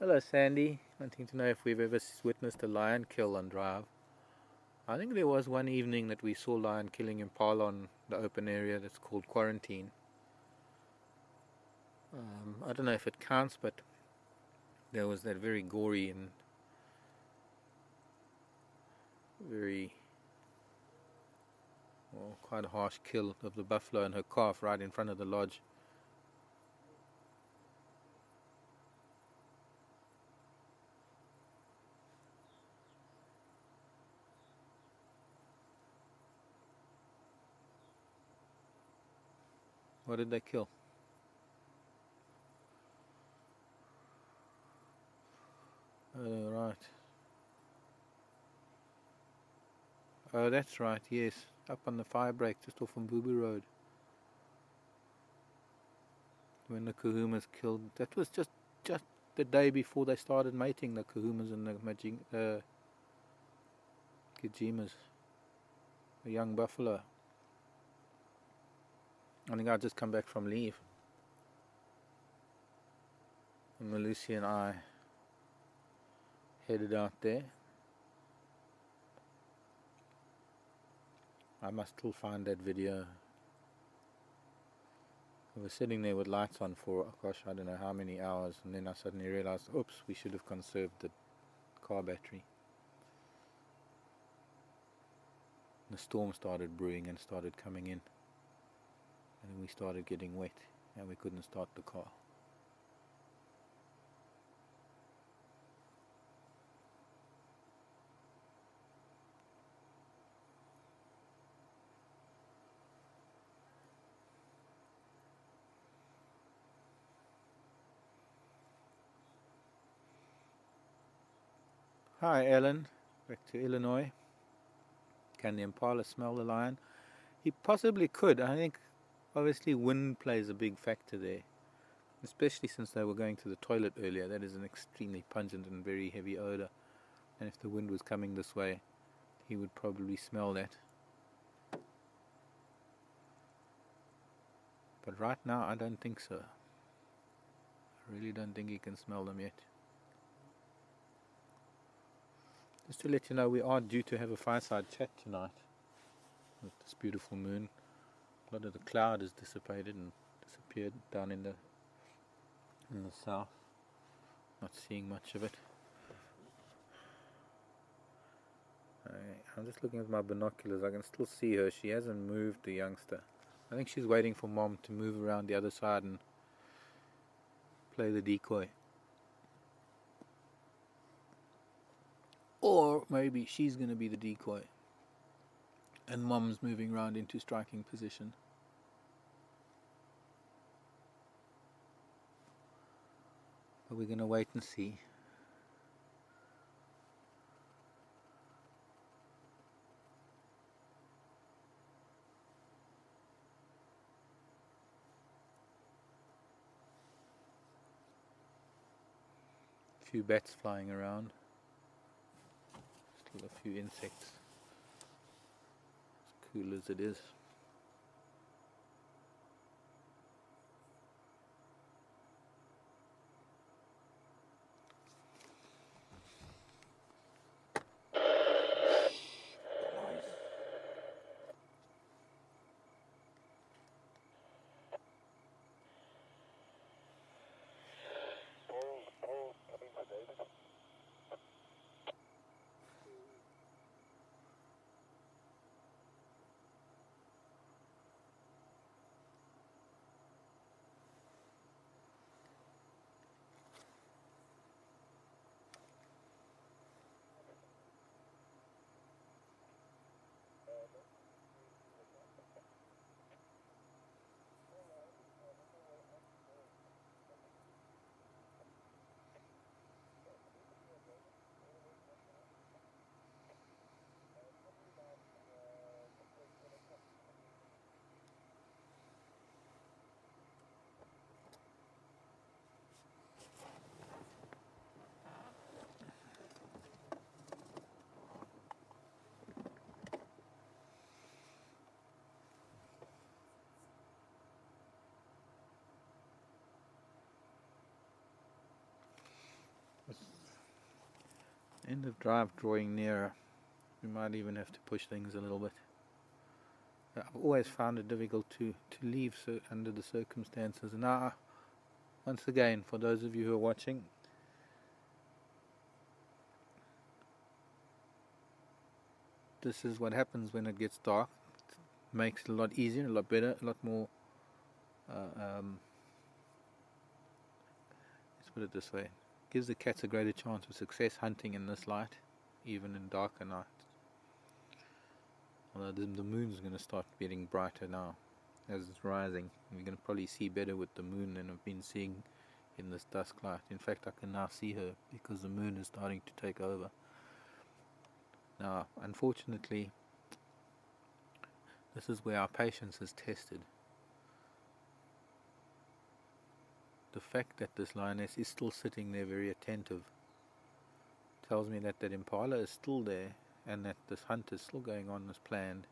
Hello, Sandy. Wanting to know if we've ever witnessed a lion kill on drive. I think there was one evening that we saw lion killing impala on the open area that's called Quarantine. I don't know if it counts, but there was that very gory and very, well, quite a harsh kill of the buffalo and her calf right in front of the lodge. What did they kill? Oh, right. Oh, that's right, yes. Up on the fire break just off on Boo Boo Road. When the kahumas killed. That was just the day before they started mating, the kahumas and the kijimas. The young buffalo. I think I'd just come back from leave. And Malusi and I headed out there. I must still find that video. We were sitting there with lights on for, gosh, I don't know how many hours, and then I suddenly realized, oops, we should have conserved the car battery. The storm started brewing and started coming in, and then we started getting wet, and we couldn't start the car. Hi, Ellen. Back to Illinois. Can the impala smell the lion? He possibly could. I think, obviously, wind plays a big factor there. Especially since they were going to the toilet earlier. That is an extremely pungent and very heavy odor. And if the wind was coming this way, he would probably smell that. But right now, I don't think so. I really don't think he can smell them yet. Just to let you know, we are due to have a fireside chat tonight with this beautiful moon. A lot of the cloud has dissipated and disappeared down in the south. Not seeing much of it. I'm just looking at my binoculars. I can still see her. She hasn't moved, the youngster. I think she's waiting for Mom to move around the other side and play the decoy. Or maybe she's going to be the decoy and Mom's moving around into striking position. But we're going to wait and see. A few bats flying around. Still a few insects. As cool as it is. End of drive drawing nearer. We might even have to push things a little bit. I've always found it difficult to leave under the circumstances. Now, once again, for those of you who are watching, this is what happens when it gets dark. It makes it a lot easier, a lot better, a lot more, let's put it this way, gives the cats a greater chance of success hunting in this light, even in darker nights. Although the moon's going to start getting brighter now as it's rising. We're going to probably see better with the moon than I've been seeing in this dusk light. In fact, I can now see her because the moon is starting to take over. Now, unfortunately, this is where our patience is tested. The fact that this lioness is still sitting there very attentive tells me that that impala is still there and that this hunt is still going on as planned.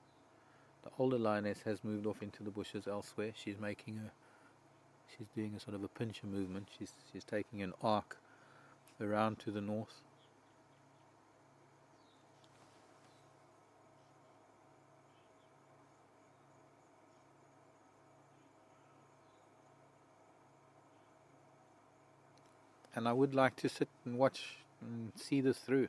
The older lioness has moved off into the bushes elsewhere. She's doing a sort of a pincher movement. She's taking an arc around to the north. And I would like to sit and watch and see this through.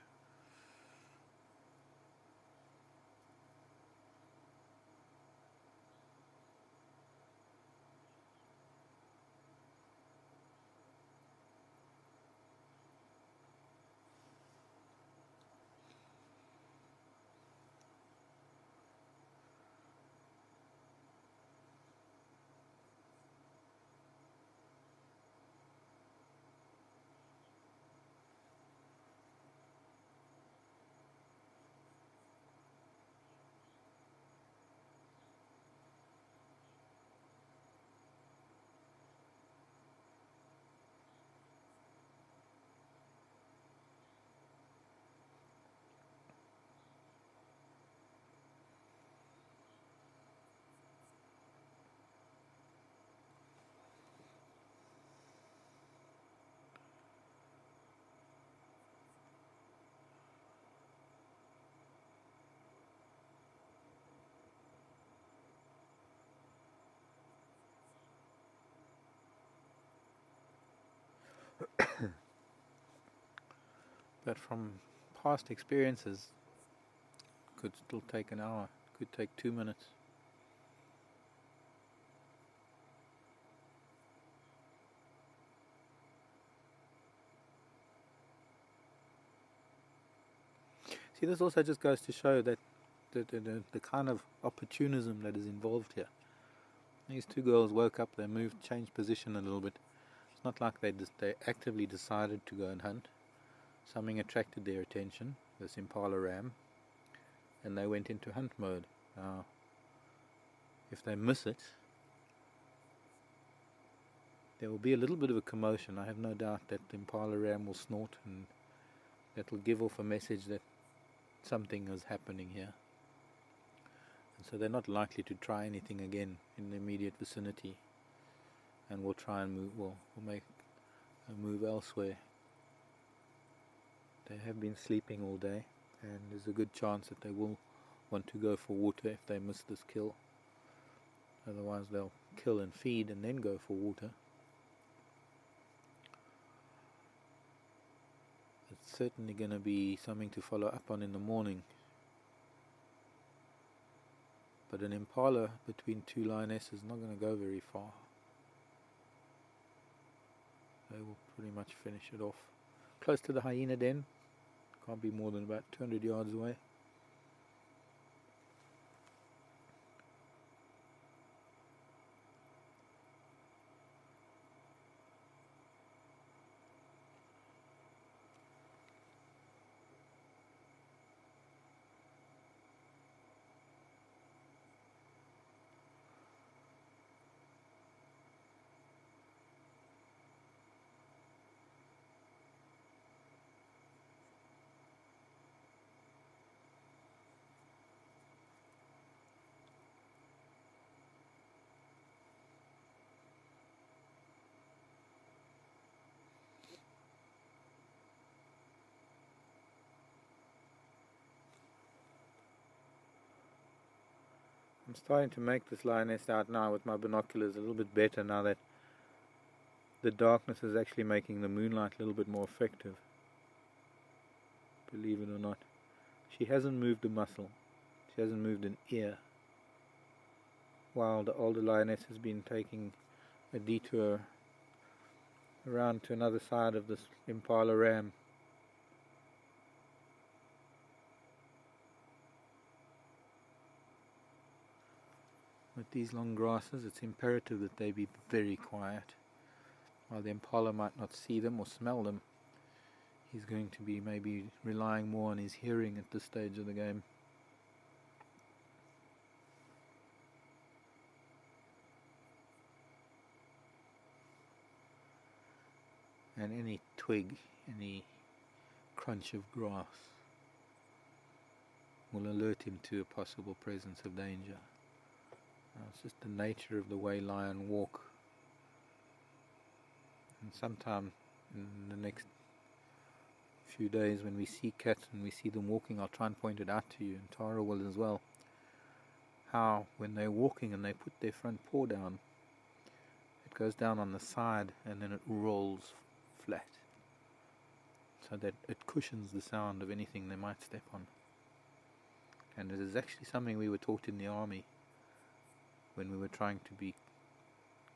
But from past experiences, it could still take an hour, it could take 2 minutes. See, this also just goes to show that the kind of opportunism that is involved here. These two girls woke up, they moved, changed position a little bit. It's not like they actively decided to go and hunt. Something attracted their attention, this impala ram, and they went into hunt mode. Now, if they miss it, there will be a little bit of a commotion. I have no doubt that the impala ram will snort, and that will give off a message that something is happening here. And so they're not likely to try anything again in the immediate vicinity, and we'll try and move. We'll make a move elsewhere. They have been sleeping all day, and there's a good chance that they will want to go for water if they miss this kill. Otherwise they'll kill and feed and then go for water. It's certainly going to be something to follow up on in the morning. But an impala between two lionesses is not going to go very far. They will pretty much finish it off. Close to the hyena den. Can't be more than about 200 yards away. I'm starting to make this lioness out now with my binoculars a little bit better now that the darkness is actually making the moonlight a little bit more effective. Believe it or not. She hasn't moved a muscle. She hasn't moved an ear. While the older lioness has been taking a detour around to another side of this impala ram. With these long grasses, it's imperative that they be very quiet. While the impala might not see them or smell them, he's going to be maybe relying more on his hearing at this stage of the game. And any twig, any crunch of grass will alert him to a possible presence of danger. It's just the nature of the way lion walk. And sometime in the next few days when we see cats and we see them walking, I'll try and point it out to you, and Tara will as well, how when they're walking and they put their front paw down, it goes down on the side and then it rolls flat, so that it cushions the sound of anything they might step on. And it is actually something we were taught in the army when we were trying to be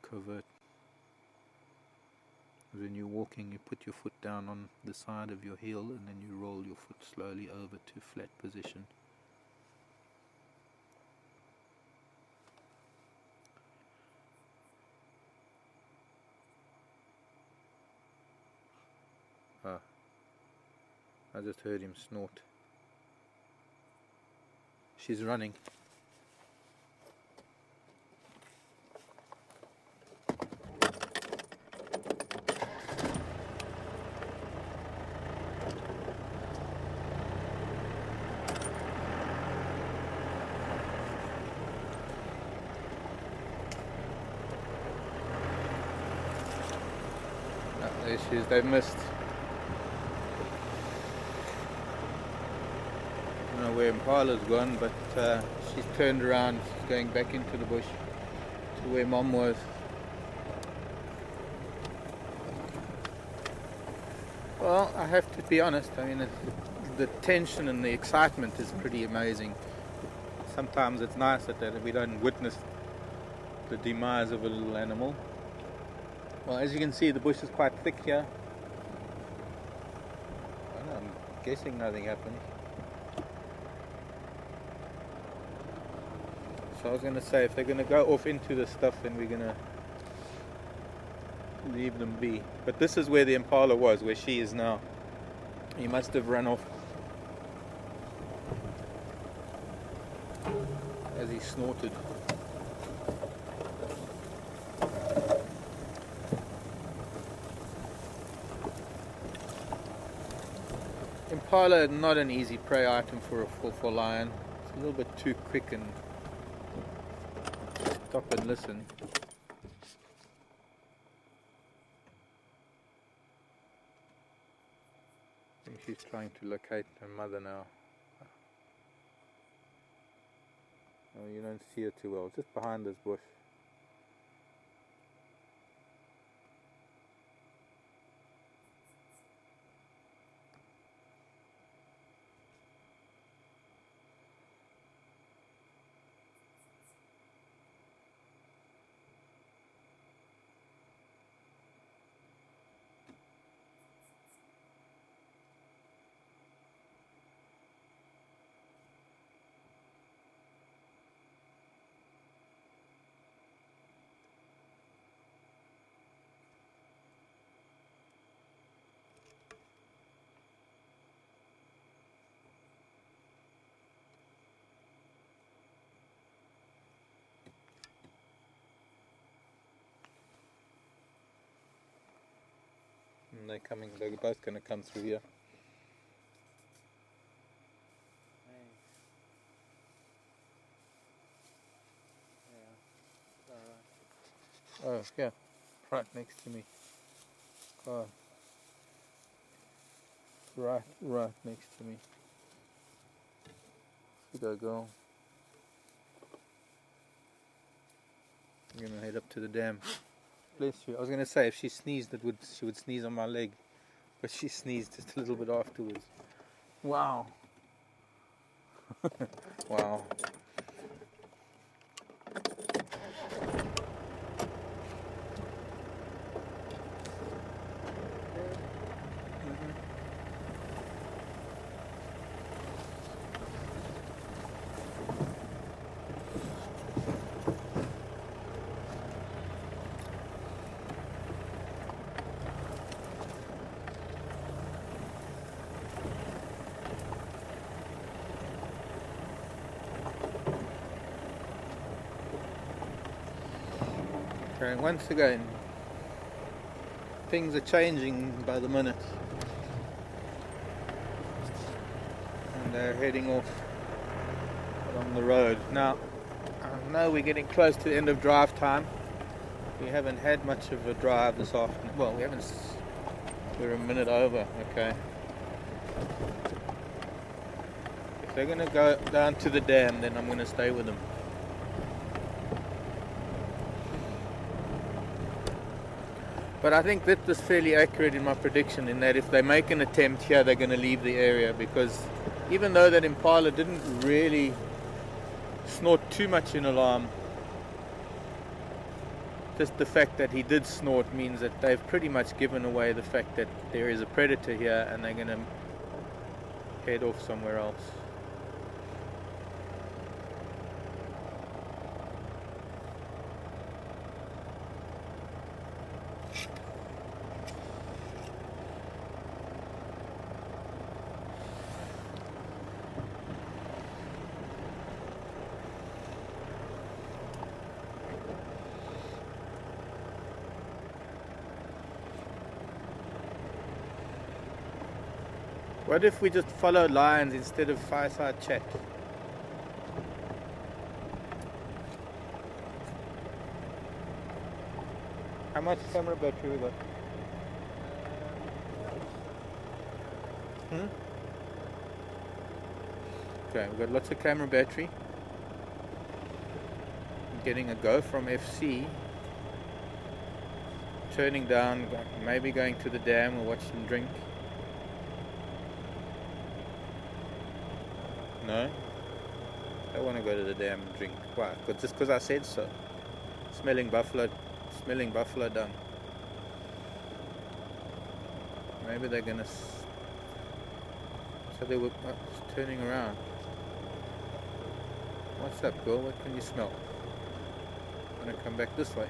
covert. When you're walking, you put your foot down on the side of your heel and then you roll your foot slowly over to flat position. I just heard him snort. She's running. There she is. They've missed. I don't know where Impala's gone, but she's turned around. She's going back into the bush to where Mom was. Well, I have to be honest. I mean, the tension and the excitement is pretty amazing. Sometimes it's nice that we don't witness the demise of a little animal. Well, as you can see, the bush is quite thick here. I don't know, I'm guessing nothing happened. So I was going to say, if they're going to go off into this stuff, then we're going to leave them be. But this is where the impala was, where she is now. He must have run off as he snorted. Impala is not an easy prey item for a lion. It's a little bit too quick and stop and listen. I think she's trying to locate her mother now. Oh, you don't see her too well, just behind this bush. And they're both going to come through here. Oh, yeah, right next to me. Oh, right next to me. You go, girl. I'm gonna head up to the dam. Bless you. I was gonna say if she sneezed, she would sneeze on my leg, but she sneezed just a little bit afterwards. Wow. Wow. Okay, once again, things are changing by the minute, and they're heading off along the road. Now, I know we're getting close to the end of drive time. We haven't had much of a drive this afternoon. Well, we haven't. We're a minute over. Okay. If they're going to go down to the dam, then I'm going to stay with them. But I think that was fairly accurate in my prediction, in that if they make an attempt here, they're going to leave the area, because even though that impala didn't really snort too much in alarm, just the fact that he did snort means that they've pretty much given away the fact that there is a predator here, and they're going to head off somewhere else. What if we just follow lions instead of fireside chat? How much camera battery we got? Okay, we've got lots of camera battery. I'm getting a go from FC. Turning down, maybe going to the dam, we'll watch them drink. No? I want to go to the dam and drink. Why? Just because I said so. Smelling buffalo dung. Maybe they're gonna. So they were turning around. What's up, girl? What can you smell? I'm gonna come back this way.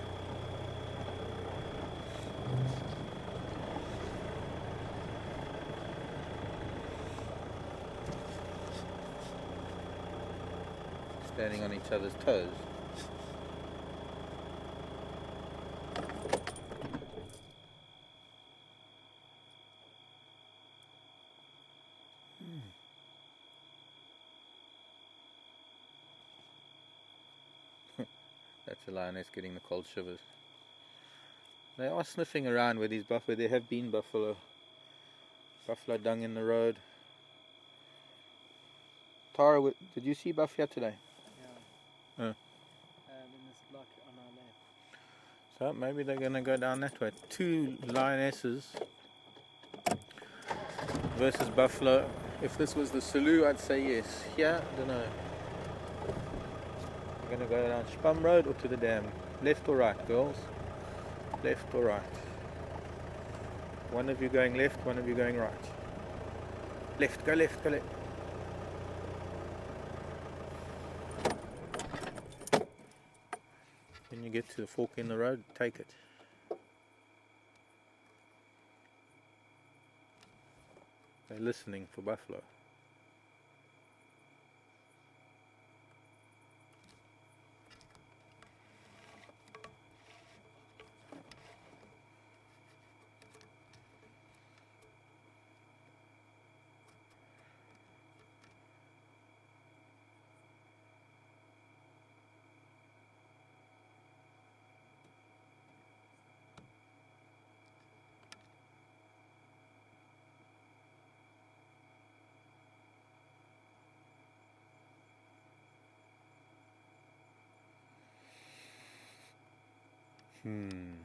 Standing on each other's toes. That's a lioness getting the cold shivers. They are sniffing around where these buffalo. There have been buffalo dung in the road. Tara, did you see buffalo today? Yeah. In this block on our left. So maybe they're going to go down that way. 2 lionesses versus buffalo. If this was the Salu, I'd say yes. Here, I don't know. We're going to go down Spum Road or to the dam? Left or right, girls? Left or right? One of you going left, one of you going right. Left, go left, go left. When you get to the fork in the road, take it. They're listening for buffalo. Hmm.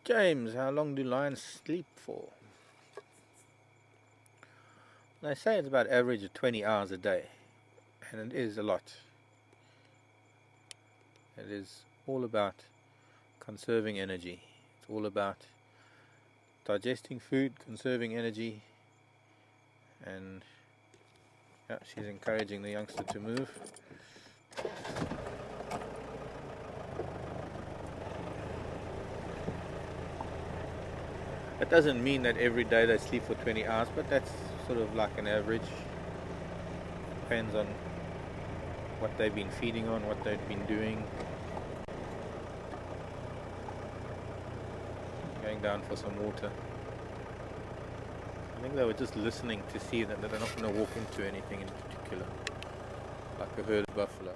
James, how long do lions sleep for? They say it's about average of 20 hours a day, and it is a lot. It is all about conserving energy. It's all about digesting food, conserving energy, and yeah, she's encouraging the youngster to move. It doesn't mean that every day they sleep for 20 hours, but that's sort of like an average. Depends on what they've been feeding on, what they've been doing. Going down for some water. I think they were just listening to see that they're not going to walk into anything in particular, like a herd of buffalo.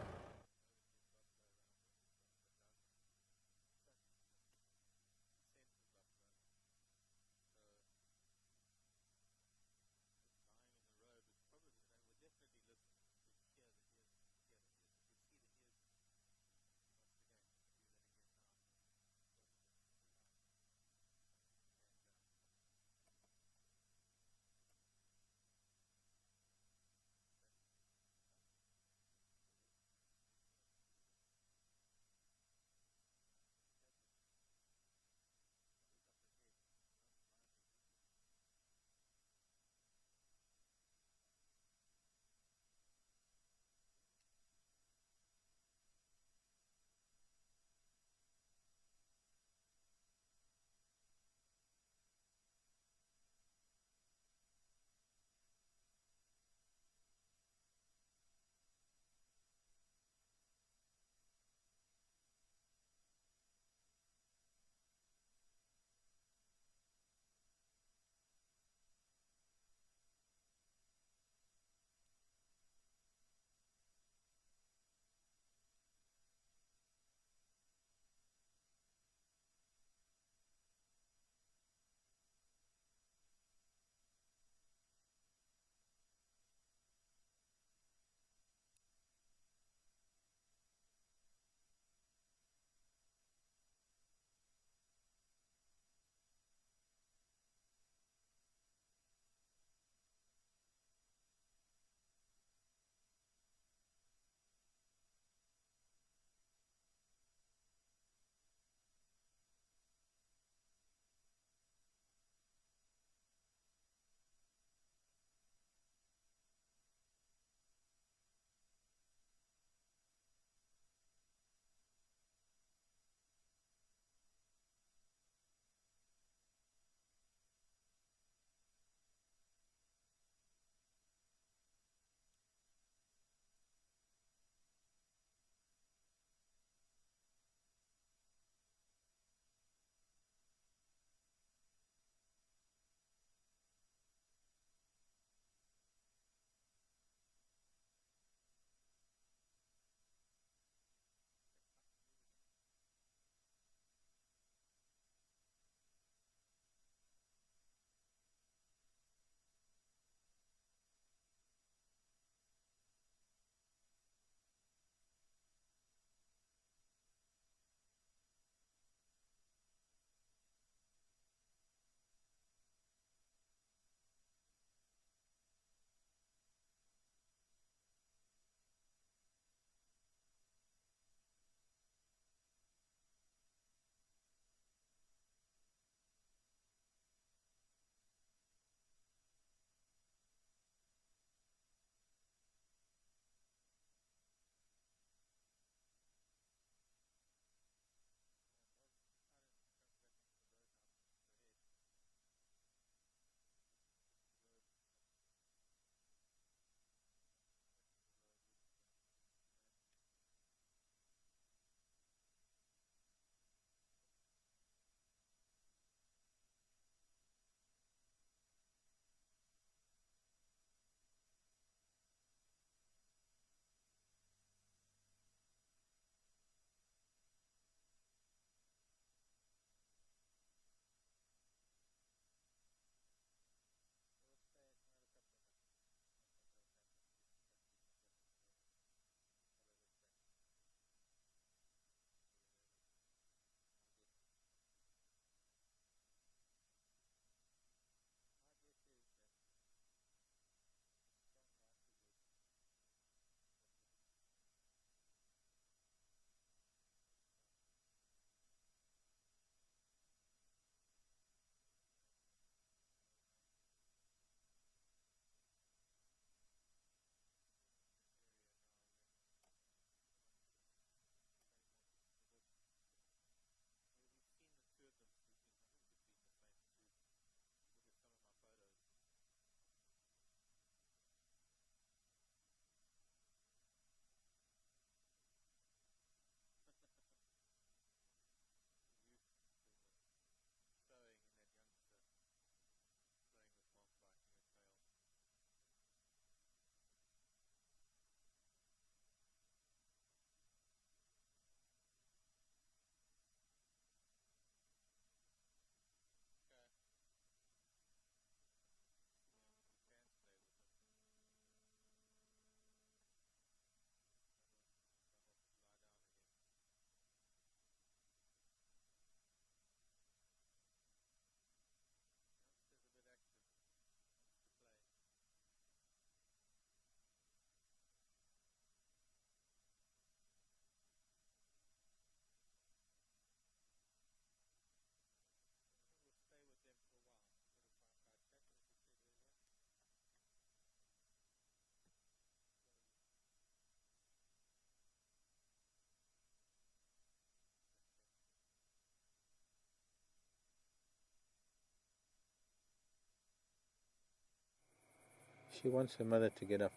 She wants her mother to get up.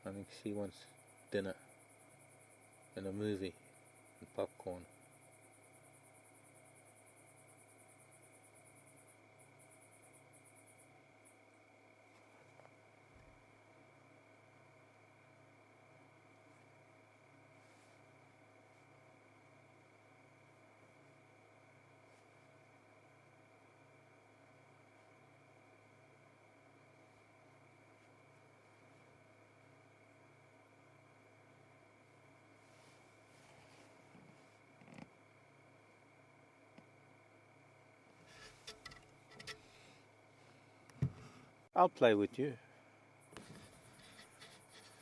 I think she wants dinner and a movie and popcorn. I'll play with you.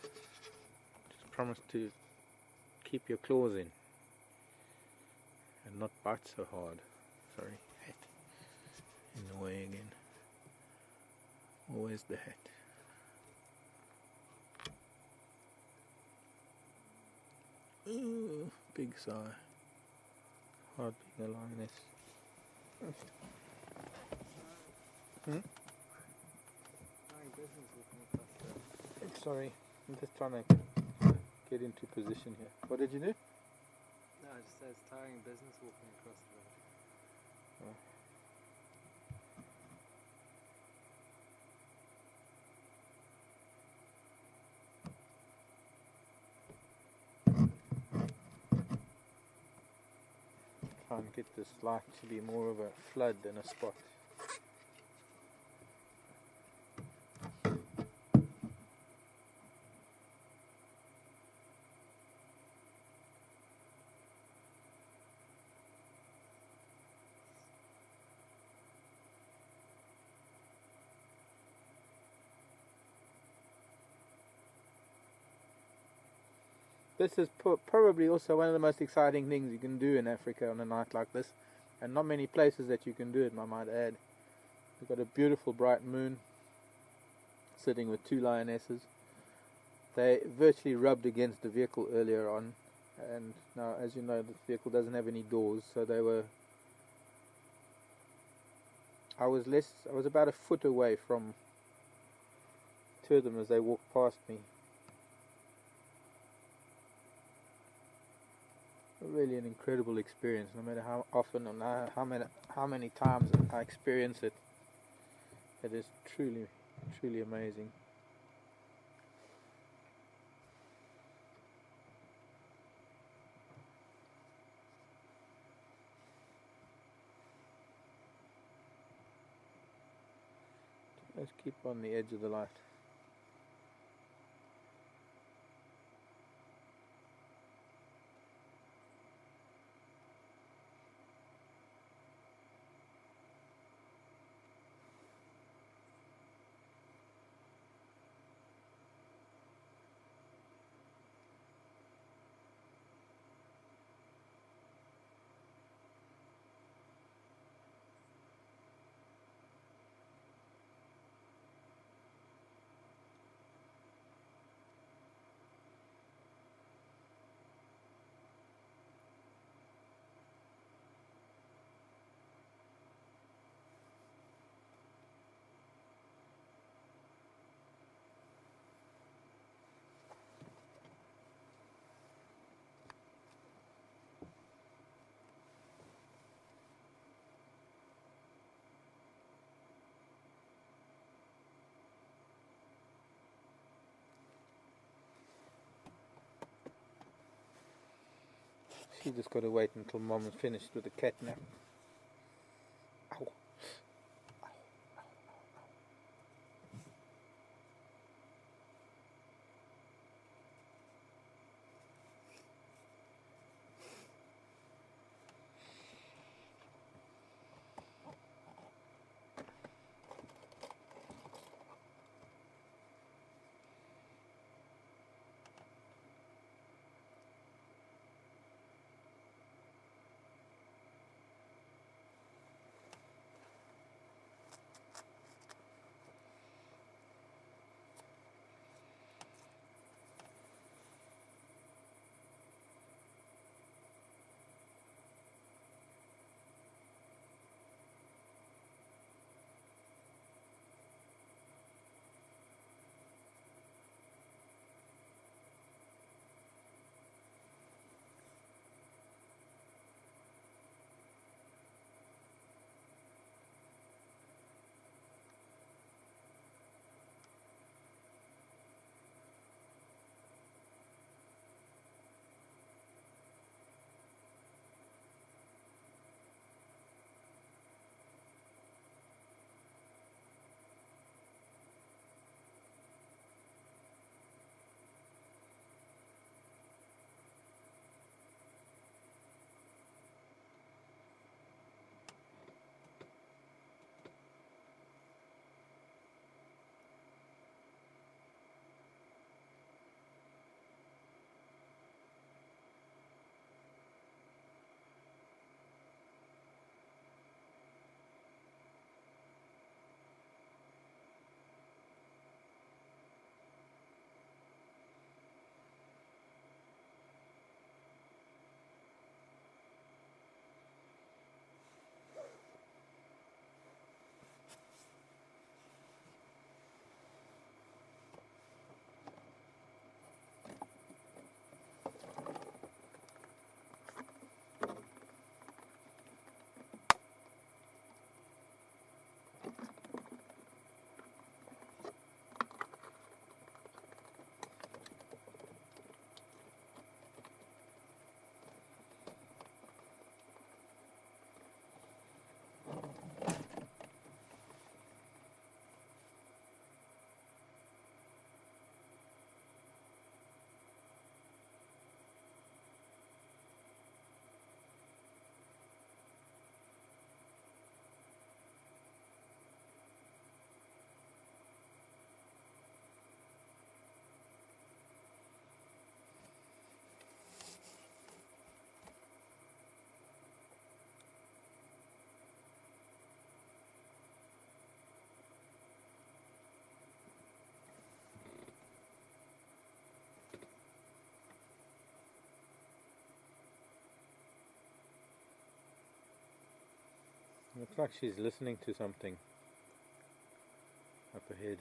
Just promise to keep your claws in and not bite so hard. Sorry, hat in the way again. Always the hat. Ooh, big sigh. Hard being a lioness. Tying business walking across the... Sorry, I'm just trying to get into position here. What did you do? No, it just says tiring business walking across the road. Oh. Try and get this light to be more of a flood than a spot. This is probably also one of the most exciting things you can do in Africa on a night like this, and not many places that you can do it, I might add. We've got a beautiful bright moon sitting with two lionesses. They virtually rubbed against the vehicle earlier on, and now, as you know, the vehicle doesn't have any doors, so they were... I was about a foot away from two of them as they walked past me. Really an incredible experience. No matter how often and how many times I experience it, it is truly, truly amazing. Let's keep on the edge of the light. She just got to wait until Mom is finished with the cat nap. Ow. Looks like she's listening to something up ahead.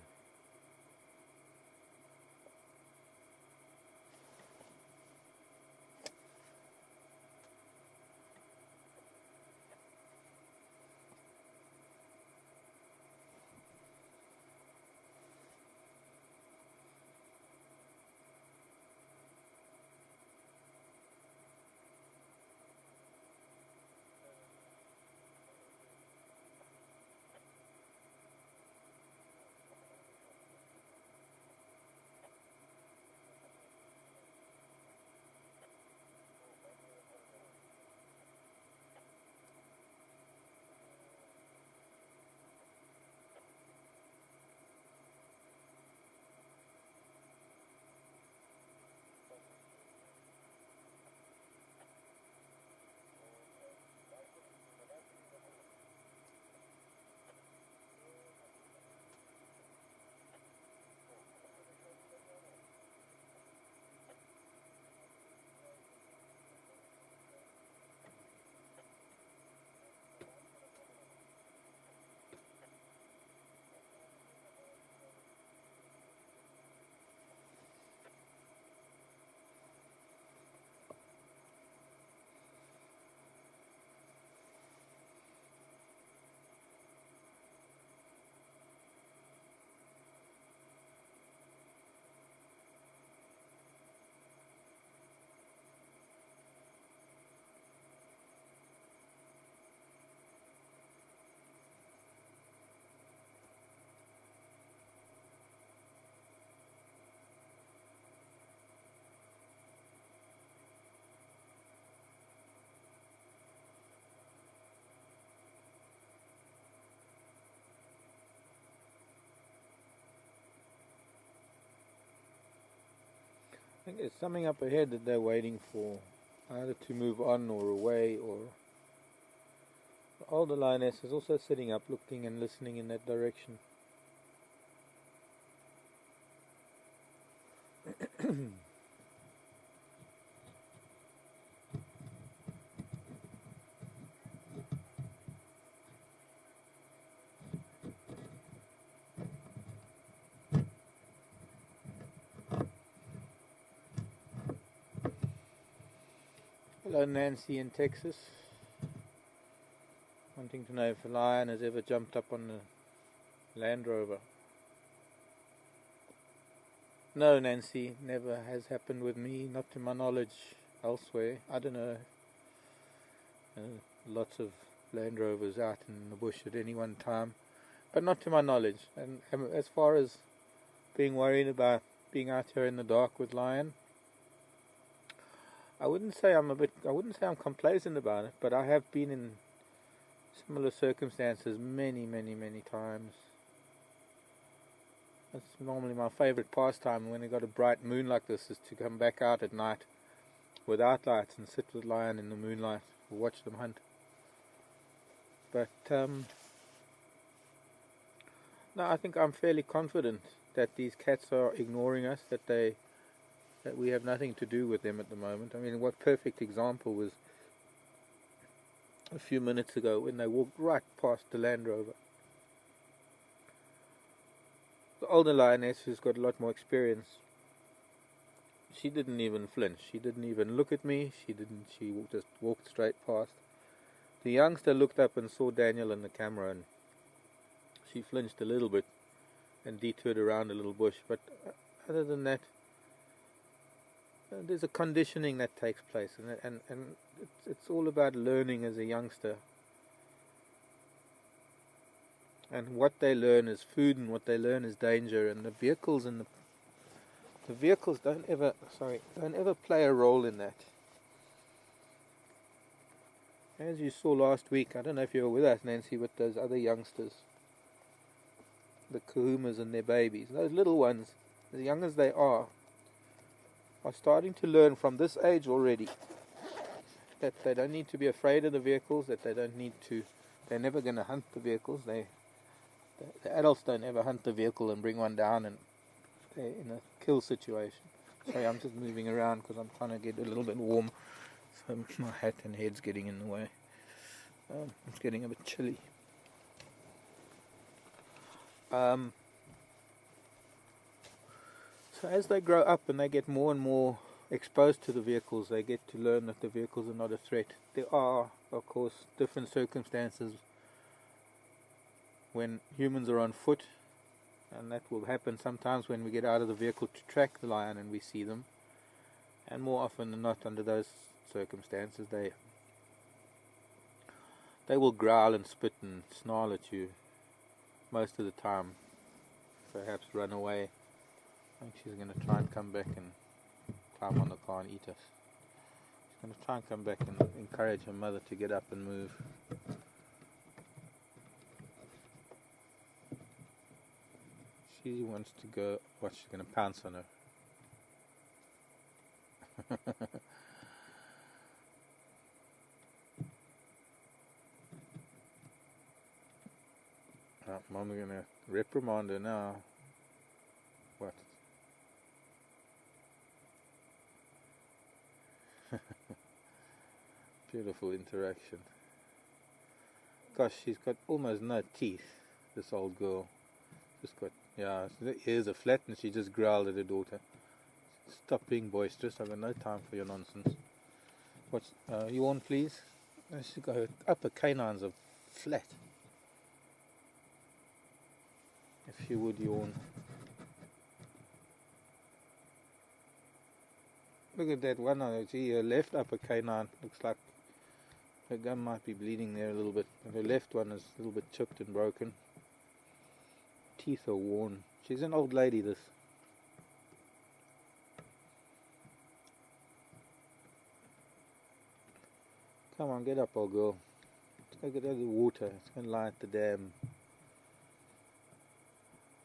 I think there's something up ahead that they're waiting for, either to move on or away, or the older lioness is also sitting up looking and listening in that direction. Hello Nancy in Texas, wanting to know if a lion has ever jumped up on the Land Rover. No Nancy, never has happened with me, not to my knowledge elsewhere. I don't know, lots of Land Rovers out in the bush at any one time, but not to my knowledge. And as far as being worried about being out here in the dark with lion, I wouldn't say I'm complacent about it, but I have been in similar circumstances many times. That's normally my favorite pastime when we got a bright moon like this, is to come back out at night without lights and sit with lion in the moonlight, or watch them hunt. But no, I think I'm fairly confident that these cats are ignoring us, that we have nothing to do with them at the moment. I mean, what perfect example was a few minutes ago when they walked right past the Land Rover. The older lioness, who's got a lot more experience, she didn't even flinch. She didn't even look at me. She just walked straight past. The youngster looked up and saw Daniel in the camera, and she flinched a little bit and detoured around a little bush. But other than that, there's a conditioning that takes place, and it's all about learning as a youngster. And what they learn is food, and what they learn is danger. And the vehicles don't ever play a role in that. As you saw last week, I don't know if you were with us, Nancy, with those other youngsters, the kahumas and their babies. Those little ones, as young as they are starting to learn from this age already that they don't need to be afraid of the vehicles, that they're never going to hunt the vehicles. The adults don't ever hunt the vehicle and bring one down and they're in a kill situation. Sorry, I'm just moving around because I'm trying to get a little bit warm, so my hat and head's getting in the way. It's getting a bit chilly. So as they grow up and they get more and more exposed to the vehicles, they get to learn that the vehicles are not a threat. There are, of course, different circumstances when humans are on foot, and that will happen sometimes when we get out of the vehicle to track the lion and we see them. And more often than not, under those circumstances, they will growl and spit and snarl at you most of the time. Perhaps run away. I think she's going to try and come back and climb on the car and eat us. She's going to try and come back and encourage her mother to get up and move. She wants to go. What, she's going to pounce on her. Mom's going to reprimand her now. What? Beautiful interaction. Gosh, she's got almost no teeth, this old girl. Just got, yeah, the ears are flat and she just growled at her daughter. Stop being boisterous, I've got no time for your nonsense. What's, you want, please? She's got her upper canines are flat. If you would yawn. Look at that one. Gee, her left upper canine looks like her gum might be bleeding there a little bit. And her left one is a little bit chipped and broken. Teeth are worn. She's an old lady, this. Come on, get up, old girl. Let's go get out of the water. It's going to lie at the dam.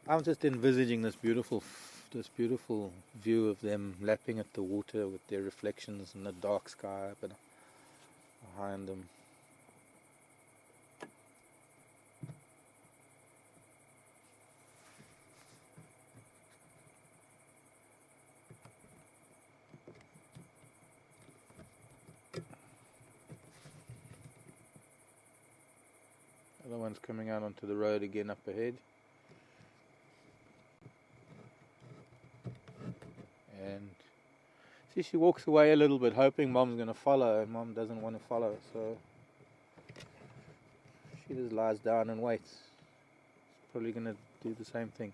I'm just envisaging this beautiful view of them lapping at the water with their reflections in the dark sky behind them. Other one's coming out onto the road again up ahead. And see, she walks away a little bit, hoping Mom's going to follow, and Mom doesn't want to follow, so she just lies down and waits. She's probably going to do the same thing.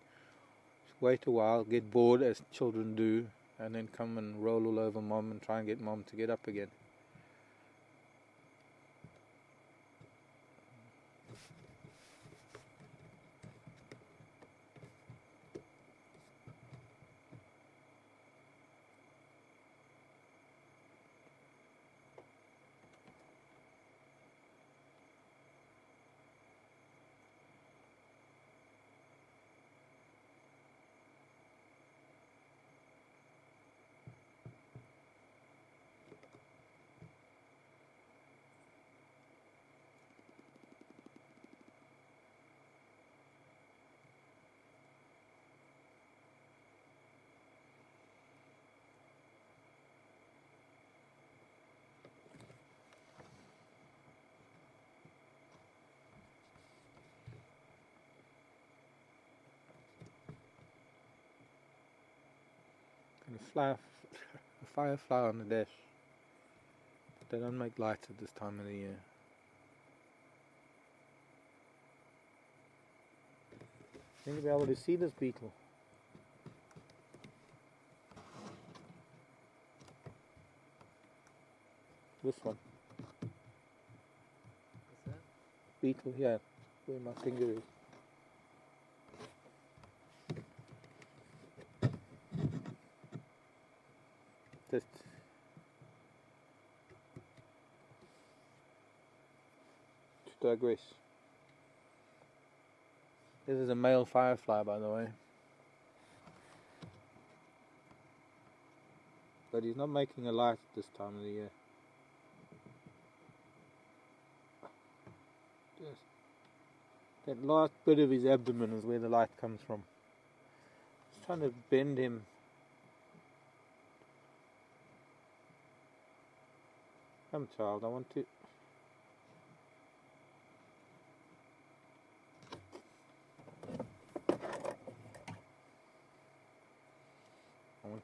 Just wait a while, get bored as children do, and then come and roll all over Mom and try and get Mom to get up again. A firefly on the dash. They don't make lights at this time of the year. I think you'll be able to see this beetle. This one. What's that? Beetle here, where my finger is. Just to digress. This is a male firefly, by the way. But he's not making a light this time of the year. Just that last bit of his abdomen is where the light comes from. Just trying to bend him. Come, child, I want to.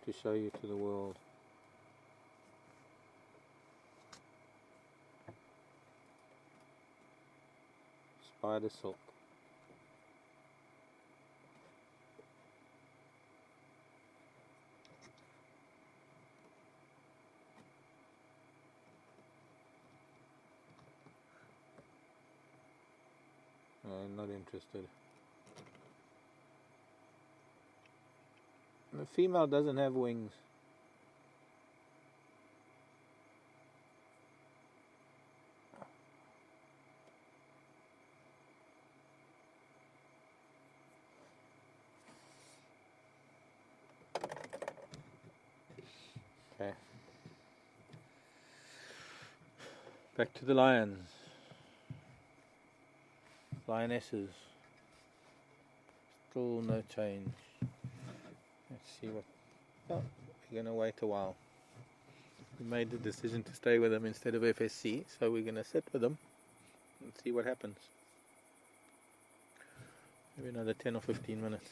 What to show you to the world. Spider silk. I'm not interested. The female doesn't have wings. Okay. Back to the lions. Lionesses. Still no change. Let's see what... Oh, we're going to wait a while. We made the decision to stay with them instead of FSC, so we're going to sit with them and see what happens. Maybe another 10 or 15 minutes.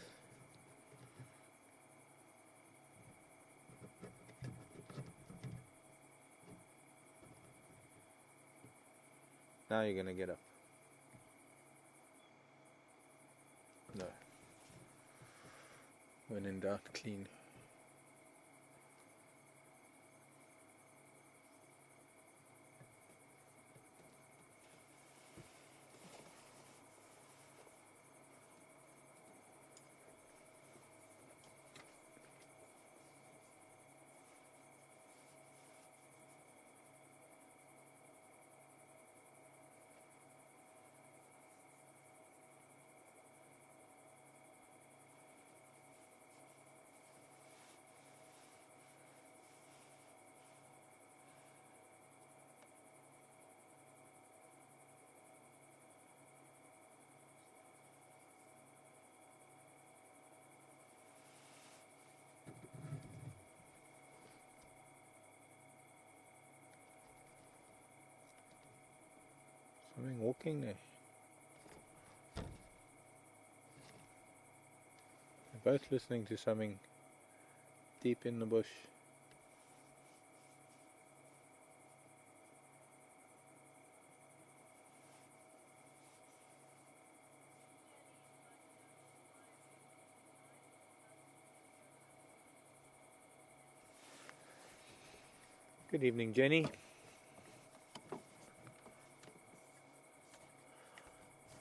Now you're going to get up. No. When in doubt, clean. Something walking there. They're both listening to something deep in the bush. Good evening, Jenny.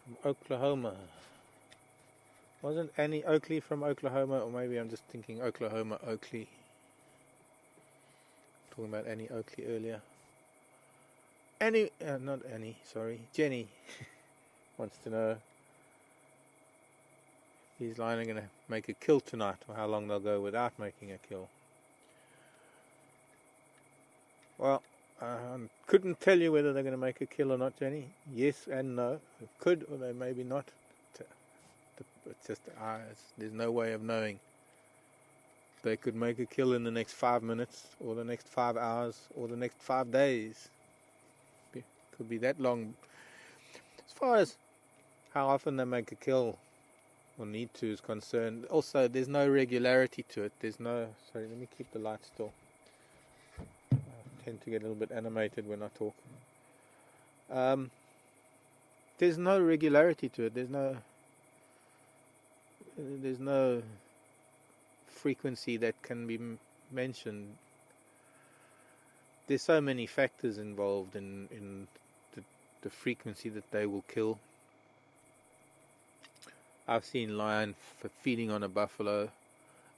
From Oklahoma. Wasn't Annie Oakley from Oklahoma? Or maybe I'm just thinking Oklahoma Oakley. Talking about Annie Oakley earlier. Annie, not Annie, sorry. Jenny wants to know if these lions are going to make a kill tonight, or how long they'll go without making a kill. Well, I couldn't tell you whether they're going to make a kill or not, Jenny. Yes and no. They could, or they maybe not. It's just, there's no way of knowing. They could make a kill in the next 5 minutes, or the next 5 hours, or the next 5 days. Could be that long. As far as how often they make a kill, or need to, is concerned, also there's no regularity to it. There's no... Sorry, let me keep the light still. I tend to get a little bit animated when I talk. There's no regularity to it. There's no frequency that can be mentioned. There's so many factors involved in the frequency that they will kill. I've seen lion feeding on a buffalo,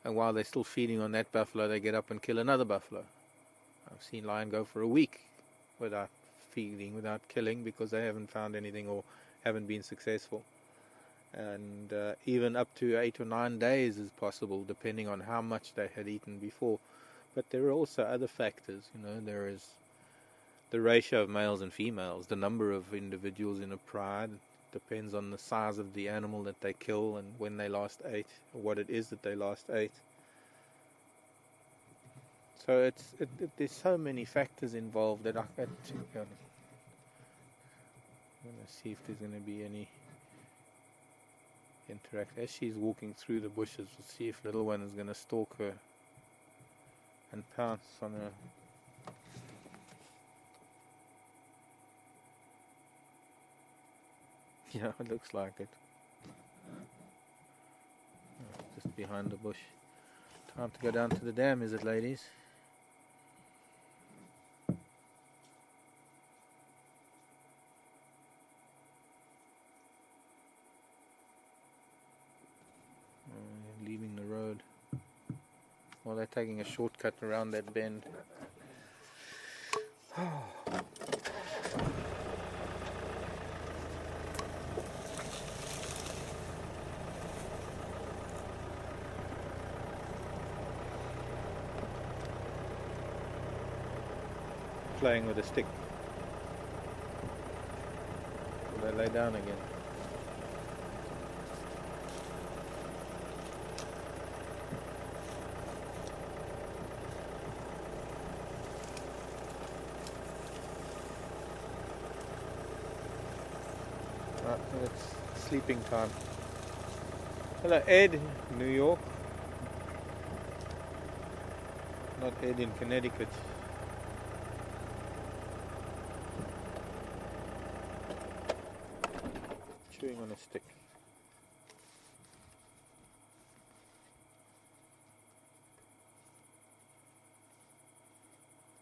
and while they're still feeding on that buffalo, they get up and kill another buffalo. I've seen lion go for a week without feeding, without killing, because they haven't found anything or haven't been successful. And even up to 8 or 9 days is possible, depending on how much they had eaten before. But there are also other factors. There is the ratio of males and females, the number of individuals in a pride. Depends on the size of the animal that they kill and when they last ate, or what it is that they last ate. So there's so many factors involved that I want to see if there's going to be any interact. As she's walking through the bushes, we'll see if little one is going to stalk her. and pounce on her. Yeah, it looks like it. Oh, just behind the bush. Time to go down to the dam, is it, ladies? Leaving the road. Well, they're taking a shortcut around that bend. Playing with a stick. Will they lay down again? Right, it's sleeping time. Hello, Ed, New York. Not Ed in Connecticut. Chewing on a stick.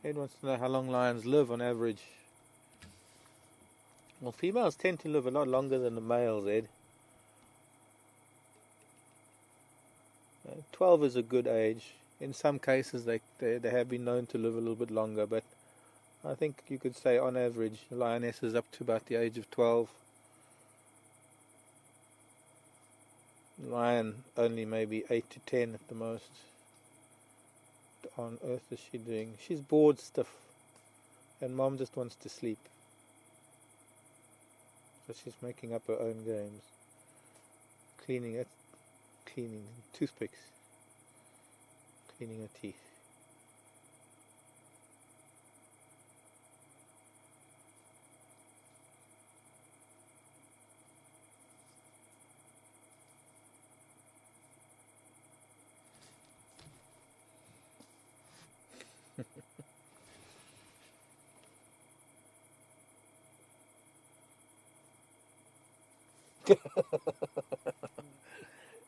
Ed wants to know how long lions live on average. Well, females tend to live a lot longer than the males, Ed. 12 is a good age. In some cases they have been known to live a little bit longer, but I think you could say on average lionesses up to about the age of 12. Lion only maybe 8 to 10 at the most. What on earth is she doing? She's bored stiff, and Mom just wants to sleep. So she's making up her own games. Cleaning toothpicks. Cleaning her teeth.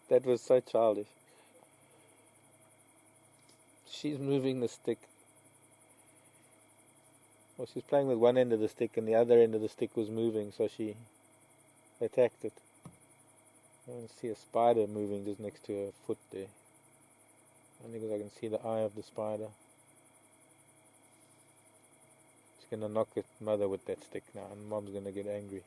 That was so childish. She's moving the stick. Well, she's playing with one end of the stick and the other end of the stick was moving, so she attacked it. I can see a spider moving just next to her foot there. Only because I can see the eye of the spider. She's going to knock at Mother with that stick now, and Mom's going to get angry.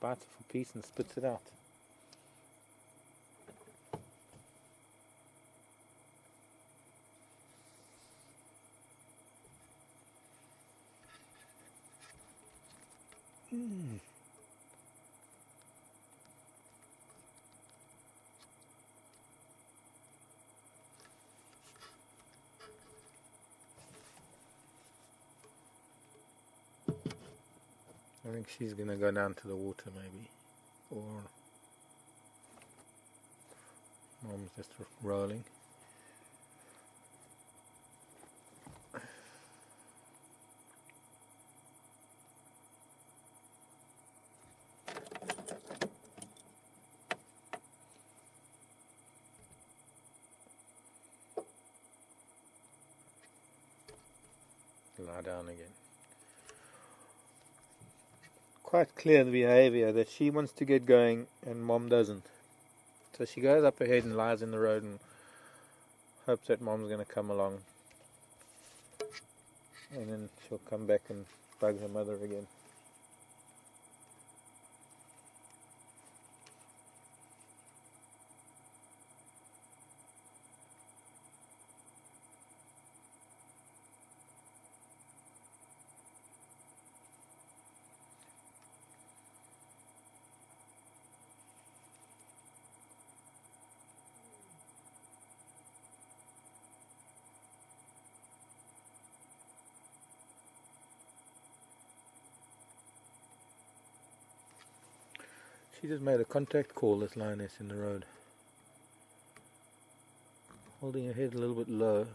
Bites it for peace and spits it out. I think she's going to go down to the water maybe. Or Mom's just rolling. Lie down again. Quite clear the behavior that she wants to get going and Mom doesn't. So she goes up ahead and lies in the road and hopes that Mom's going to come along. And then she'll come back and bug her mother again. She just made a contact call, this lioness in the road. Holding her head a little bit low.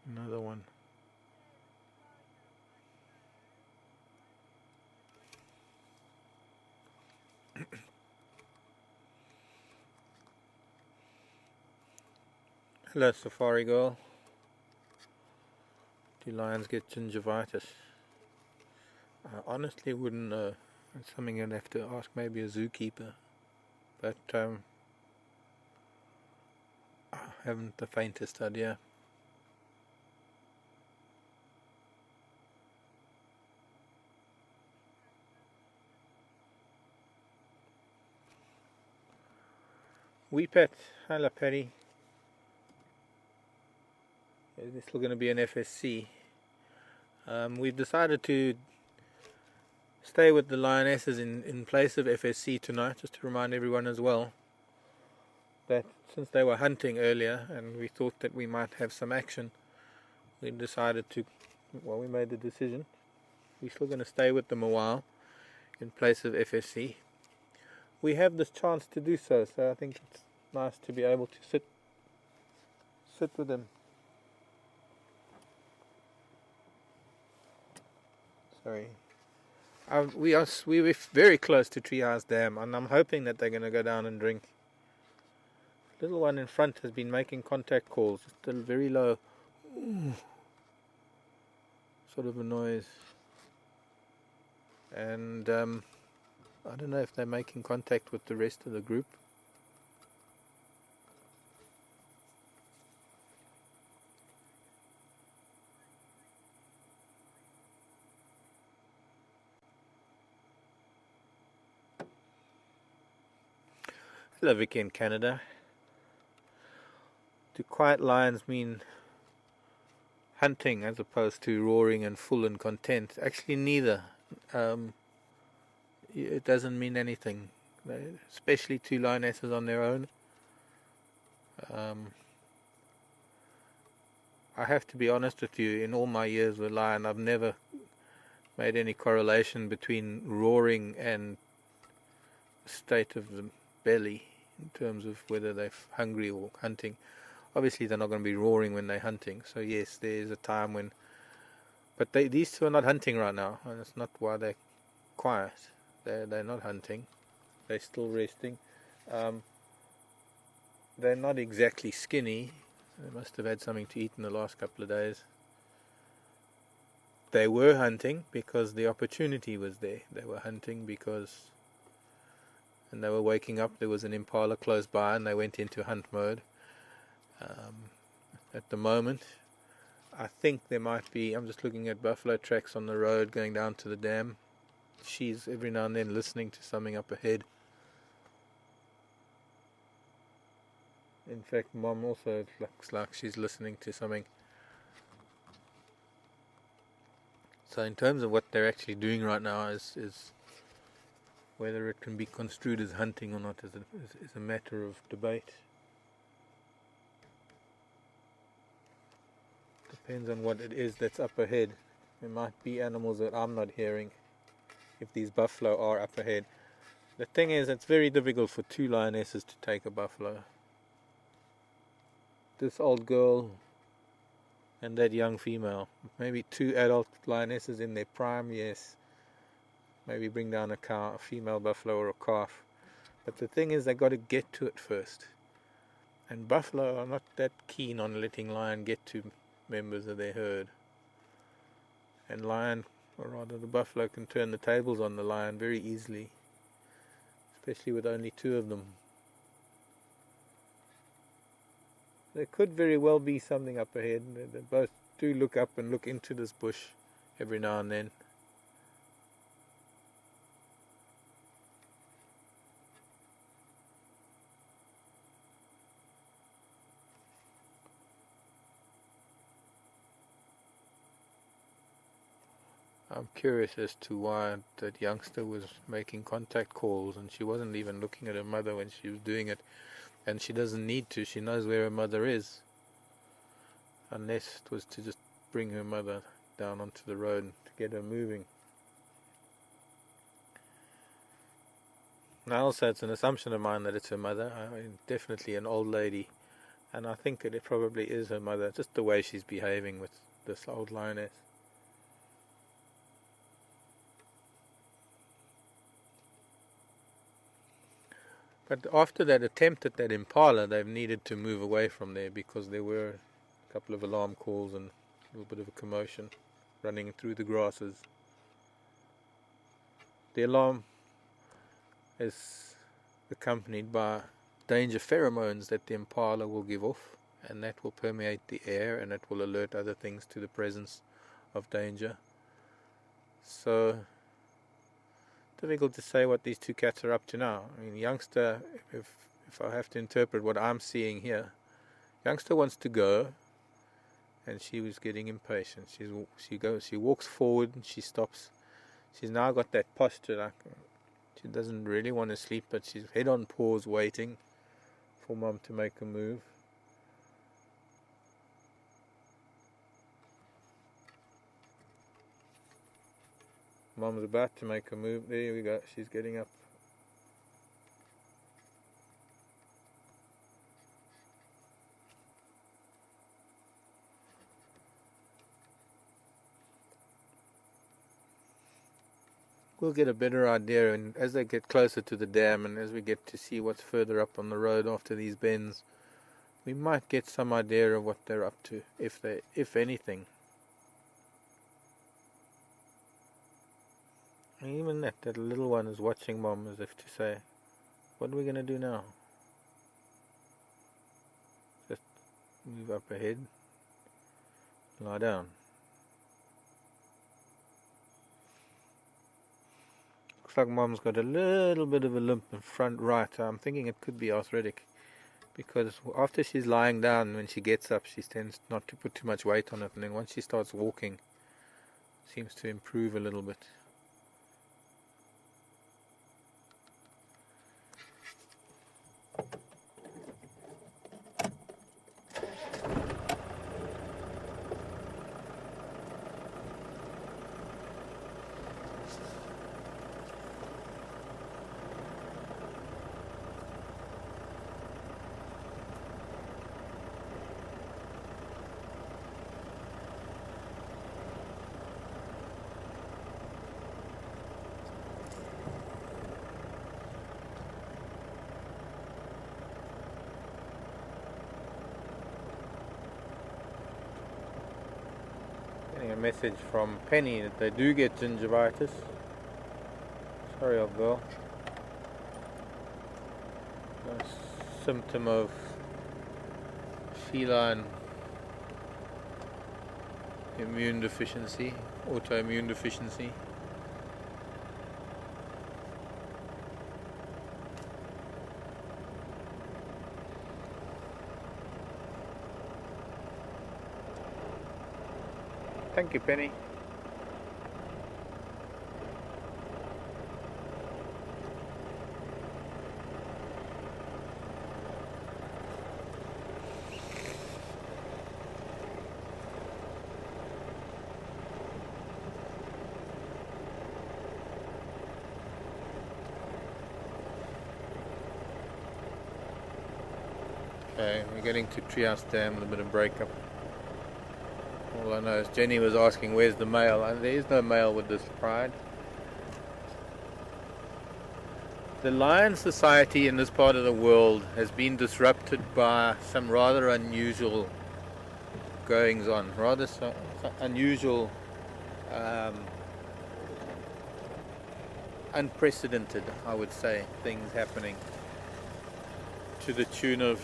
Another one. Hello, Safari Girl. Do lions get gingivitis? I honestly wouldn't know. It's something I'd have to ask maybe a zookeeper. But I haven't the faintest idea. Weepet, hello Patty. Is this still going to be an FSC? We've decided to stay with the Lionesses in place of FSC tonight, just to remind everyone as well that since they were hunting earlier and we thought that we might have some action, we decided to, well, we made the decision. We're still going to stay with them a while in place of FSC. We have this chance to do so, so I think it's nice to be able to sit with them. Sorry. We were very close to Treehouse Dam, and I'm hoping that they're going to go down and drink. The little one in front has been making contact calls, just a very low sort of a noise. And I don't know if they're making contact with the rest of the group. Hello, Vicky in Canada. Do quiet lions mean hunting as opposed to roaring and full and content? Actually, neither. It doesn't mean anything, especially two lionesses on their own. I have to be honest with you, in all my years with lion, I've never made any correlation between roaring and the state of the belly in terms of whether they're hungry or hunting. Obviously they're not going to be roaring when they're hunting, so yes, there's a time when, but these two are not hunting right now, and that's not why they're quiet. They're not hunting, they're still resting. They're not exactly skinny. They must have had something to eat in the last couple of days. They were hunting because the opportunity was there. They were hunting because, and they were waking up, there was an impala close by and they went into hunt mode. At the moment, I think there might be, I'm just looking at buffalo tracks on the road going down to the dam. She's every now and then listening to something up ahead. In fact, Mom also looks like she's listening to something. So in terms of what they're actually doing right now is whether it can be construed as hunting or not is a matter of debate. Depends on what it is that's up ahead. There might be animals that I'm not hearing if these buffalo are up ahead. The thing is, it's very difficult for two lionesses to take a buffalo. This old girl and that young female. Maybe two adult lionesses in their prime, yes. Maybe bring down a female buffalo or a calf. But the thing is, they got to get to it first. And buffalo are not that keen on letting lion get to members of their herd. And lion, or rather the buffalo, can turn the tables on the lion very easily, especially with only two of them. There could very well be something up ahead. They both do look up and look into this bush every now and then. I'm curious as to why that youngster was making contact calls and she wasn't even looking at her mother when she was doing it. And she doesn't need to. She knows where her mother is. Unless it was to just bring her mother down onto the road to get her moving. Now also it's an assumption of mine that it's her mother. I mean, definitely an old lady. And I think that it probably is her mother. Just the way she's behaving with this old lioness. But after that attempt at that impala, they've needed to move away from there because there were a couple of alarm calls and a little bit of a commotion running through the grasses. The alarm is accompanied by danger pheromones that the impala will give off, and that will permeate the air and it will alert other things to the presence of danger. So difficult to say what these two cats are up to now. I mean, youngster, if I have to interpret what I'm seeing here, youngster wants to go, and she was getting impatient. She walks forward and she stops. She's now got that posture like she doesn't really want to sleep, but she's head on paws waiting for mom to make a move. Mom's about to make a move. There we go. She's getting up. We'll get a better idea, and as they get closer to the dam and as we get to see what's further up on the road after these bends, we might get some idea of what they're up to, if anything. And even that little one is watching mom as if to say, what are we going to do now? Just move up ahead, lie down. Looks like mom's got a little bit of a limp in front right. I'm thinking it could be arthritic, because after she's lying down, when she gets up, she tends not to put too much weight on it, and then once she starts walking, it seems to improve a little bit. Getting a message from Penny that they do get gingivitis. Sorry, old girl. A symptom of feline immune deficiency, autoimmune deficiency. Thank you, Penny. Okay, we're getting to Treehouse Dam with a bit of breakup. All I know is Jenny was asking where's the male, and there is no male with this pride. The lion society in this part of the world has been disrupted by some rather unusual goings on, rather unusual unprecedented, I would say, things happening to the tune of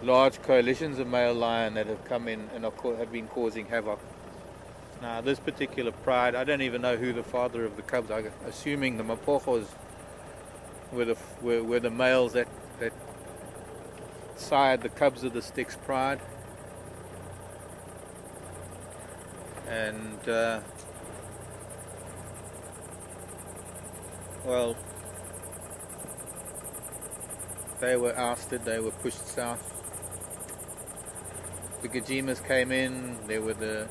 large coalitions of male lion that have come in and have been causing havoc. Now, this particular pride, I don't even know who the father of the cubs. I'm assuming the Mapojos were the males that sired the cubs of the Styx pride, and well, they were ousted. They were pushed south. The Gajimas came in. There were the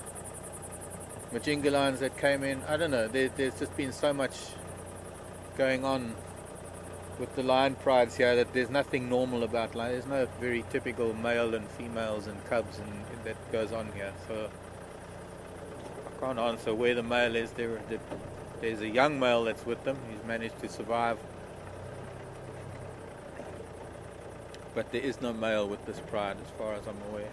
Majinga lions that came in. I don't know. There's just been so much going on with the lion prides here that there's nothing normal about lion. There's no very typical male and females and cubs and that goes on here. So I can't answer where the male is. There's a young male that's with them. He's managed to survive, but there is no male with this pride as far as I'm aware.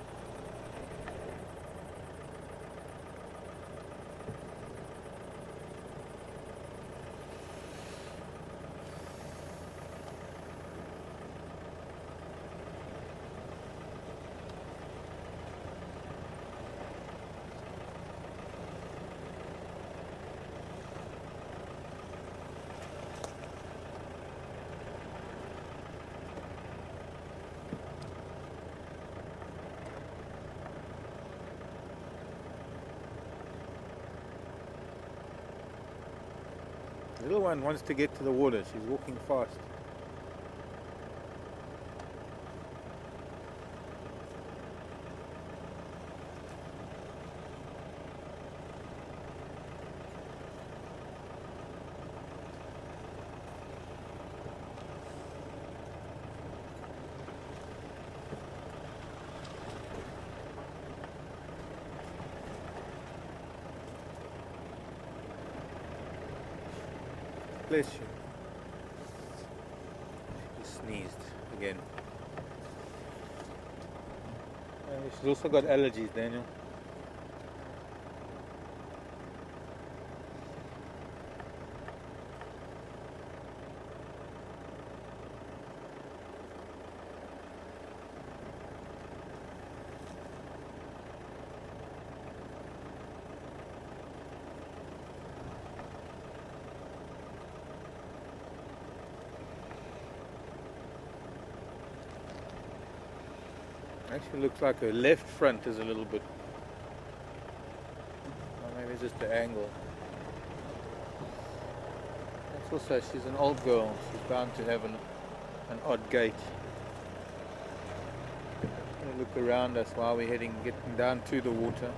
The little one wants to get to the water. She's walking fast. Bless you. She sneezed again. She's also got allergies, Daniel. Actually looks like her left front is a little bit, or maybe it's just the angle. That's also, she's an old girl. She's bound to have an odd gait. We'll look around us while we're getting down to the water.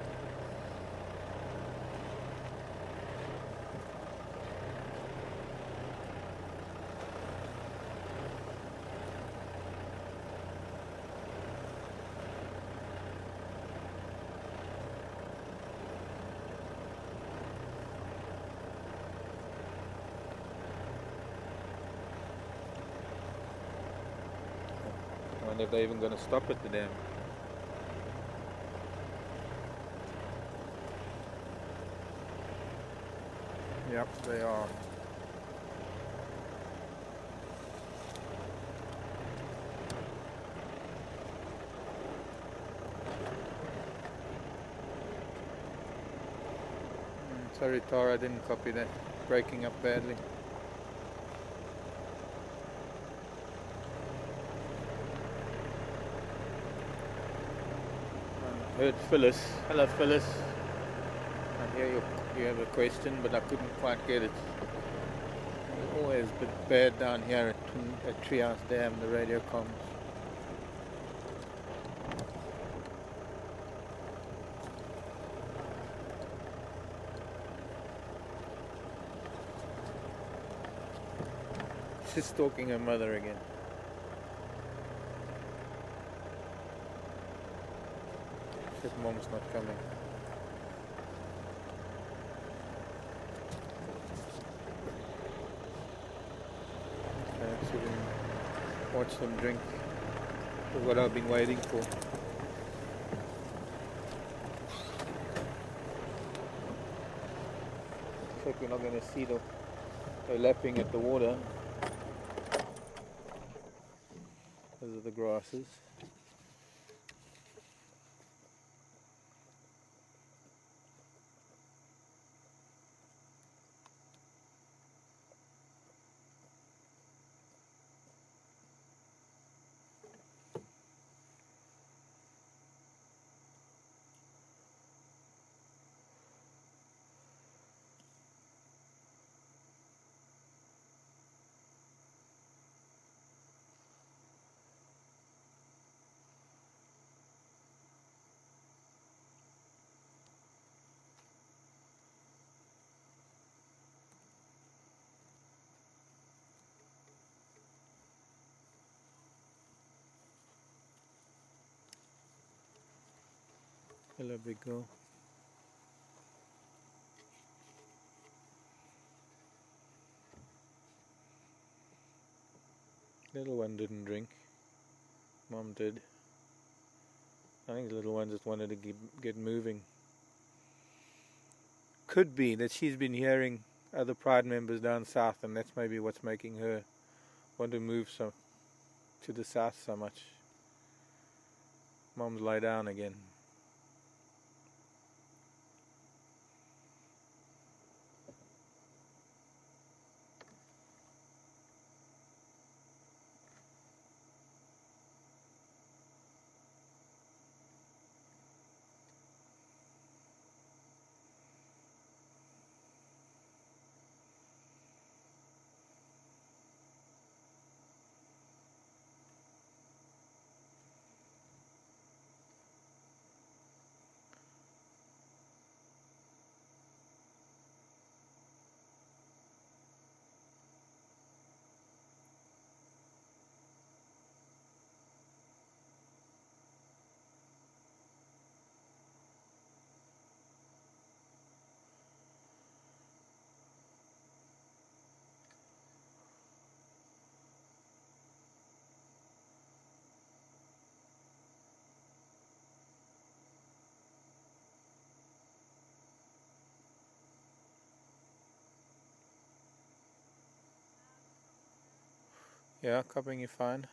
I wonder if they're even going to stop at the dam. Yep, they are. Sorry Tara, I didn't copy that. Breaking up badly. Heard Phyllis. Hello Phyllis. I hear you have a question, but I couldn't quite get it. It's always a bit bad down here at Treehouse Dam, the radio comms. She's stalking her mother again. His mom's not coming. Okay, so we can watch them drink. That's what I've been waiting for. looks like we're not going to see the lapping at the water because of the grasses. Hello, big girl. Little one didn't drink. Mom did. I think the little one just wanted to get moving. Could be that she's been hearing other Pride members down south, and that's maybe what's making her want to move so to the south so much. Mom's lie down again. Yeah, copying you fine.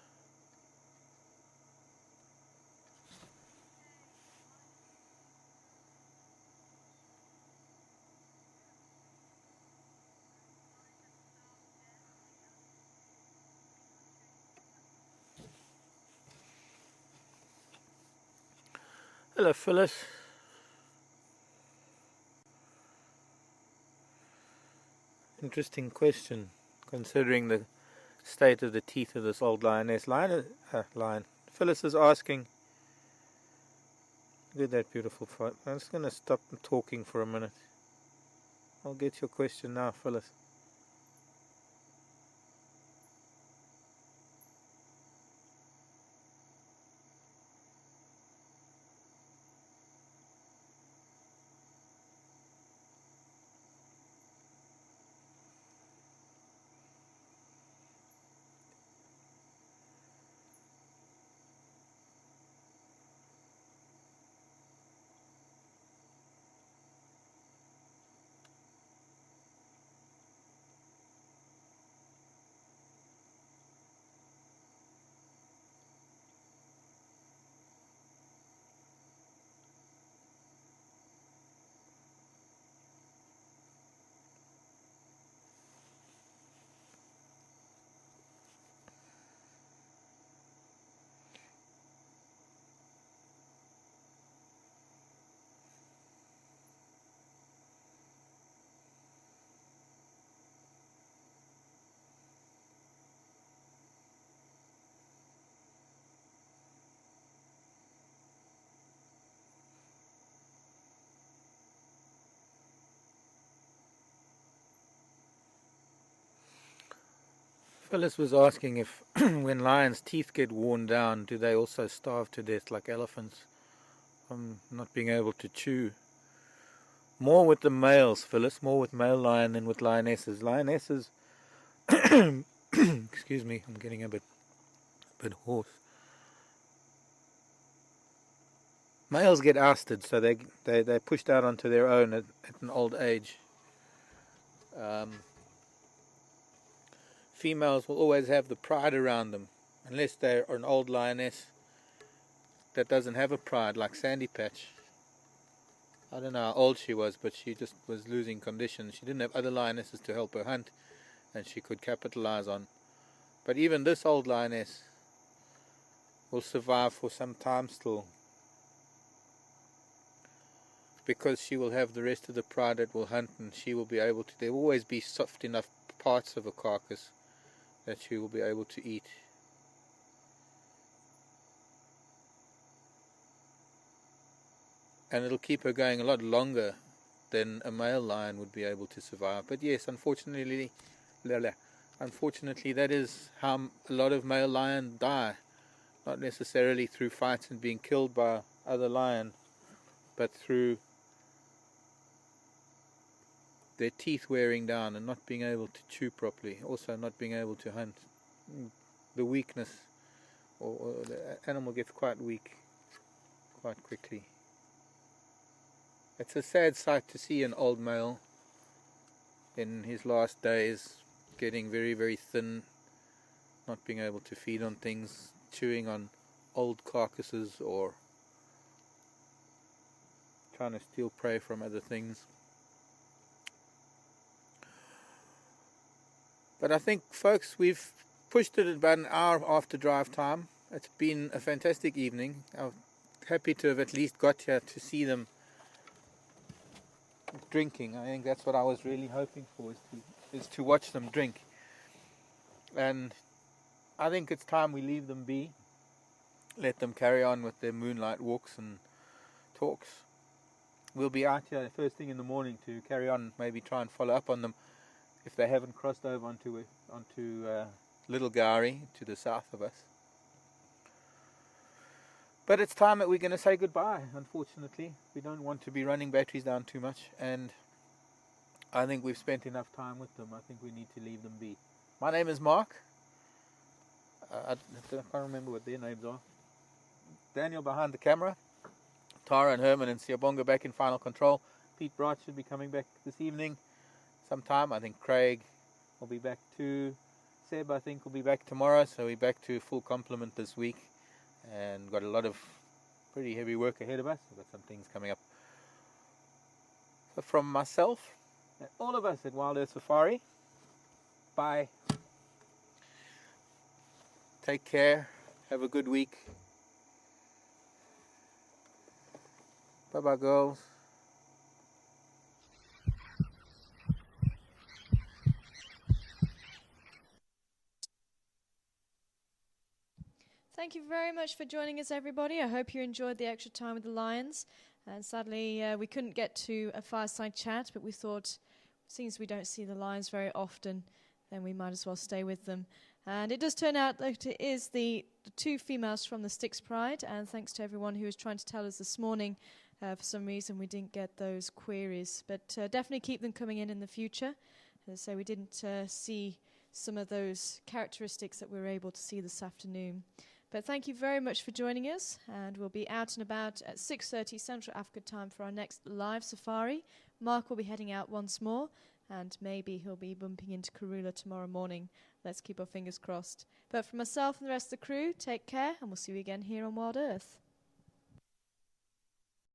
Hello, Phyllis. Interesting question, considering the state of the teeth of this old lioness. Lion. Phyllis is asking, look at that beautiful fight. I'm just going to stop talking for a minute. I'll get your question now, Phyllis. Phyllis was asking if when lions' teeth get worn down, do they also starve to death like elephants from not being able to chew? More with the males, Phyllis, more with male lion than with lionesses. Lionesses, excuse me, I'm getting a bit hoarse. Males get ousted, so they're pushed out onto their own at an old age. females will always have the pride around them, unless they're an old lioness that doesn't have a pride, like Sandy Patch. I don't know how old she was, but she just was losing condition. She didn't have other lionesses to help her hunt, and she could capitalize on. But even this old lioness will survive for some time still, because she will have the rest of the pride that will hunt, and she will be able to, there will always be soft enough parts of a carcass that she will be able to eat. And it'll keep her going a lot longer than a male lion would be able to survive. But yes, unfortunately, that is how a lot of male lions die. Not necessarily through fights and being killed by other lions, but through their teeth wearing down and not being able to chew properly, also not being able to hunt. The weakness, or the animal gets quite weak quite quickly. It's a sad sight to see an old male in his last days getting very, very thin, not being able to feed on things, chewing on old carcasses, or trying to steal prey from other things. But I think, folks, we've pushed it about an hour after drive time. It's been a fantastic evening. I'm happy to have at least got here to see them drinking. I think that's what I was really hoping for, is to watch them drink. And I think it's time we leave them be, let them carry on with their moonlight walks and talks. We'll be out here first thing in the morning to carry on, maybe try and follow up on them if they haven't crossed over onto Little Gowrie to the south of us. But it's time that we're going to say goodbye, unfortunately. We don't want to be running batteries down too much, and I think we've spent enough time with them. I think we need to leave them be. My name is Mark. I can't remember what their names are. Daniel behind the camera. Tara and Herman and Siabonga back in final control. Pete Bright should be coming back this evening sometime. I think Craig will be back too. Seb, I think, will be back tomorrow. So we're back to full complement this week. And got a lot of pretty heavy work ahead of us. We've got some things coming up. So from myself and all of us at Wild Earth Safari, bye. Take care. Have a good week. Bye-bye, girls. Thank you very much for joining us, everybody. I hope you enjoyed the extra time with the lions. And sadly, we couldn't get to a fireside chat, but we thought, since we don't see the lions very often, then we might as well stay with them. And it does turn out that it is the two females from the Styx Pride, and thanks to everyone who was trying to tell us this morning. For some reason, we didn't get those queries, but definitely keep them coming in the future. As I say, we didn't see some of those characteristics that we were able to see this afternoon. But thank you very much for joining us, and we'll be out and about at 6:30 Central Africa time for our next live safari. Mark will be heading out once more, and maybe he'll be bumping into Karula tomorrow morning. Let's keep our fingers crossed. But for myself and the rest of the crew, take care, and we'll see you again here on Wild Earth.